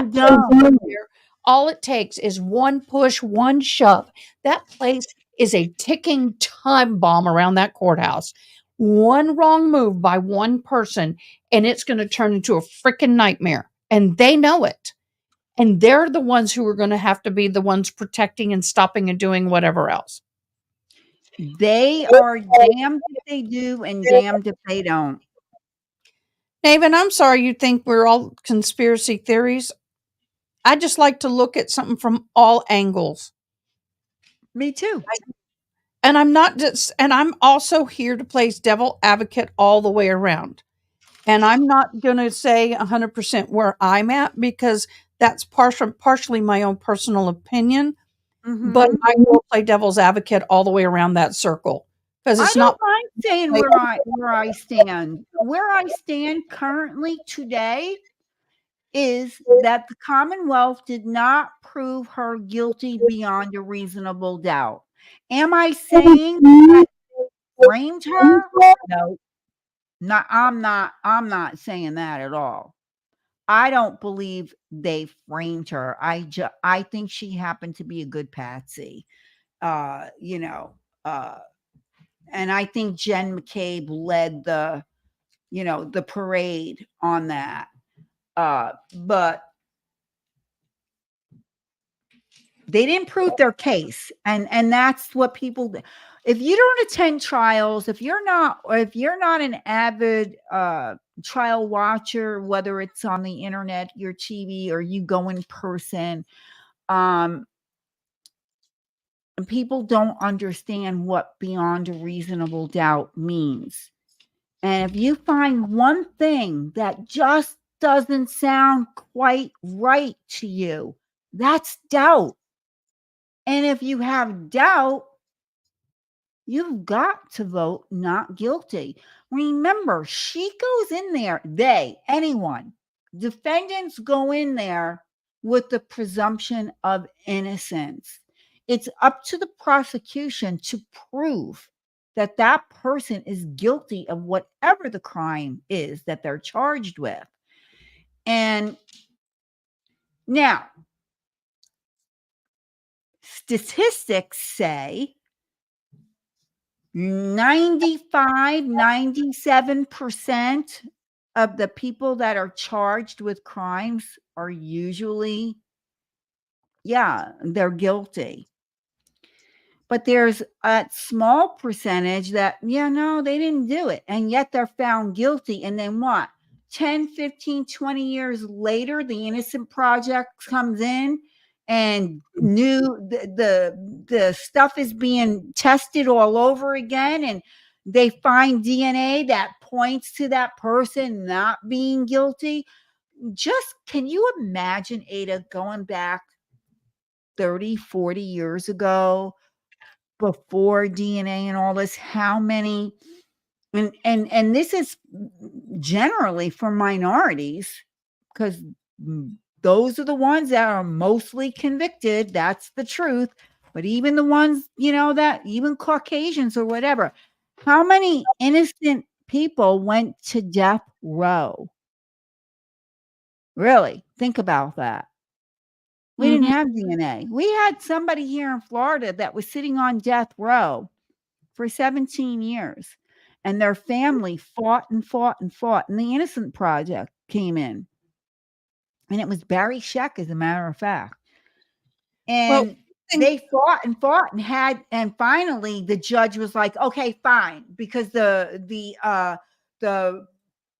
you place don't. right there, all it takes is one push, one shove. That place is a ticking time bomb around that courthouse. One wrong move by one person, and it's gonna turn into a freaking nightmare, and they know it. And they're the ones who are gonna have to be the ones protecting and stopping and doing whatever else. They are damned if they do and damned if they don't. David, I'm sorry you think we're all conspiracy theories. I just like to look at something from all angles. Me too. And I'm also here to play devil advocate all the way around. And I'm not going to say 100% where I'm at because that's partially my own personal opinion, but Mm-hmm. I will play devil's advocate all the way around that circle because I it's don't not mind saying like, where I stand. Where I stand currently today is that the Commonwealth did not prove her guilty beyond a reasonable doubt. Am I saying that framed her? No. Not I'm not saying that at all. I don't believe they framed her. I think she happened to be a good patsy. Uh, you know, uh and I think Jen McCabe led the parade on that. But they didn't prove their case, and that's what people. If you don't attend trials, if you're not an avid trial watcher, whether it's on the internet, your TV, or you go in person, um, and people don't understand what beyond a reasonable doubt means. And if you find one thing that just doesn't sound quite right to you, that's doubt. And if you have doubt, you've got to vote not guilty. Remember, she goes in there, anyone, defendants go in there with the presumption of innocence. It's up to the prosecution to prove that that person is guilty of whatever the crime is that they're charged with. And now, statistics say 97% of the people that are charged with crimes are usually, yeah, they're guilty. But there's a small percentage that, yeah, no, they didn't do it. And yet they're found guilty. And then what? 10, 15, 20 years later, the Innocent Project comes in and the stuff is being tested all over again. And they find DNA that points to that person not being guilty. Just can you imagine, Ada, going back 30, 40 years ago, before DNA and all this, how many, and this is generally for minorities, because those are the ones that are mostly convicted. That's the truth. But even the ones, that even Caucasians or whatever, how many innocent people went to death row? Really, think about that. We didn't mhm. have DNA. We had somebody here in Florida that was sitting on death row for 17 years. And their family fought and fought and fought. And the Innocent Project came in. And it was Barry Sheck, as a matter of fact. Well, And think they fought and fought and finally the judge was like, okay, fine, because the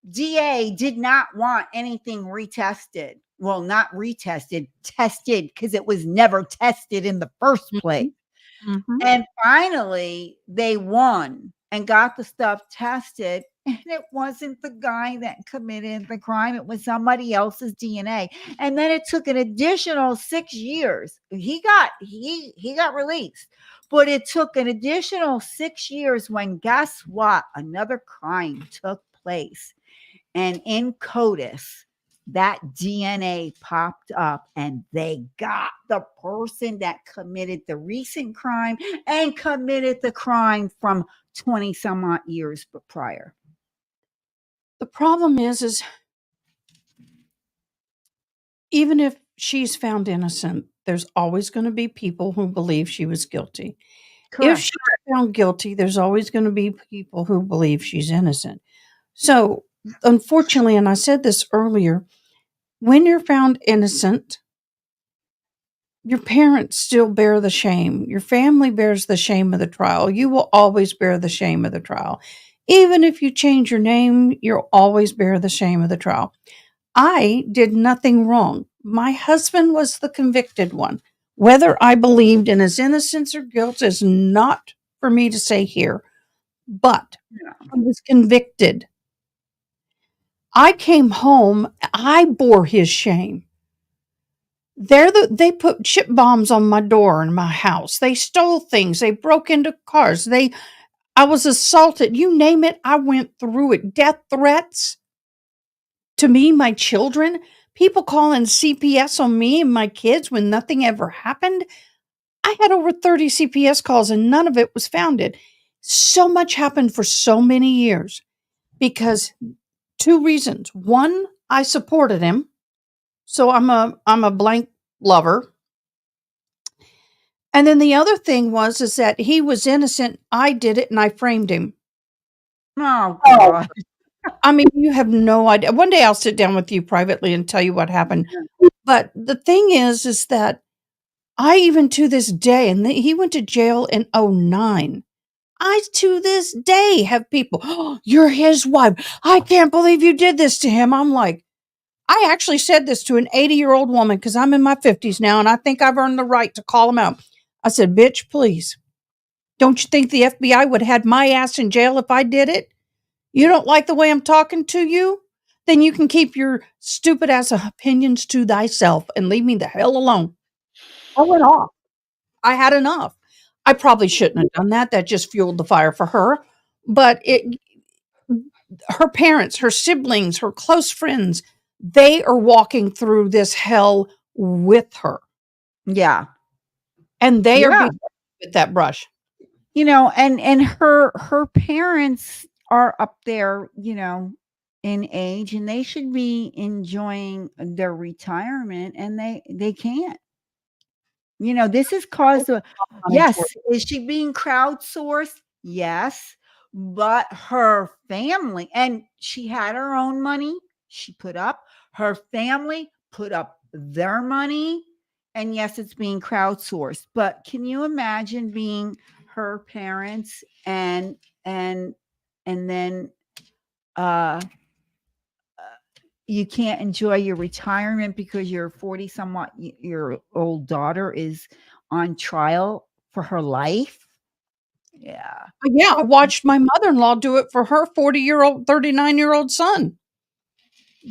DA did not want anything retested. Well, not retested, tested, because it was never tested in the first place. mhm, mhm. And finally, they won. and got the stuff tested, and it wasn't the guy that committed the crime. It was somebody else's DNA. And then it took an additional 6 years. He got released, but it took an additional 6 years when, guess what? Another crime took place. And in CODIS, that DNA popped up and they got the person that committed the recent crime and committed the crime from 20 some odd years prior. The problem is even if she's found innocent, there's always going to be people who believe she was guilty. If she's found guilty, there's always going to be people who believe she's innocent. So, unfortunately, and I said this earlier, when you're found innocent, your parents still bear the shame. Your family bears the shame of the trial. You will always bear the shame of the trial. Even if you change your name, you'll always bear the shame of the trial. I did nothing wrong. My husband was the convicted one. Whether I believed in his innocence or guilt is not for me to say here, but I was convicted. I came home, I bore his shame. They put chip bombs on my door in my house. They stole things. They broke into cars. I was assaulted. You name it, I went through it. Death threats to me, my children, people calling CPS on me and my kids when nothing ever happened. I had over 30 CPS calls and none of it was founded. So much happened for so many years because two reasons. One, I supported him. So I'm a blank lover. And then the other thing is that he was innocent. I did it and I framed him. Oh, God. I mean, you have no idea. One day I'll sit down with you privately and tell you what happened. But the thing is that I even to this day, and he went to jail in 2009. I to this day have people, oh, you're his wife. I can't believe you did this to him. I'm like, I actually said this to an 80-year-old woman because I'm in my 50s now and I think I've earned the right to call him out. I said, bitch, please. Don't you think the FBI would have had my ass in jail if I did it? You don't like the way I'm talking to you? Then you can keep your stupid ass opinions to thyself and leave me the hell alone. I went off. I had enough. I probably shouldn't have done that. That just fueled the fire for her. But her parents, her siblings, her close friends, they are walking through this hell with her. Yeah. And they are being with that brush. And her parents are up there, in age, and they should be enjoying their retirement, and they can't. This is caused yes. Is she being crowdsourced? Yes. But her family, and she had her own money she put up. Her family put up their money. And yes, it's being crowdsourced. But can you imagine being her parents and then you can't enjoy your retirement because your 40 somewhat your old daughter is on trial for her life? Yeah. Yeah, I watched my mother-in-law do it for her 40-year-old, 39-year-old son.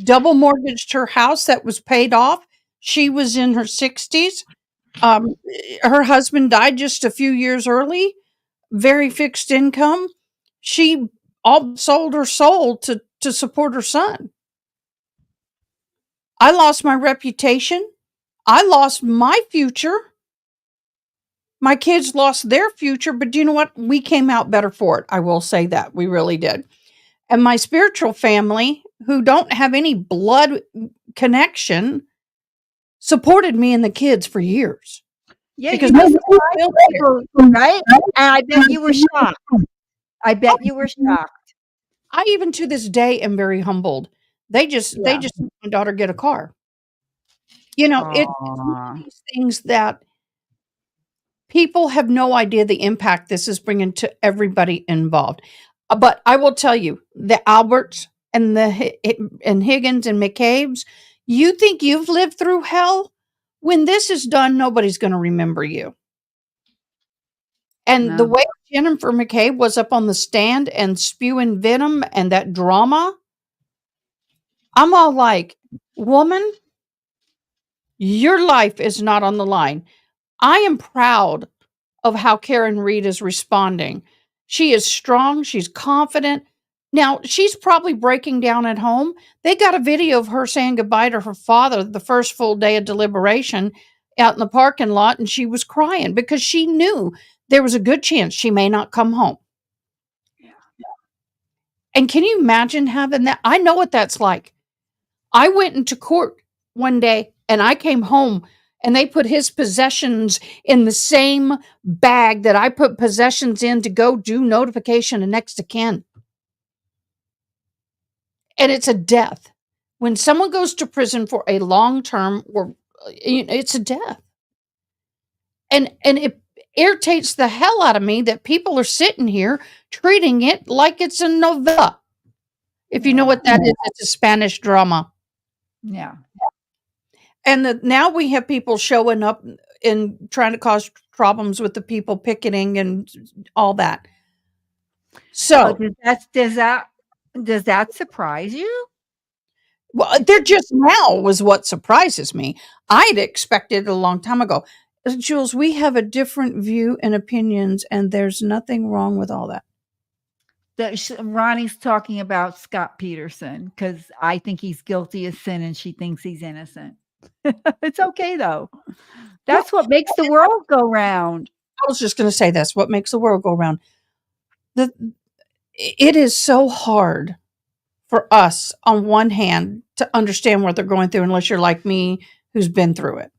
Double mortgaged her house that was paid off. She was in her 60s. Her husband died just a few years early. Very fixed income. She all sold her soul to support her son. I lost my reputation. I lost my future. My kids lost their future, but do you know what? We came out better for it. I will say that. We really did. And my spiritual family, who don't have any blood connection, supported me and the kids for years. Yeah, because you just right? And I bet you were shocked. I even to this day am very humbled. They just let my daughter get a car. It's one of these things that people have no idea the impact this is bringing to everybody involved. But I will tell you, the Alberts and and Higgins and McCabe's, you think you've lived through hell? When this is done, nobody's going to remember you. And the No. way Jennifer McCabe was up on the stand and spewing venom and that drama, I'm all like, woman, your life is not on the line. I am proud of how Karen Reed is responding. She is strong, she's confident. Now, she's probably breaking down at home. They got a video of her saying goodbye to her father the first full day of deliberation out in the parking lot, and she was crying because she knew there was a good chance she may not come home. Yeah. And can you imagine having that? I know what that's like. I went into court one day and I came home and they put his possessions in the same bag that I put possessions in to go do notification of next of kin. And it's a death. When someone goes to prison for a long term or it's a death. And it irritates the hell out of me that people are sitting here treating it like it's a novella. If you know what that is, it's a Spanish drama. Yeah. And now we have people showing up and trying to cause problems with the people picketing and all that. So So, does that surprise you? well, they're just now was what surprises me. I'd expected a long time ago. Jules, we have a different view and opinions, and there's nothing wrong with all that. Ronnie's talking about Scott Peterson because I think he's guilty of sin and she thinks he's innocent. It's okay though. That's what makes the world go round. I was just going to say that's what makes the world go round. It is so hard for us, on one hand, to understand what they're going through unless you're like me who's been through it.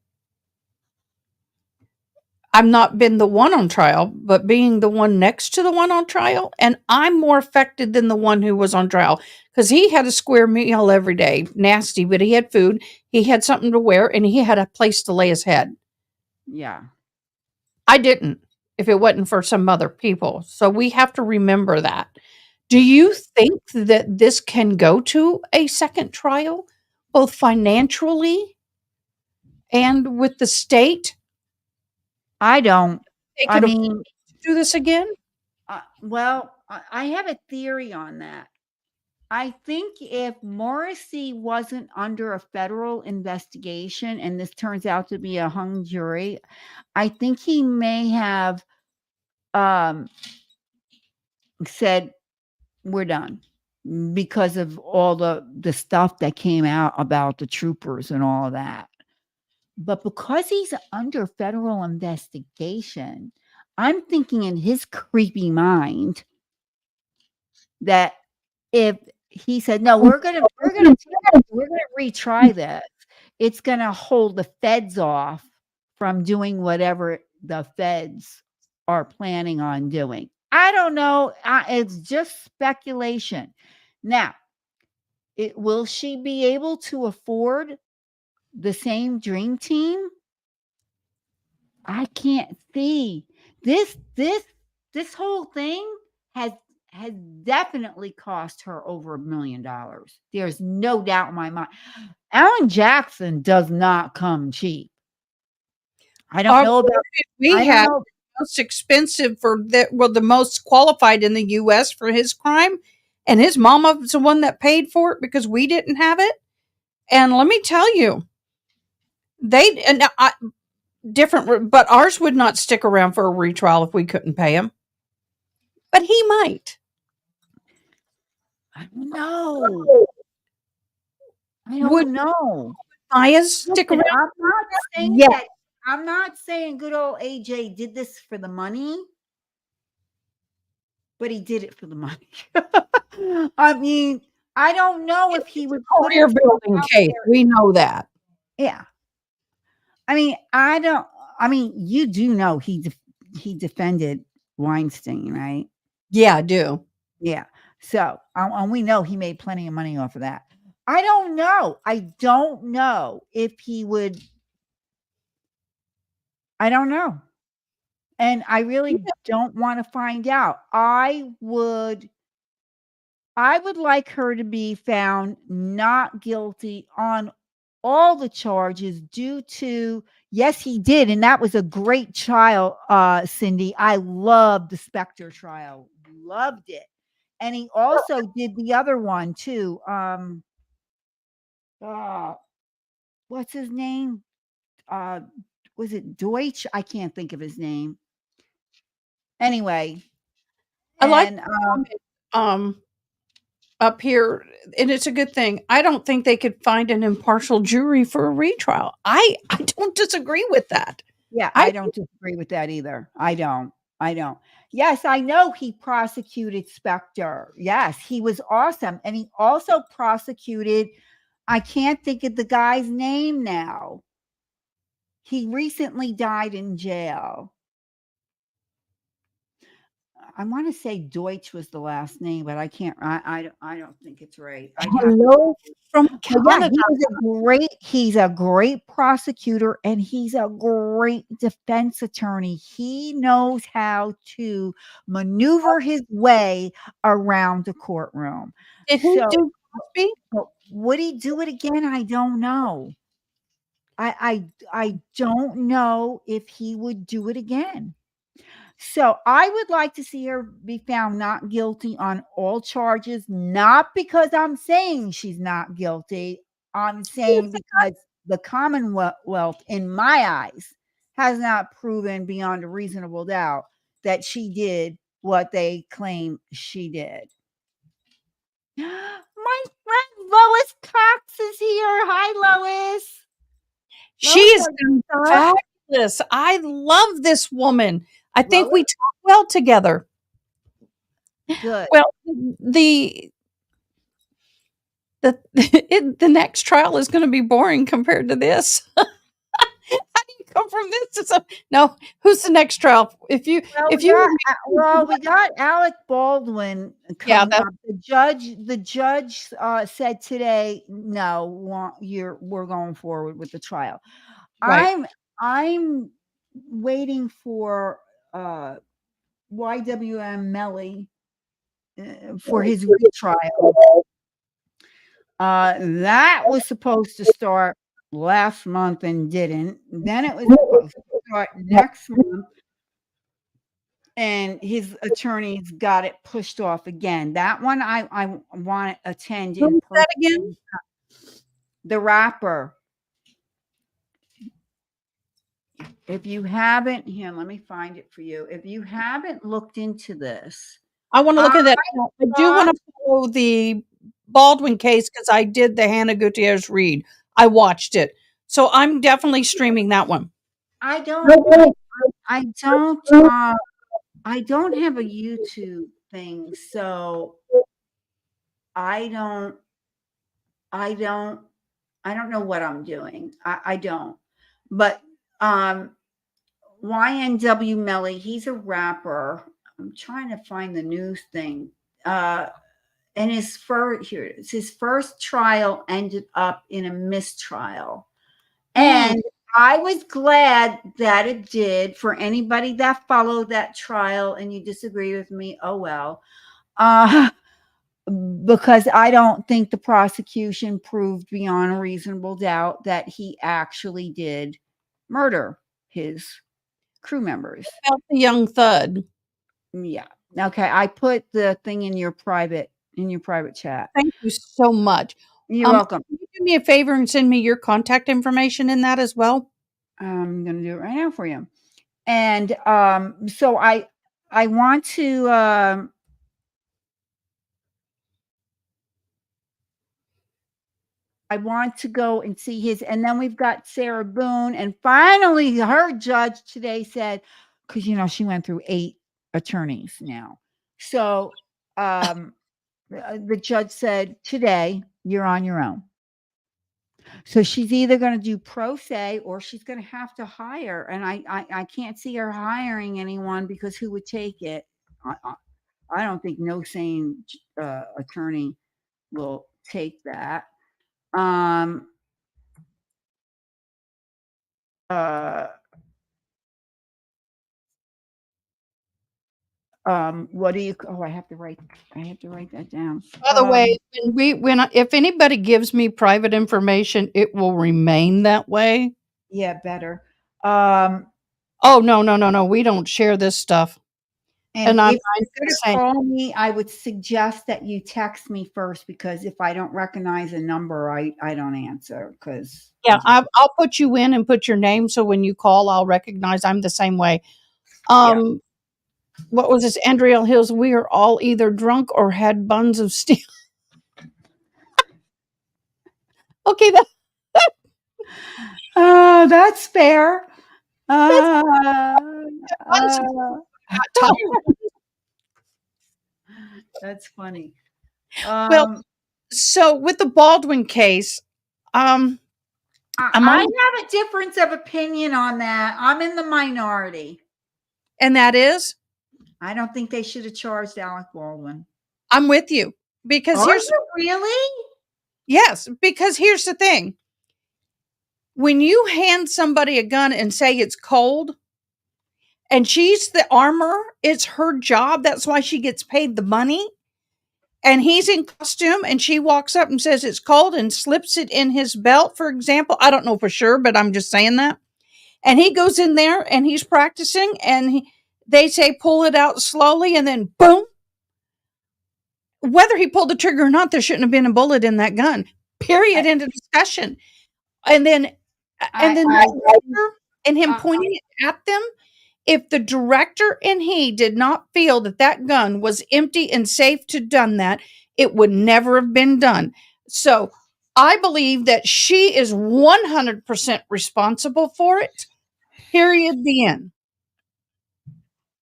I've not been the one on trial, but being the one next to the one on trial, and I'm more affected than the one who was on trial because he had a square meal every day, nasty, but he had food, he had something to wear, and he had a place to lay his head. Yeah. I didn't, if it wasn't for some other people. So we have to remember that. Do you think that this can go to a second trial, both financially and with the state? I don't. They I could mean, do this again? well, I have a theory on that. I think if Morrissey wasn't under a federal investigation and this turns out to be a hung jury, I think he may have said, we're done because of all the stuff that came out about the troopers and all of that. But because he's under federal investigation, I'm thinking in his creepy mind that if he said, no, we're gonna retry this, it's gonna hold the feds off from doing whatever the feds are planning on doing. I don't know. It's just speculation. Now, will she be able to afford the same dream team? I can't see. This whole thing has definitely cost her over $1 million. There's no doubt in my mind. Alan Jackson does not come cheap. I don't know about we have the most expensive the most qualified in the US for his crime, and his mama was the one that paid for it because we didn't have it. And let me tell you, different, but ours would not stick around for a retrial if we couldn't pay him. But he might. I don't know. I don't know. Maya's stick around? I'm not saying Yeah. that. I'm not saying good old AJ did this for the money, but he did it for the money. I mean, I don't know if he would put Career it building out case. there. We know that. Yeah. I mean, you do know he defended Weinstein, right? Yeah, I do. Yeah. So, and we know he made plenty of money off of that. I don't know. I don't know if he would. I don't know. And I really don't want to find out. I would like her to be found not guilty on all the charges due to Yes, he did, and that was a great trial, Cindy. I loved the Spectre trial. Loved it. And he also did the other one too. Uh, what's his name? Uh, was it Deutsch? I can't think of his name. Anyway, I like and the comment, up here, and it's a good thing. I don't think they could find an impartial jury for a retrial. I don't disagree with that. yeah, I I don't disagree with that either. I don't. I don't. Yes, I know he prosecuted Spectre. Yes, he was awesome. And he also prosecuted, I can't think of the guy's name now. He recently died in jail. I want to say Deutsch was the last name, but I can't. I don't think it's right. I'd have to. hello from But yeah, Canada. he's a great prosecutor and he's a great defense attorney. He knows how to maneuver his way around the courtroom. Did he So, do Cosby? would he do it again? I don't know. I don't know if he would do it again. So I would like to see her be found not guilty on all charges, not because I'm saying she's not guilty. I'm saying because the Commonwealth, in my eyes, has not proven beyond a reasonable doubt that she did what they claim she did. My friend Lois Cox is here. Hi, Lois. She Lois, is are you up? fabulous. I love this woman. I think we Lois? talk well together. Good. Well, the the next trial is going to be boring compared to this. How do you come from this to some? No, who's the next trial? Well, if you we got Alec Baldwin yeah, coming that's up. The judge said today, no, we're going forward with the trial. right. I'm waiting for YWM Melly for his retrial. That was supposed to start last month and didn't. Then it was supposed to start next month, and his attorneys got it pushed off again. That one I want to attend Who in was that again? person. The rapper. If you haven't, here, let me find it for you. If you haven't looked into this, I want to I look at that. I do want thought to follow the Baldwin case because I did the Hannah Gutierrez read. I watched it, so I'm definitely streaming that one. I don't I don't I don't have a YouTube thing, so I don't I don't I don't know what I'm doing. I don't. But YNW Melly, he's a rapper. I'm trying to find the news thing. And his first trial ended up in a mistrial. And I was glad that it did. For anybody that followed that trial and you disagree with me, oh well. Because I don't think the prosecution proved beyond a reasonable doubt that he actually did murder his crew members. About the young thud. Yeah. Okay. I put the thing in your private chat. Thank you so much. You're welcome. Can you do me a favor and send me your contact information in that as well? I'm gonna do it right now for you. And so I want to go and see his, and then we've got Sarah Boone, and finally her judge today said, because she went through 8 attorneys now. So the judge said, today you're on your own. So she's either going to do pro se or she's going to have to hire. And I can't see her hiring anyone because who would take it? I don't think no sane attorney will take that. What do you? Oh, I have to write that down. By the way, if anybody gives me private information, it will remain that way. Yeah, better. Um, Oh, no, no, no, no, we don't share this stuff, and and I'm if you're the gonna same. call me, I would suggest that you text me first, because if I don't recognize a number, I don't answer, because Yeah, I'll put you in and put your name, so when you call, I'll recognize. I'm the same way. yeah. What was this? Andrea Hills, we are all either drunk or had buns of steel. Okay, That's fair. that's Uh, buns of uh, got tired. that's funny. Well, Um, so with the Baldwin case, um, I'm I on, have a difference of opinion on that. I'm in the minority. and that is, I don't think they should have charged Alec Baldwin. I'm with you because Are here's you really? yes, because here's the thing. When you hand somebody a gun and say it's cold, and she's the armor, it's her job. That's why she gets paid the money. And he's in costume and she walks up and says it's cold and slips it in his belt, for example. I don't know for sure, but I'm just saying that. And he goes in there and he's practicing and they say pull it out slowly and then boom. Whether he pulled the trigger or not, there shouldn't have been a bullet in that gun. I, Period. End of discussion. And then and I, then I, the director and him I, pointing it at them. If the director and he did not feel that that gun was empty and safe to done that, it would never have been done. So I believe that she is 100% responsible for it. Period. The end.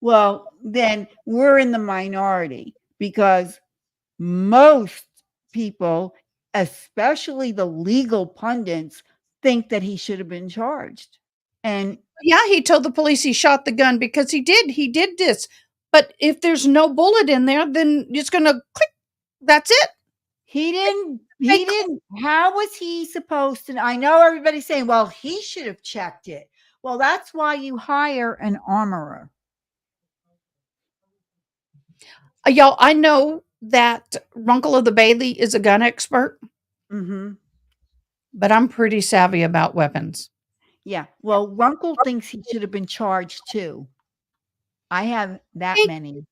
well, then we're in the minority, because most people, especially the legal pundits, think that he should have been charged. And Yeah, he told the police he shot the gun because he did. He did this. But if there's no bullet in there, then it's going to click. That's it. They he didn't, how was he supposed to? I know everybody's saying, well, he should have checked it. Well, that's why you hire an armorer. Y'all, I know that Runkle of the Bailey is a gun expert, Mm-hmm. but I'm pretty savvy about weapons. Yeah. Well, Runkle thinks he should have been charged too. I have that many.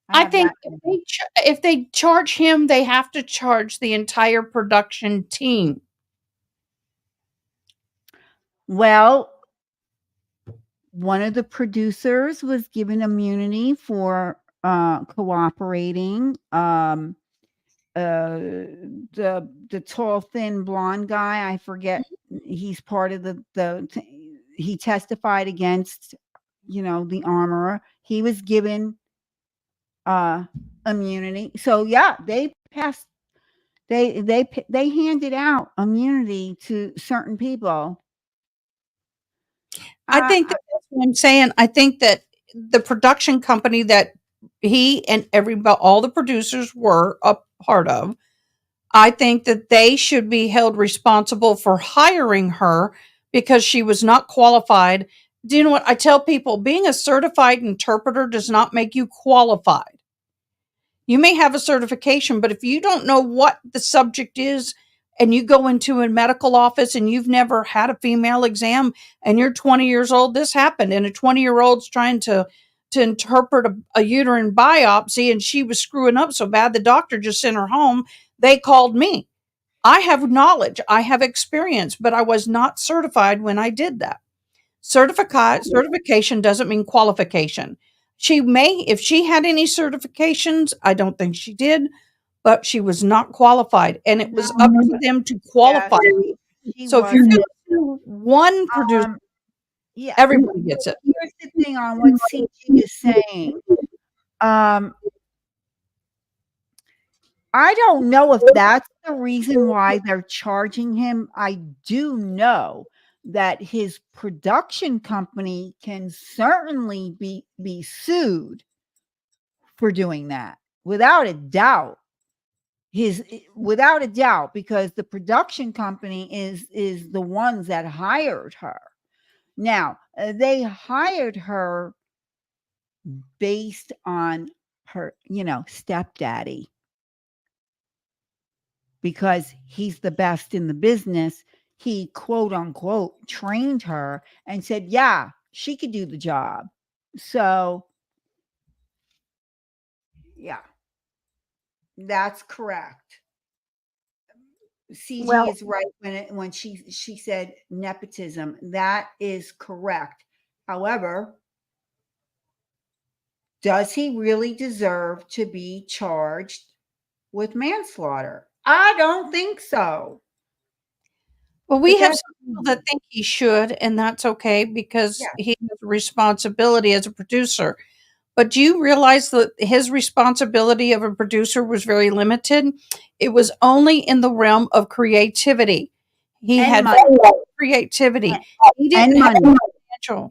I I have think that if many. if they charge him, they have to charge the entire production team. Well, one of the producers was given immunity for cooperating. The tall, thin, blonde guy, I forget. He's part of he testified against, the armorer. He was given immunity. So yeah, they passed. They handed out immunity to certain people. I Uh, think that's what I'm saying. I think that the production company that he and everybody, all the producers were a part of, I think that they should be held responsible for hiring her because she was not qualified. Do you know what I tell people? Being a certified interpreter does not make you qualified. You may have a certification, but if you don't know what the subject is and you go into a medical office and you've never had a female exam and you're 20 years old, this happened. And a 20-year-old's trying to interpret a uterine biopsy and she was screwing up so bad the doctor just sent her home. They called me. I have knowledge, I have experience, but I was not certified when I did that. Certification doesn't mean qualification. She may, if she had any certifications, I don't think she did, but she was not qualified, and it was up to them to yeah, qualify me. she So if you're was. going to sue one producer, Um, yeah. everybody gets it. Here's the thing on what CG is saying. Um, I don't know if that's the reason why they're charging him. I do know that his production company can certainly be sued for doing that, without a doubt. Without a doubt, because the production company is the ones that hired her. Now, they hired her based on her, stepdaddy, because he's the best in the business. he quote unquote trained her and said, yeah, she could do the job. So, yeah, that's correct. CG Well, is right when she said nepotism. That is correct. However, does he really deserve to be charged with manslaughter? I don't think so. well, But we have that's some people that think he should, and that's okay because yeah, he has a responsibility as a producer. But do you realize that his responsibility of a producer was very limited? It was only in the realm of creativity. He and had money creativity. He and didn't have money. financial.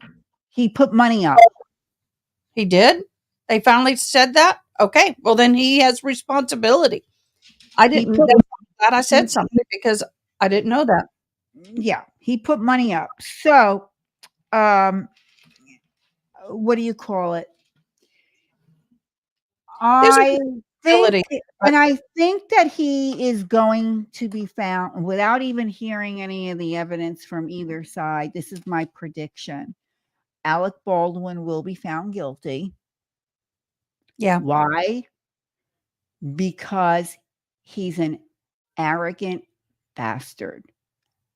He put money up. He did? They finally said that? Okay, well then he has responsibility. I He didn't put that's glad I he, said something because I didn't know that. yeah, he put money up. So, um, what do you call it? There's a I think, responsibility, but and I think that he is going to be found without even hearing any of the evidence from either side. This is my prediction. Alec Baldwin will be found guilty. yeah. Why? Because he's an arrogant bastard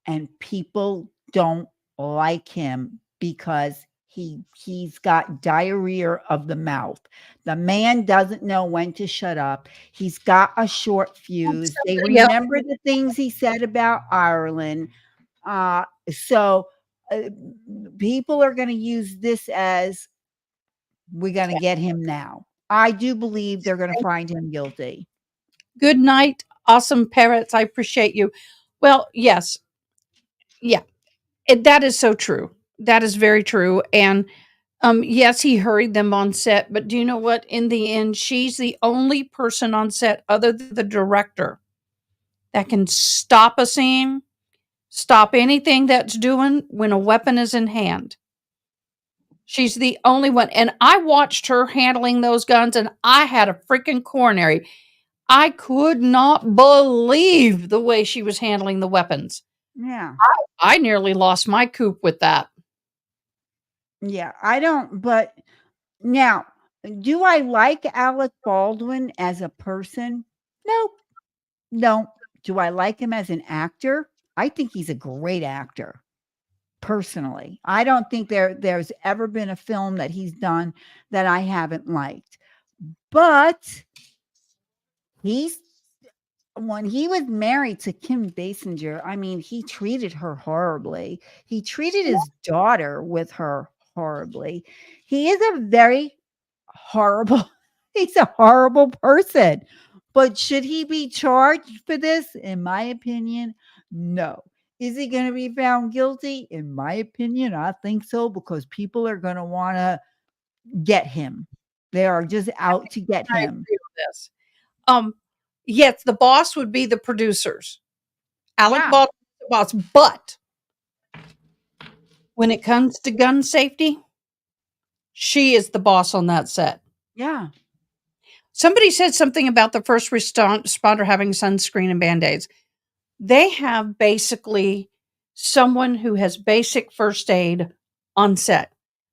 and people don't like him because he's got diarrhea of the mouth. The man doesn't know when to shut up. He's got a short fuse. They Yeah. remember the things he said about Ireland. So people are going to use this as we're going to get him now. I do believe they're going to find him guilty. Good night, awesome parrots. I appreciate you. Well, yes. Yeah. That is so true. That is very true. And yes, he hurried them on set, but do you know what? In the end, she's the only person on set other than the director that can stop a scene, stop anything that's doing when a weapon is in hand. She's the only one. And I watched her handling those guns and I had a freaking coronary. I could not believe the way she was handling the weapons. Yeah. I nearly lost my coop with that. Yeah. I don't, but now, do I like Alec Baldwin as a person? No, no. Do I like him as an actor? I think he's a great actor. Personally, I don't think there's ever been a film that he's done that I haven't liked. But he's when he was married to Kim Basinger, I mean, he treated her horribly. He treated his daughter with her horribly. He is a very horrible, he's a horrible person. But should he be charged for this? In my opinion, no. Is he going to be found guilty? In my opinion, I think so because people are going to want to get him. They are just out to get I him. agree with this. Um, yes, the boss would be the producers. Alec Yeah. Baldwin is the boss, but when it comes to gun safety, she is the boss on that set. Yeah. Somebody said something about the first responder having sunscreen and band-aids. They have basically someone who has basic first aid on set.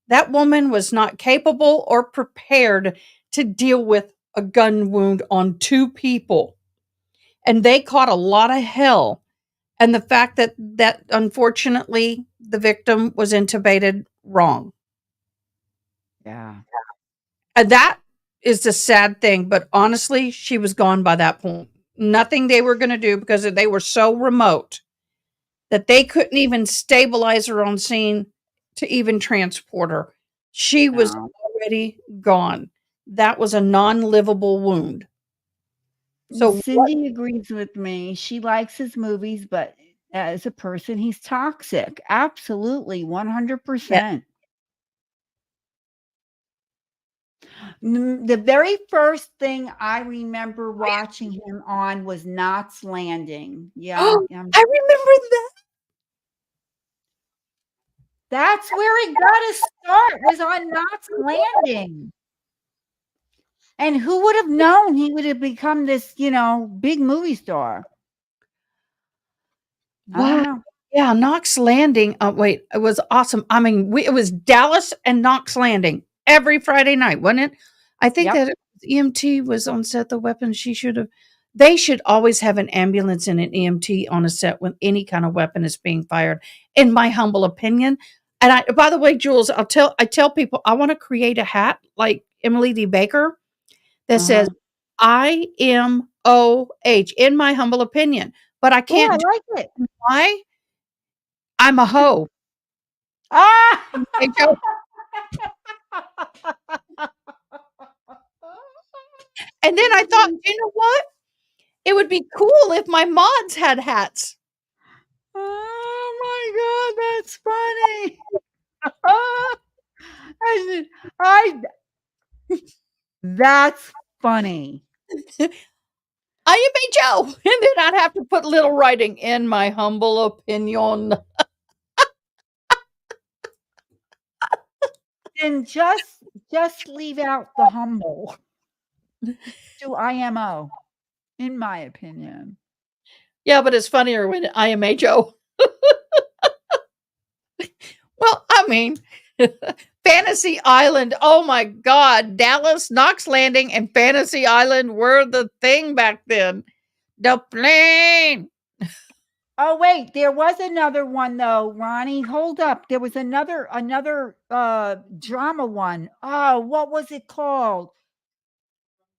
That woman was not capable or prepared to deal with a gun wound on two people. And they caught a lot of hell. And the fact that unfortunately the victim was intubated wrong. Yeah. And that is the sad thing, but honestly, she was gone by that point. Nothing they were going to do because they were so remote that they couldn't even stabilize her on scene to even transport her. She was No. already gone. That was a non-livable wound. So what? Cindy agrees with me. She likes his movies, but as a person, he's toxic. Absolutely, Yeah. 100%. The very first thing I remember watching him on was Knots Landing. Yeah, Oh, I remember that. that's where he got his start, was on Knots Landing. And who would have known he would have become this, big movie star? I don't Wow. know. Yeah, Knox Landing. Wait, it was awesome. I mean, it was Dallas and Knox Landing every Friday night, wasn't it? I think Yep. that EMT was on set. The weapon she should have. They should always have an ambulance and an EMT on a set when any kind of weapon is being fired. In my humble opinion. And by the way, Jules, I tell people I want to create a hat like Emily D. Baker that says Uh-huh. IMOH. In my humble opinion, but I Oh, I can't do like it. why. I'm a hoe. Ah! Hey, Joe. And then I thought, you know what? It would be cool if my mods had hats. Oh my god, that's funny. I that's funny. I am a Joe. And then I'd have to put little writing in my humble opinion. Then just leave out the humble. Do IMO, in my opinion. Yeah, but it's funnier when I am a Joe. Well, I mean, Fantasy Island. Oh my God. Dallas, Knox Landing, and Fantasy Island were the thing back then. The plane. Oh wait, there was another one though, Ronnie. Hold up. There was another drama one. Oh, what was it called?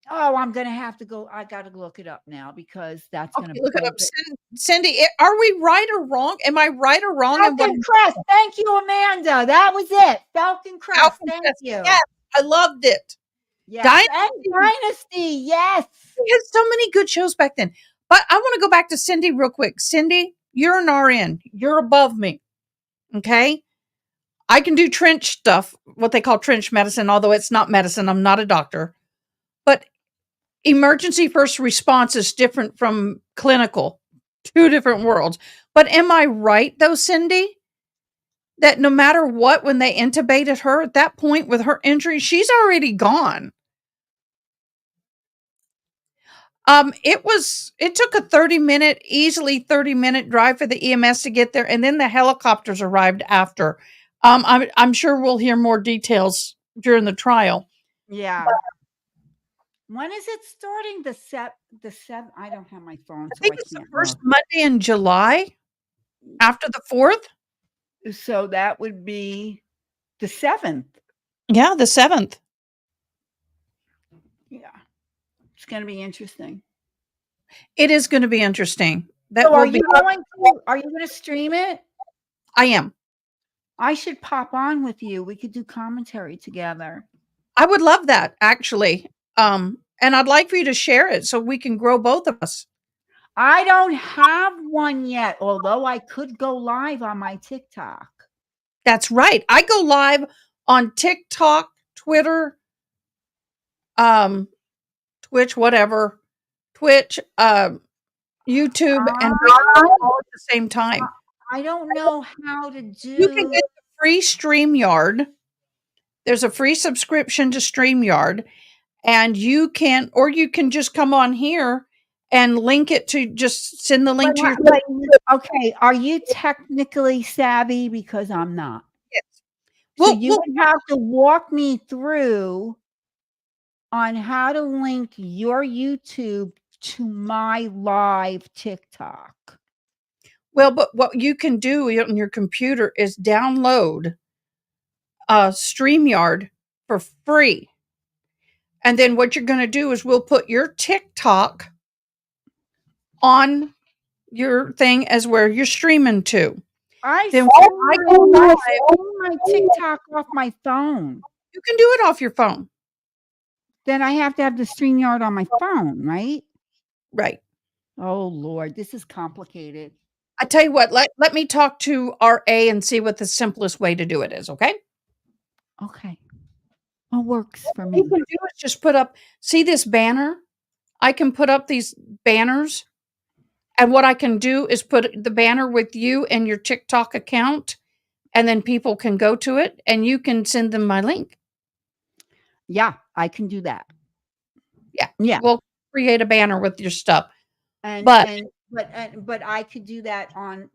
Oh, I'm gonna have to go. I gotta look it up now because that's Okay, gonna look it blow up. the Cindy, are we right or wrong? Am I right or wrong in what Falcon Crest. Thank you, Amanda. That was it. Falcon Crest. Falcon Thank Crest? you. Yes, I loved it. Yes. Dynasty And Dynasty. Yes. had so many good shows back then. But I want to go back to Cindy real quick. Cindy, you're an RN. You're above me. Okay? I can do trench stuff, what they call trench medicine, although it's not medicine. I'm not a doctor. But emergency first response is different from clinical. Two different worlds. But am I right though, Cindy? That no matter what, when they intubated her at that point with her injury, she's already gone. It took a 30-minute, easily 30-minute drive for the EMS to get there, and then the helicopters arrived after. I'm sure we'll hear more details during the trial. Yeah. When is it starting? The seven. I don't have my phone, I so think I it's the can't first look. Monday in July after the 4th. So that would be the 7th. Yeah, the 7th. Yeah. It's gonna be interesting. It is going to be interesting. That So will be. are you gonna stream it? I am. I should pop on with you. We could do commentary together. I would love that actually. And I'd like for you to share it so we can grow both of us. I don't have one yet, although I could go live on my TikTok. That's right. I go live on TikTok, Twitter, Twitch, whatever, Twitch, YouTube, and Facebook all at the same time. I don't know how to You can do. get the free StreamYard. There's a free subscription to StreamYard, and you can just come on here and link it to just send the link to your. Okay, are you technically savvy? Because I'm not. Yes. So Well, you would have to walk me through on how to link your YouTube to my live TikTok. well, but what you can do on your computer is download StreamYard for free. And then what you're going to do is we'll put your TikTok on your thing as where you're streaming to. Then I go live. my TikTok off my phone. You can do it off your phone. Then I have to have the StreamYard on my phone, right? Right. Oh Lord, this is complicated. I tell you what, let me talk to RA and see what the simplest way to do it is, okay? Okay. What works for What me? you can do is just put up, see this banner? I can put up these banners. And what I can do is put the banner with you and your TikTok account, and then people can go to it and you can send them my link. Yeah, I can do that. Yeah. Yeah. We'll create a banner with your stuff. And But but I could do that on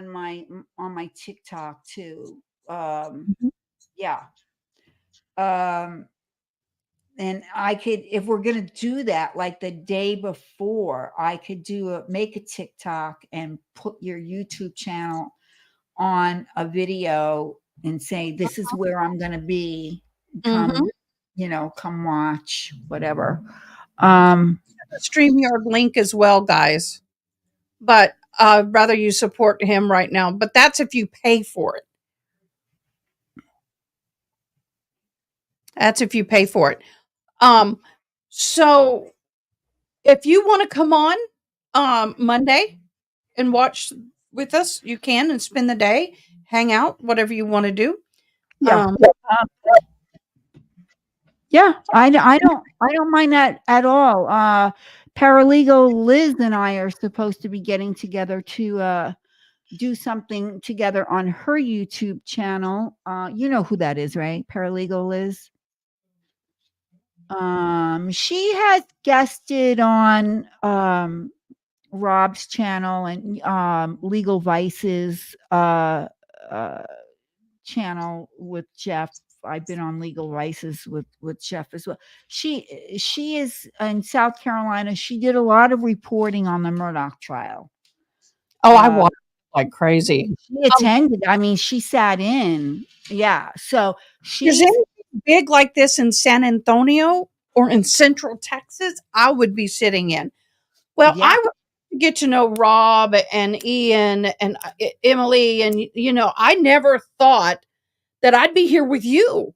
my TikTok too. Mhm. Yeah. Um, and I could, if we're gonna do that, like the day before, I could make a TikTok and put your YouTube channel on a video and say, this is where I'm gonna be. Come, Mhm. come watch, whatever. Um, StreamYard link as well, guys. But I'd rather you support him right now. But that's if you pay for it. That's if you pay for it. Um, so if you want to come on Monday and watch with us, you can and spend the day, hang out, whatever you want to do. yeah. Um, Yeah, I don't mind that at all. Paralegal Liz and I are supposed to be getting together to do something together on her YouTube channel. You know who that is, right? Paralegal Liz. She has guested on Rob's channel and Legal Vices uh channel with Jeff. I've been on Legal Vices with Jeff as well. She is in South Carolina. She did a lot of reporting on the Murdoch trial. oh, I Uh, watch like crazy. she attended. I mean, she sat in. Yeah. So There's she's anything big like this in San Antonio or in Central Texas, I would be sitting in. Well, yeah. I would get to know Rob and Ian and Emily, and I never thought that I'd be here with you.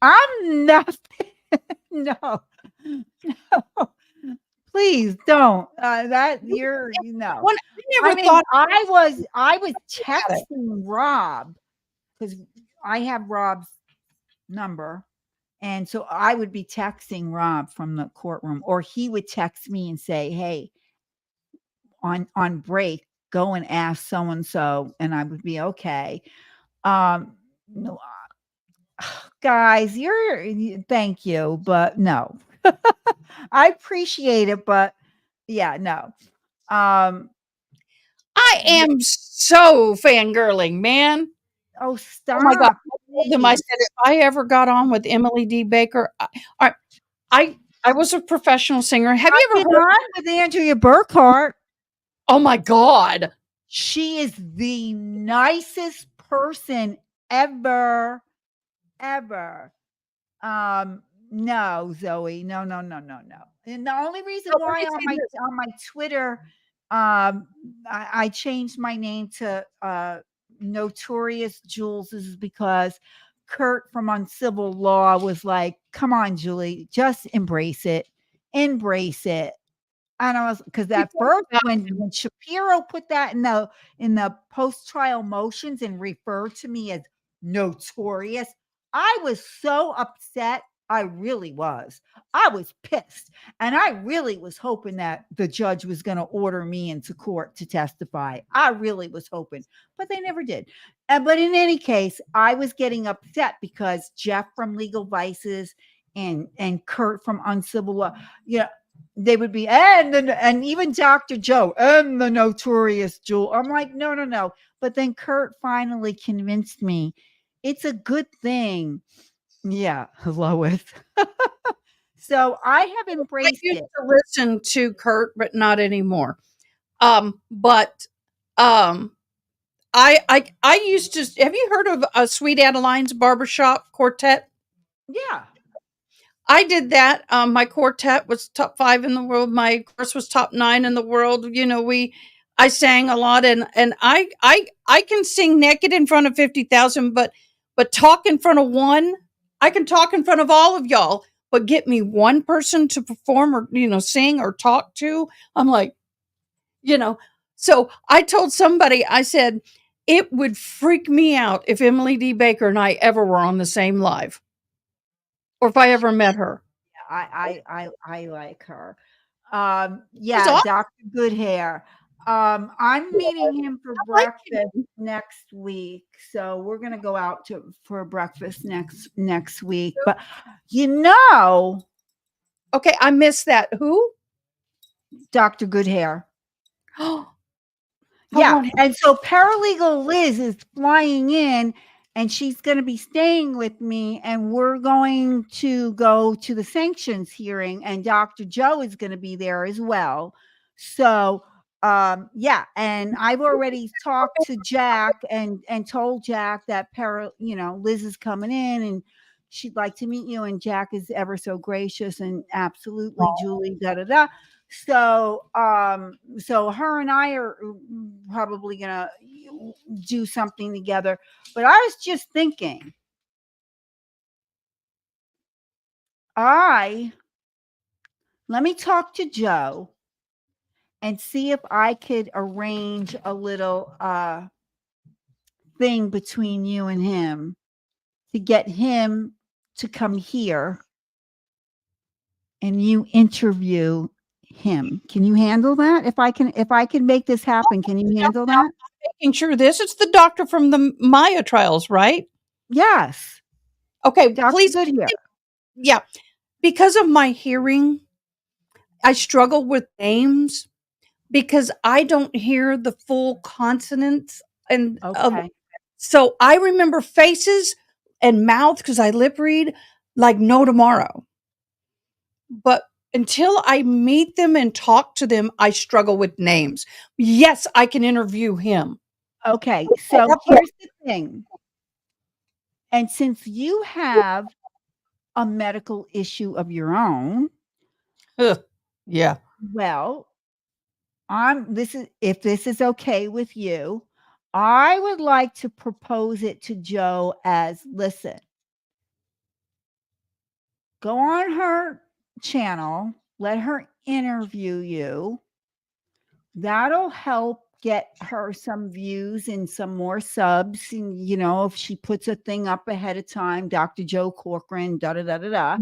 I'm not. No. No. Please don't. That you're One, I I never mean, thought I was about it. texting Rob because I have Rob's number. And so I would be texting Rob from the courtroom, or he would text me and say, "Hey, on break, go and ask so and so," and I would be okay. No, guys, thank you, but no, I appreciate it, but yeah, no. Um, I yeah, am so fangirling, man. oh, Oh my god! stop, I told them, I please. said if I ever got on with Emily D. Baker, I was a professional singer. Have you I've ever been heard? on with Andrea Burkhart. Oh my god! She is the nicest person ever, ever. No, Zoe. No, no, no, no, no. And the only reason So let why me on say my this. Twitter, I changed my name to Notorious Jules is because Kurt from Uncivil Law was like, "Come on, Julie, just embrace it, embrace it." And I was because Let me at tell you first about when Shapiro put that in the post trial motions and referred to me as notorious, I was so upset. I really was. I was pissed. And I really was hoping that the judge was going to order me into court to testify. I really was hoping, but they never did. But in any case, I was getting upset because Jeff from Legal Vices and Kurt from Uncivil Law, you know, they would be and even Dr. Joe and the notorious Jewel. I'm like, no, no, no. But then Kurt finally convinced me it's a good thing. Yeah, Lois. So I have I embraced used it. to listen to Kurt, but not anymore. But um, I used to. Have you heard of Sweet Adeline's Barbershop Quartet? Yeah. I did that. My quartet was top 5 in the world. My chorus was top 9 in the world. I sang a lot, and I can sing naked in front of 50,000, but talk in front of one. I can talk in front of all of y'all, but get me one person to perform or sing or talk to. I'm like, you know. So I told somebody, I said, it would freak me out if Emily D. Baker and I ever were on the same live, or if I ever met her. I like her. She's Yeah, awesome. Dr. Goodhair. I'm meeting him for I like breakfast you. next week. So we're gonna go out for breakfast next week. But you know, Okay, I missed that. Who? Dr. Goodhair. I Yeah. want him. And so paralegal Liz is flying in and she's going to be staying with me and we're going to go to the sanctions hearing and Dr. Joe is going to be there as well. So yeah, and I've already talked to Jack and told Jack that Liz is coming in and she'd like to meet you and Jack is ever so gracious and absolutely Julie da da da. So so her and I are probably gonna do something together. But I was just thinking, let me talk to Joe and see if I could arrange a little thing between you and him to get him to come here and you interview him. Can you handle that? If I can make this happen, can you handle that? Making sure this. It's the doctor from the Maya trials, right? Yes. Okay, Dr. please. Goodyear. Yeah, because of my hearing, I struggle with names because I don't hear the full consonants and of. Okay. So I remember faces and mouth because I lip read like no tomorrow. But until I meet them and talk to them, I struggle with names. Yes, I can interview him. Okay. So here's the thing. And since you have a medical issue of your own, Ugh, yeah. well, if this is okay with you, I would like to propose it to Joe as listen, go on her channel, let her interview you. That'll help get her some views and some more subs. And, if she puts a thing up ahead of time, Dr. Joe Corcoran, da da da da da.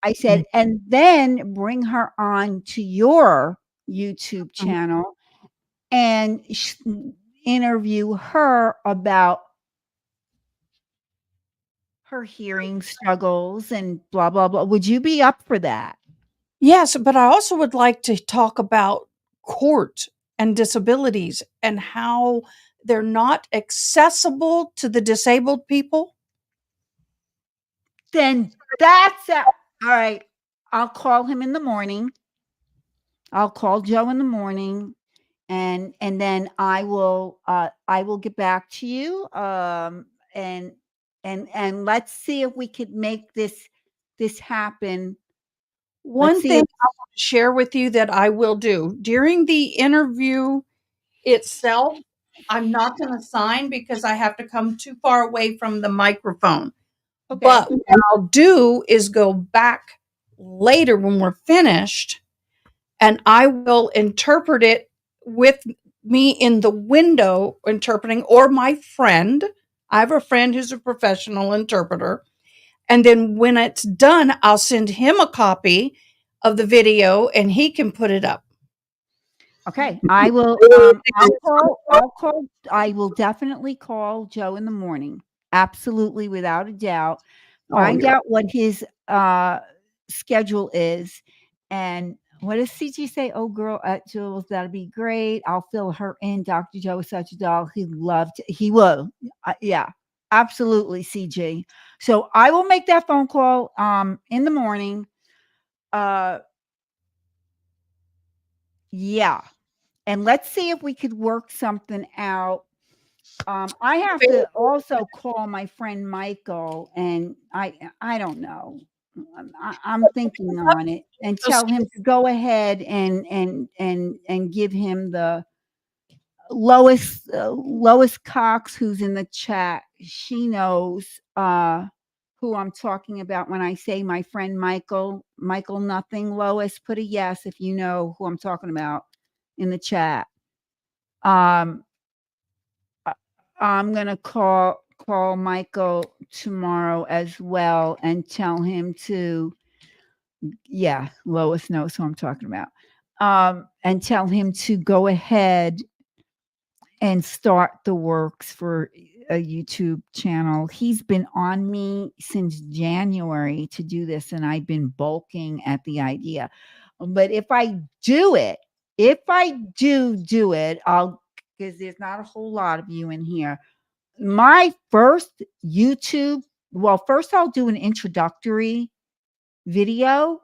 I said, and then bring her on to your YouTube channel and interview her about her hearing struggles and blah, blah, blah. Would you be up for that? Yes, but I also would like to talk about court and disabilities and how they're not accessible to the disabled people. Then that's it. All right. I'll call him in the morning. I'll call Joe in the morning and then I will get back to you and let's see if we could make this happen. Let's One see thing if I want to share with you that I will do during the interview itself, I'm not going to sign because I have to come too far away from the microphone. okay. But what I'll do is go back later when we're finished and I will interpret it with me in the window interpreting or my friend. I have a friend who's a professional interpreter. And then when it's done, I'll send him a copy of the video and he can put it up. Okay, I will. I will definitely call Joe in the morning. Absolutely, without a doubt. Oh, Find out what his schedule is, and what does CG say? Oh, girl, Jules, that'd be great. I'll fill her in. Dr. Joe is such a doll. He will. Yeah, absolutely, CG. So I will make that phone call in the morning. Yeah. And let's see if we could work something out. I have to also call my friend Michael, and I don't know. I'm thinking on it, and tell him to go ahead and give him the Lois Cox, who's in the chat. She knows who I'm talking about when I say my friend Michael. Michael, nothing. Lois, put a yes if you know who I'm talking about in the chat. Um, I'm gonna call Michael tomorrow as well and tell him to, yeah, Lois knows who I'm talking about. And tell him to go ahead and start the works for a YouTube channel. He's been on me since January to do this, and I've been bulking at the idea. But if I do it, if I do it, I'll, because there's not a whole lot of you in here. My first YouTube, well, first I'll do an introductory video,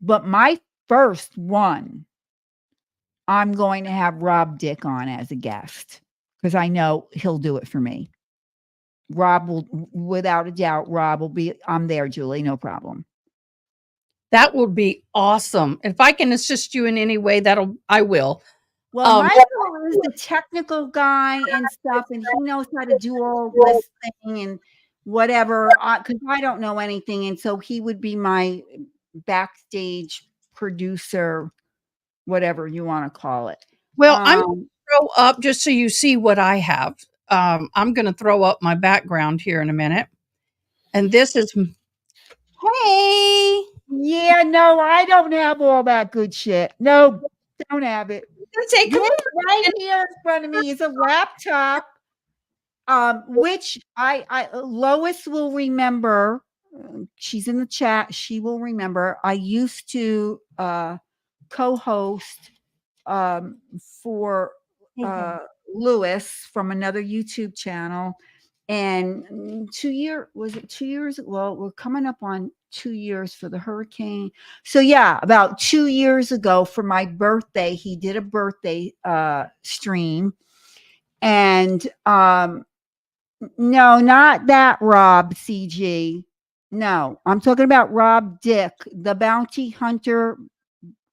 but my first one, I'm going to have Rob Dick on as a guest because I know he'll do it for me. Rob will, without a doubt, Rob will be, I'm there, Julie, no problem. That would be awesome. If I can assist you in any way, I will. Well, Michael is the technical guy and stuff, and he knows how to do all this thing and whatever, because I don't know anything, and so he would be my backstage producer, whatever you want to call it. Well, I'm going to throw up just so you see what I have. I'm going to throw up my background here in a minute. And this is, hey. Yeah, no, I don't have all that good shit. No, don't have it. Say, come on. Right here in front of me is a laptop, which I Lois will remember. She's in the chat. She will remember. I used to co-host for Lewis from another YouTube channel. And 2 years, was it 2 years? Well, we're coming up on 2 years for the hurricane. So yeah, about 2 years ago for my birthday, he did a birthday stream. And no, not that Rob CG. No, I'm talking about Rob Dick, the bounty hunter,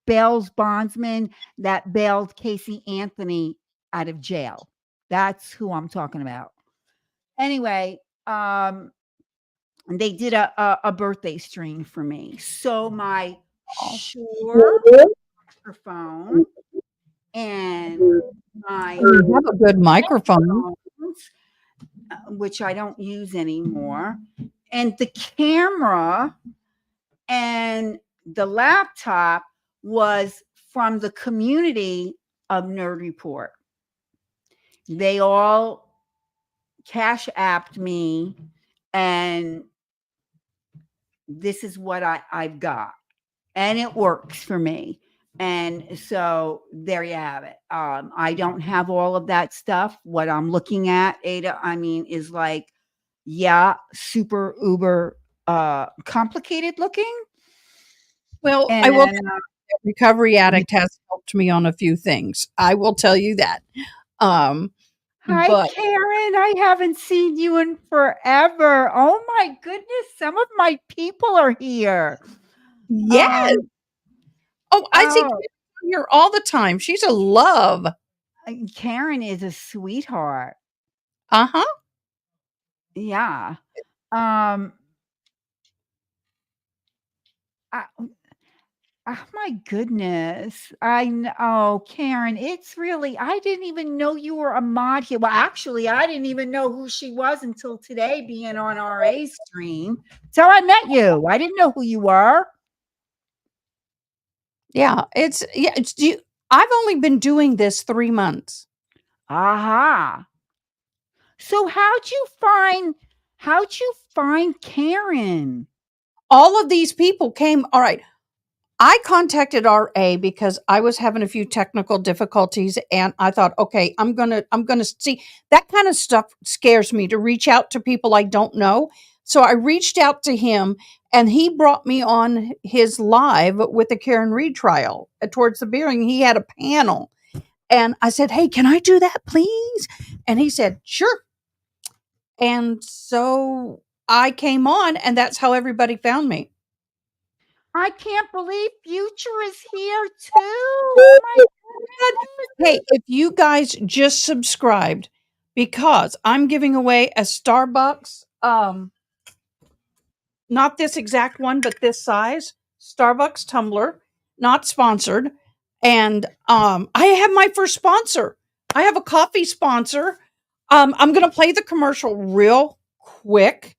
bails bondsman that bailed Casey Anthony out of jail. That's who I'm talking about. Anyway, they did a birthday stream for me. So my Shure microphone and my You have a good microphone, which I don't use anymore, and the camera and the laptop was from the community of Nerd Report. They all cash apped me, and this is what I've got, and it works for me. And so there you have it. I don't have all of that stuff. What I'm looking at, Ada, I mean, is like, yeah, super uber complicated looking. Well, and I will. Recovery Addict has helped me on a few things. I will tell you that. Hi, Karen. I haven't seen you in forever. Oh my goodness. Some of my people are here. Yes. I see Karen here all the time. She's a love. Karen is a sweetheart. Uh-huh. Yeah. Oh my goodness. I know, Karen, it's really, I didn't even know you were a mod here. Well, actually, I didn't even know who she was until today being on RA's stream. That's how I met you. I didn't know who you were. Yeah, I've only been doing this 3 months. Aha. So how'd you find Karen? All of these people came. All right. I contacted RA because I was having a few technical difficulties, and I thought, okay, I'm gonna see, that kind of stuff scares me, to reach out to people I don't know. So I reached out to him, and he brought me on his live with the Karen Reed trial towards the beginning. He had a panel, and I said, hey, can I do that, please? And he said, sure. And so I came on, and that's how everybody found me. I can't believe Future is here too. Oh my God. Hey, if you guys just subscribed, because I'm giving away a Starbucks, not this exact one, but this size Starbucks tumbler, not sponsored. And I have my first sponsor. I have a coffee sponsor. I'm going to play the commercial real quick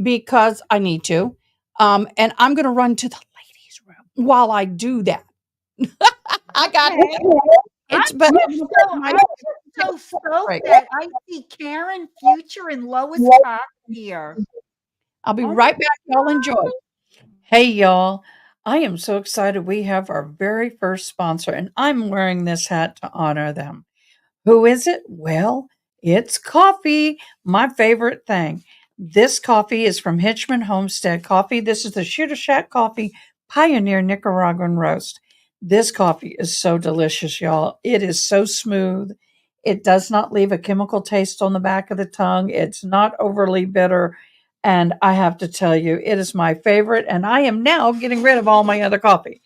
because I need to. And I'm going to run to the ladies' room while I do that. I got it. It's but I'm so stoked that I see Karen, Future, and Lois Cox here. I'll be right back. Y'all enjoy. Hey, y'all. I am so excited we have our very first sponsor, and I'm wearing this hat to honor them. Who is it? Well, it's coffee, my favorite thing. This coffee is from Hitchman Homestead Coffee. This is the Shooter Shack Coffee Pioneer Nicaraguan Roast. This coffee is so delicious, y'all. It is so smooth. It does not leave a chemical taste on the back of the tongue. It's not overly bitter. And I have to tell you, it is my favorite. And I am now getting rid of all my other coffee.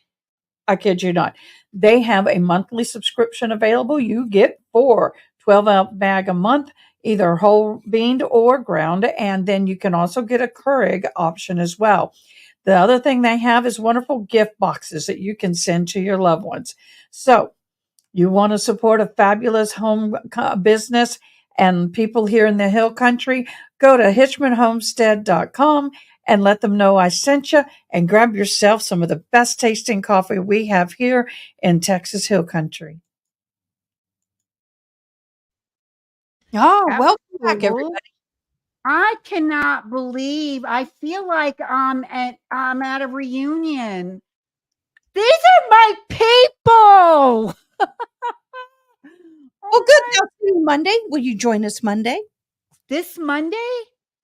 I kid you not. They have a monthly subscription available. You get 4 12-ounce bag a month, either whole beaned or ground. And then you can also get a Keurig option as well. The other thing they have is wonderful gift boxes that you can send to your loved ones. So you want to support a fabulous home business and people here in the Hill Country, go to hitchmanhomestead.com and let them know I sent you and grab yourself some of the best tasting coffee we have here in Texas Hill Country. Oh, welcome back, Absolutely. everybody. I cannot believe. I feel like I'm at a reunion. These are my people. Well, Oh good. my- Now, see you Monday. Will you join us Monday? This Monday?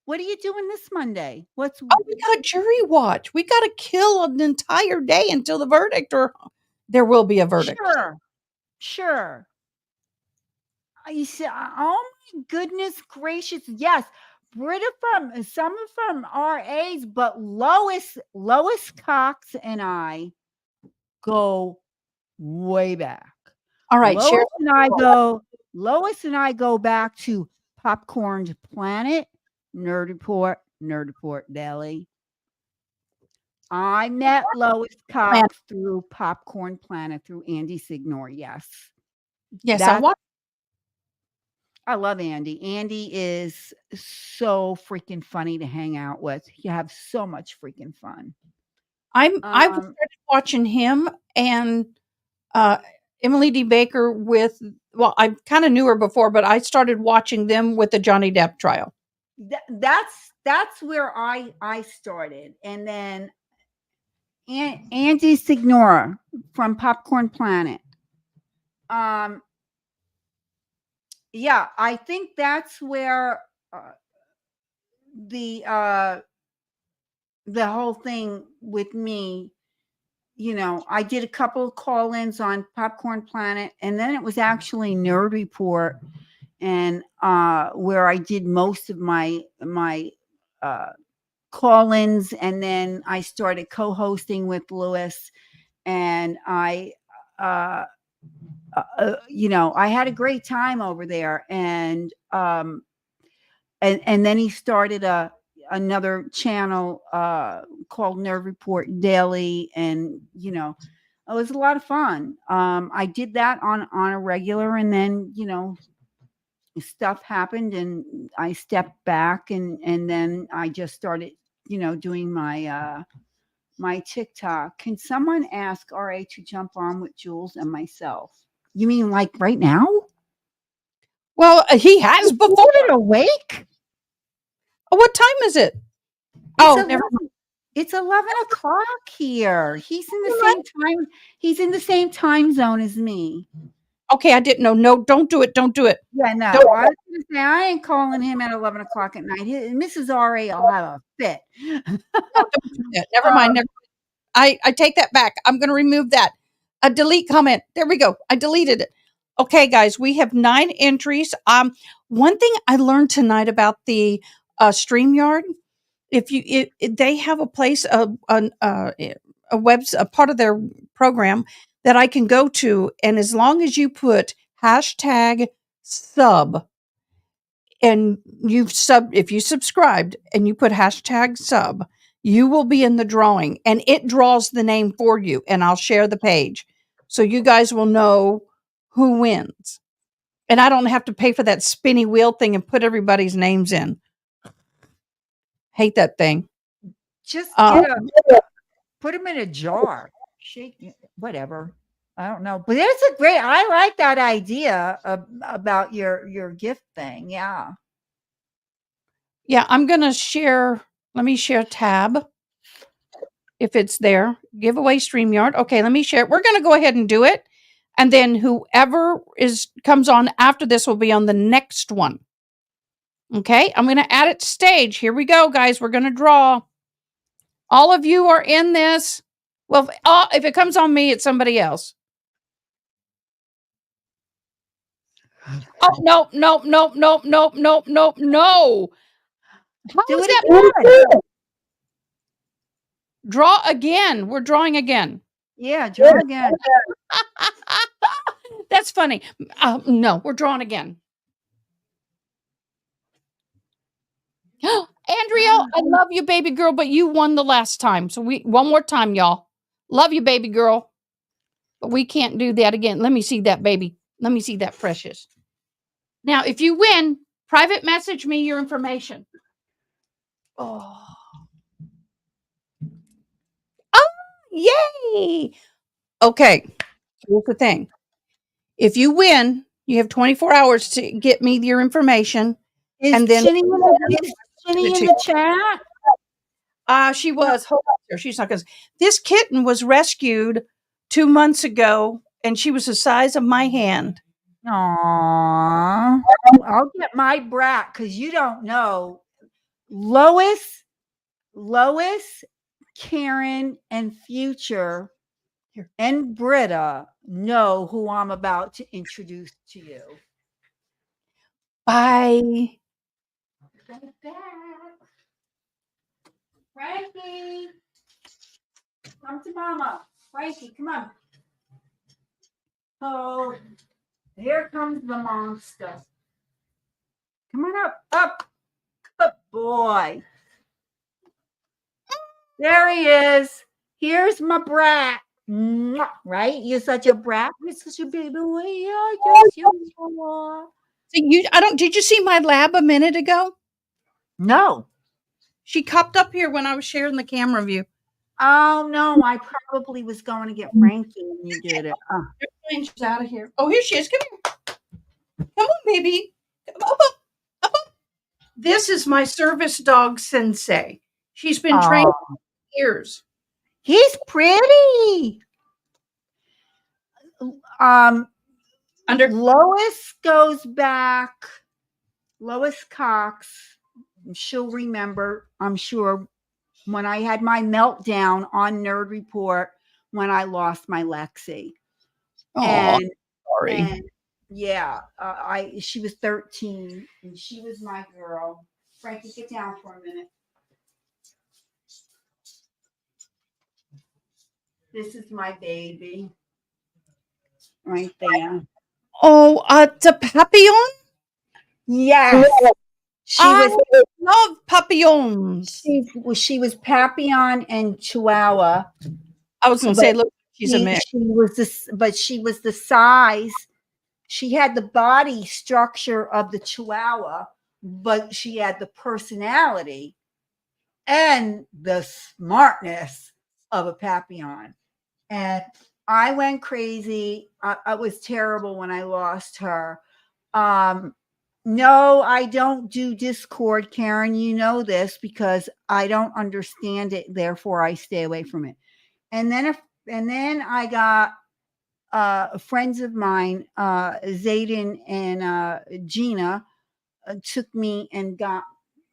What are you doing this Monday? What's Oh, we got jury watch. We got to kill an entire day until the verdict, or there will be a verdict. sure. You see, oh my goodness gracious! Yes, Britta from some of them are A's, but Lois Cox and I go way back. All right, share. Lois and I go back to Popcorn's Planet, Nerd Report Daily. I met Lois Cox through Popcorn Planet through Andy Signor. Yes. Yes, I want. I love Andy. Andy is so freaking funny to hang out with. You have so much freaking fun. I've started watching him and Emily D. Baker with. Well, I kind of knew her before, but I started watching them with the Johnny Depp trial. That's where I started, and then Andy Signora from Popcorn Planet. Yeah, I think that's where the whole thing with me, I did a couple of call-ins on Popcorn Planet, and then it was actually Nerd Report, and where I did most of my call-ins, and then I started co-hosting with Lewis, and I I had a great time over there, and then he started another channel called Nerd Report Daily, and it was a lot of fun. I did that on a regular, and then stuff happened, and I stepped back, and then I just started doing my my TikTok. Can someone ask RA to jump on with Jules and myself? You mean like right now? Well, he has before. Awake? Oh, what time is it? Never mind. It's 11 o'clock here. He's in the same time. He's in the same time zone as me. Okay, I didn't know. No, don't do it. Don't do it. Yeah, no. I was going to say I ain't calling him at 11 o'clock at night. Mrs. RA will have a fit. No, don't do that. Never mind. Never. I take that back. I'm going to remove that. A delete comment. There we go. I deleted it. Okay, guys, we have 9 entries. One thing I learned tonight about the StreamYard, if you they have a place a part of their program that I can go to, and as long as you put hashtag sub and if you subscribed and you put hashtag sub, you will be in the drawing, and it draws the name for you, and I'll share the page so you guys will know who wins. And I don't have to pay for that spinny wheel thing and put everybody's names in. Hate that thing. Just put them in a jar. Shake whatever. I don't know, but it's a great. I like that idea about your gift thing. Yeah. Yeah, I'm gonna share. Let me share tab. if it's there. Giveaway StreamYard. Okay, let me share it. We're going to go ahead and do it. And then whoever comes on after this will be on the next one. Okay, I'm going to add it to stage. Here we go, guys. We're going to draw. All of you are in this. Well, if it comes on me, it's somebody else. Oh, no. How Do is it that? again. Draw again. We're drawing again. Yeah, draw again. That's funny. No, we're drawing again. Andrea, I love you, baby girl, but you won the last time. So one more time, y'all. Love you, baby girl. But we can't do that again. Let me see that, baby. Let me see that, precious. Now, if you win, private message me your information. Oh, yay. Okay, here's the thing. If you win, you have 24 hours to get me your information. Is and then Ginny in the chat? She was. Hold on, sir. She's not going to. This kitten was rescued 2 months ago, and she was the size of my hand. Aww. I'll get my brat because you don't know. Lois, Karen, and Future and Britta know who I'm about to introduce to you. Bye. Frankie, come to Mama. Frankie, come on. Oh, here comes the monster. Come on up. Good boy. There he is. Here's my brat. Right? You're such a brat. You're such a baby boy. Yeah, yes, you are. Did you see my lab a minute ago? No. She popped up here when I was sharing the camera view. Oh no, I probably was going to get Frankie when you did it. She's out of here. Oh, here she is. Come here. Come on, baby. Come up. This is my service dog, Sensei. She's been trained for years. He's pretty. Lois goes back. Lois Cox. She'll remember, I'm sure, when I had my meltdown on Nerd Report when I lost my Lexi. Oh, sorry. And yeah, she was 13 and she was my girl. Frankie, get down for a minute. This is my baby. Right there. Oh, the Papillon? Yes. I love Papillons. She was Papillon and Chihuahua. I was going to say, look, she's a mix. She was the size. She had the body structure of the Chihuahua, but she had the personality and the smartness of a Papillon. And I went crazy. I was terrible when I lost her. No, I don't do Discord, Karen. You know this because I don't understand it. Therefore, I stay away from it. And then I got friends of mine, Zayden and Gina, took me and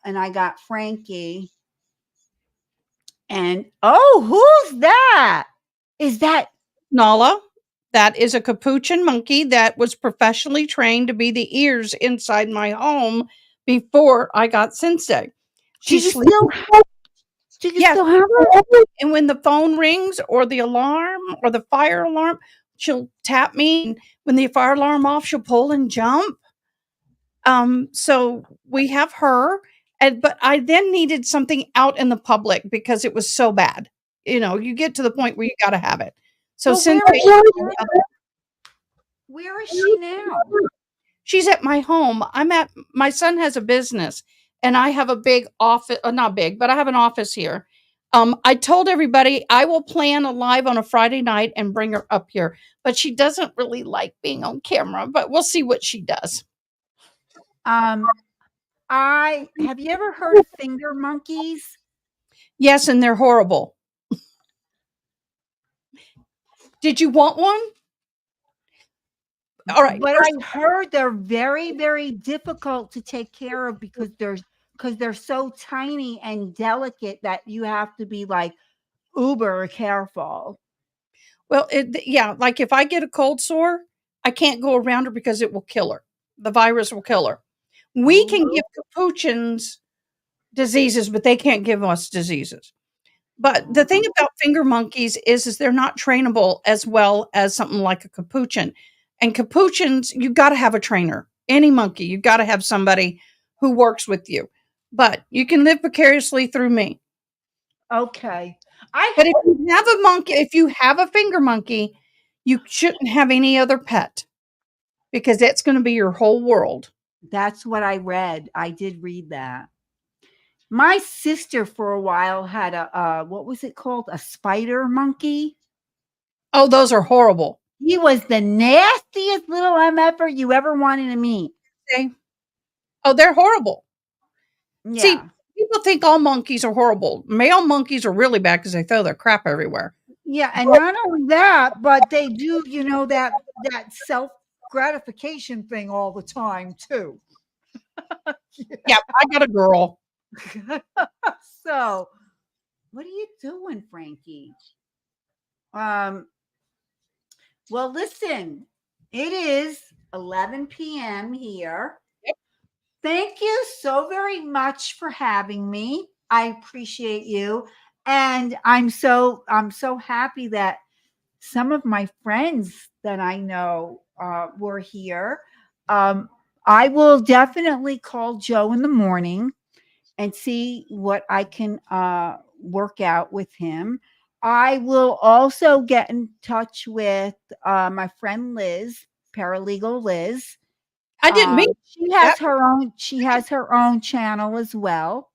I got Frankie. And who's that? Is that Nala? That is a capuchin monkey that was professionally trained to be the ears inside my home before I got Sensei. Do you still have her? And when the phone rings or the alarm or the fire alarm, she'll tap me. And when the fire alarm off, she'll pull and jump. So we have her. But I then needed something out in the public because it was so bad. You know, you get to the point where you got to have it. So where is she now? She's at my home. My son has a business and I have a big office, not big, but I have an office here. I told everybody I will plan a live on a Friday night and bring her up here, but she doesn't really like being on camera, but we'll see what she does. Have you ever heard of finger monkeys? Yes, and they're horrible. Did you want one? All right. But First, I heard they're very, very difficult to take care of because they're so tiny and delicate that you have to be like uber careful. well, yeah, like if I get a cold sore, I can't go around her because it will kill her. The virus will kill her. We Oh, can give capuchins diseases, but they can't give us diseases. But the thing about finger monkeys is they're not trainable as well as something like a capuchin. And capuchins, you got to have a trainer. Any monkey, you got to have somebody who works with you. But you can live vicariously through me. okay. I But if you have a finger monkey, you shouldn't have any other pet because that's going to be your whole world. That's what I read. I did read that. My sister for a while had a what was it called? A spider monkey. Oh, those are horrible. He was the nastiest little MFer you ever wanted to meet. Okay. Oh, they're horrible. See, Yeah. people think all monkeys are horrible. Male monkeys are really bad because they throw their crap everywhere. Yeah, and not only that, but they do, that self gratification thing all the time too. Yeah, I got a girl. So, what are you doing, Frankie? Um, well, listen, it is 11 p.m. here. Yep. Thank you so very much for having me. I appreciate you. And I'm so happy that some of my friends that I know were here. Um, I will definitely call Joe in the morning and see what I can work out with him. I will also get in touch with my friend Liz, paralegal Liz. I didn't mean She that. has her own. She has her own channel as well.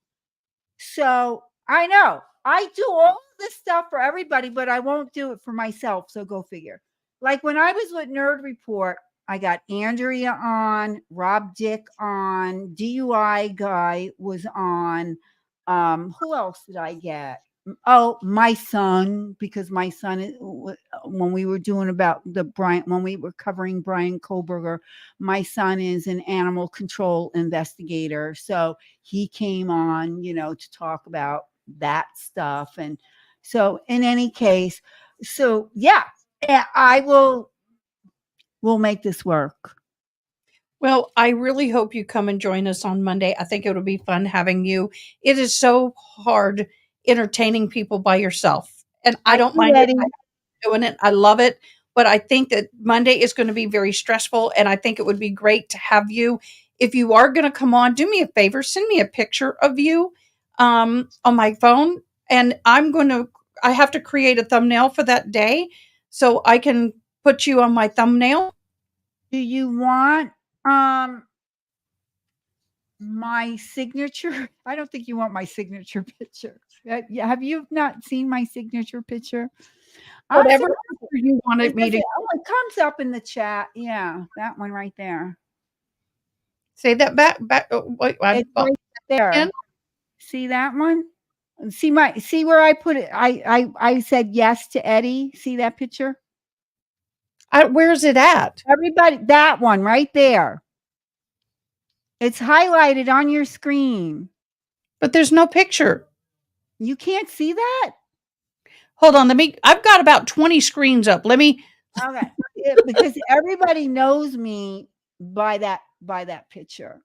So I know I do all this stuff for everybody, but I won't do it for myself. So go figure. Like when I was with Nerd Report, I got Andrea on, Rob Dick on, DUI guy was on. Who else did I get? Oh, my son, because my son is when we were doing about the Brian, when we were covering Brian Koberger, my son is an animal control investigator. So he came on, to talk about that stuff. And so in any case, so yeah, I will make this work. Well, I really hope you come and join us on Monday. I think it'll be fun having you. It is so hard entertaining people by yourself. And I I don't do, mind it. Eddie. I doing it. I love it. But I think that Monday is going to be very stressful. And I think it would be great to have you. If you are going to come on, do me a favor, send me a picture of you on my phone. And I have to create a thumbnail for that day so I can put you on my thumbnail. Do you want my signature? I don't think you want my signature picture. Yeah, have you not seen my signature picture? I'm Whatever surprised. picture you wanted me to It comes up in the chat. Yeah, that one right there. say that back. Wait, It's right there. again? See that one? See where I put it. I said yes to Eddie. See that picture? Where's it at? Everybody, that one right there. It's highlighted on your screen. But there's no picture. You can't see that? Hold on, I've got about 20 screens up. Let me Okay. Because everybody knows me by that picture.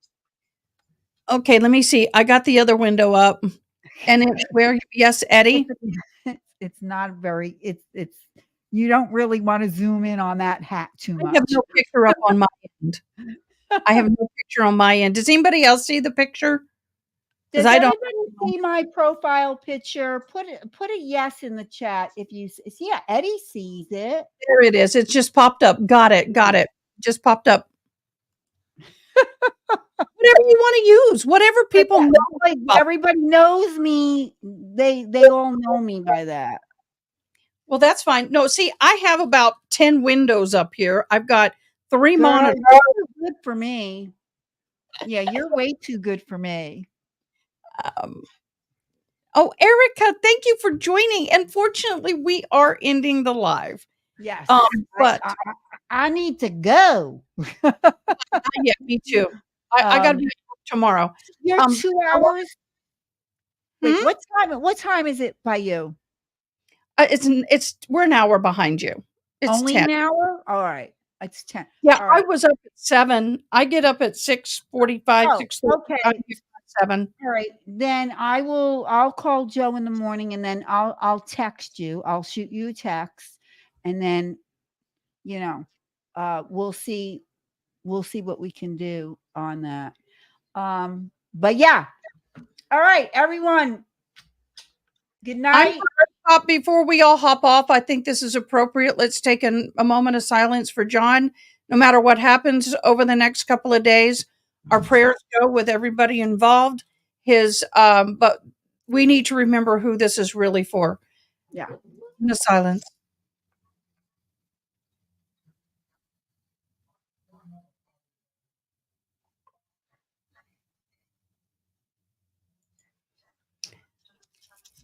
Okay, let me see. I got the other window up. And it's where yes, Eddie. It's not very it's you don't really want to zoom in on that hat too I have much. no picture up on my end. I have no picture on my end. Does anybody else see the picture? Because Does I don't. everybody see my profile picture? Put a yes in the chat if you see. Yeah, Eddie sees it. There it is. It's just popped up. Got it. Got it. Just popped up. Whatever you want to use. Whatever people know. Like everybody knows me. They all know me by that. Well, that's fine. No, see, I have about 10 windows up here. I've got 3 Girl, monitors. you're good for me. Yeah, you're way too good for me. Um, oh, Erica, thank you for joining. Unfortunately, we are ending the live. Yes. Um, I, but I, I need to go. yeah, me too. I got to Um, be at work tomorrow. you're 2 hours. Wait, Hmm? what time is it by you? It's we're an hour behind you. It's Only 10. an hour? All right. It's 10. Yeah, All I right. was up at 7. I get up at 6:45, Oh, 6:30. okay. I get up at 7. All right. Then I'll call Joe in the morning and then I'll text you. I'll shoot you a text and then, you know, we'll see what we can do on that. But yeah. All right, everyone. Good I'm night. stop before we all hop off. I think this is appropriate. Let's take a moment of silence for John. No matter what happens over the next couple of days, our prayers go with everybody involved. But we need to remember who this is really for. Yeah. In the silence.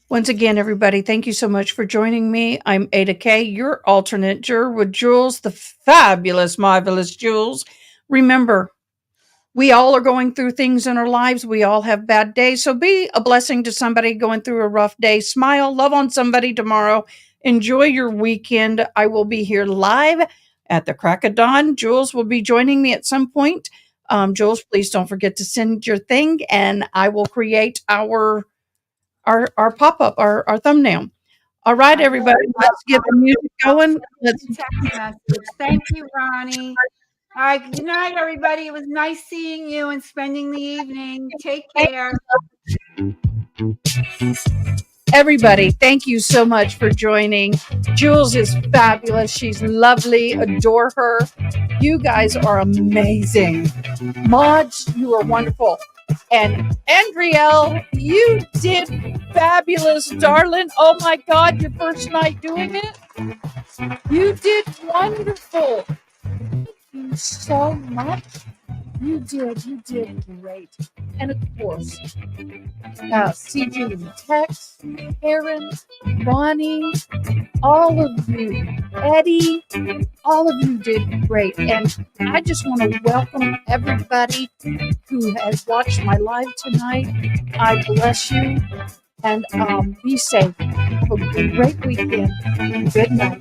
Once again, everybody, thank you so much for joining me. I'm Ada K, your alternate juror with Jules, the fabulous, marvelous Jules. Remember, we all are going through things in our lives. We all have bad days. So be a blessing to somebody going through a rough day. Smile, love on somebody tomorrow. Enjoy your weekend. I will be here live at the crack of dawn. Jules will be joining me at some point. Jules, please don't forget to send your thing, and I will create our pop-up, our thumbnail. All right, I will, everybody, let's get the music I'll going. send you a text message. Thank you, Ronnie. All right. Good night, everybody. It was nice seeing you and spending the evening. Take care. Everybody, thank you so much for joining. Jules is fabulous. She's lovely. Adore her. You guys are amazing. Mods, you are wonderful. And Andrielle, you did fabulous, darling. Oh my God, your first night doing it. You did wonderful. Thank you so much. You did great. And of course, CJ and Tex, Aaron, Bonnie, all of you, Eddie, all of you did great. And I just want to welcome everybody who has watched my live tonight. I bless you and be safe. Have a great weekend. Good night.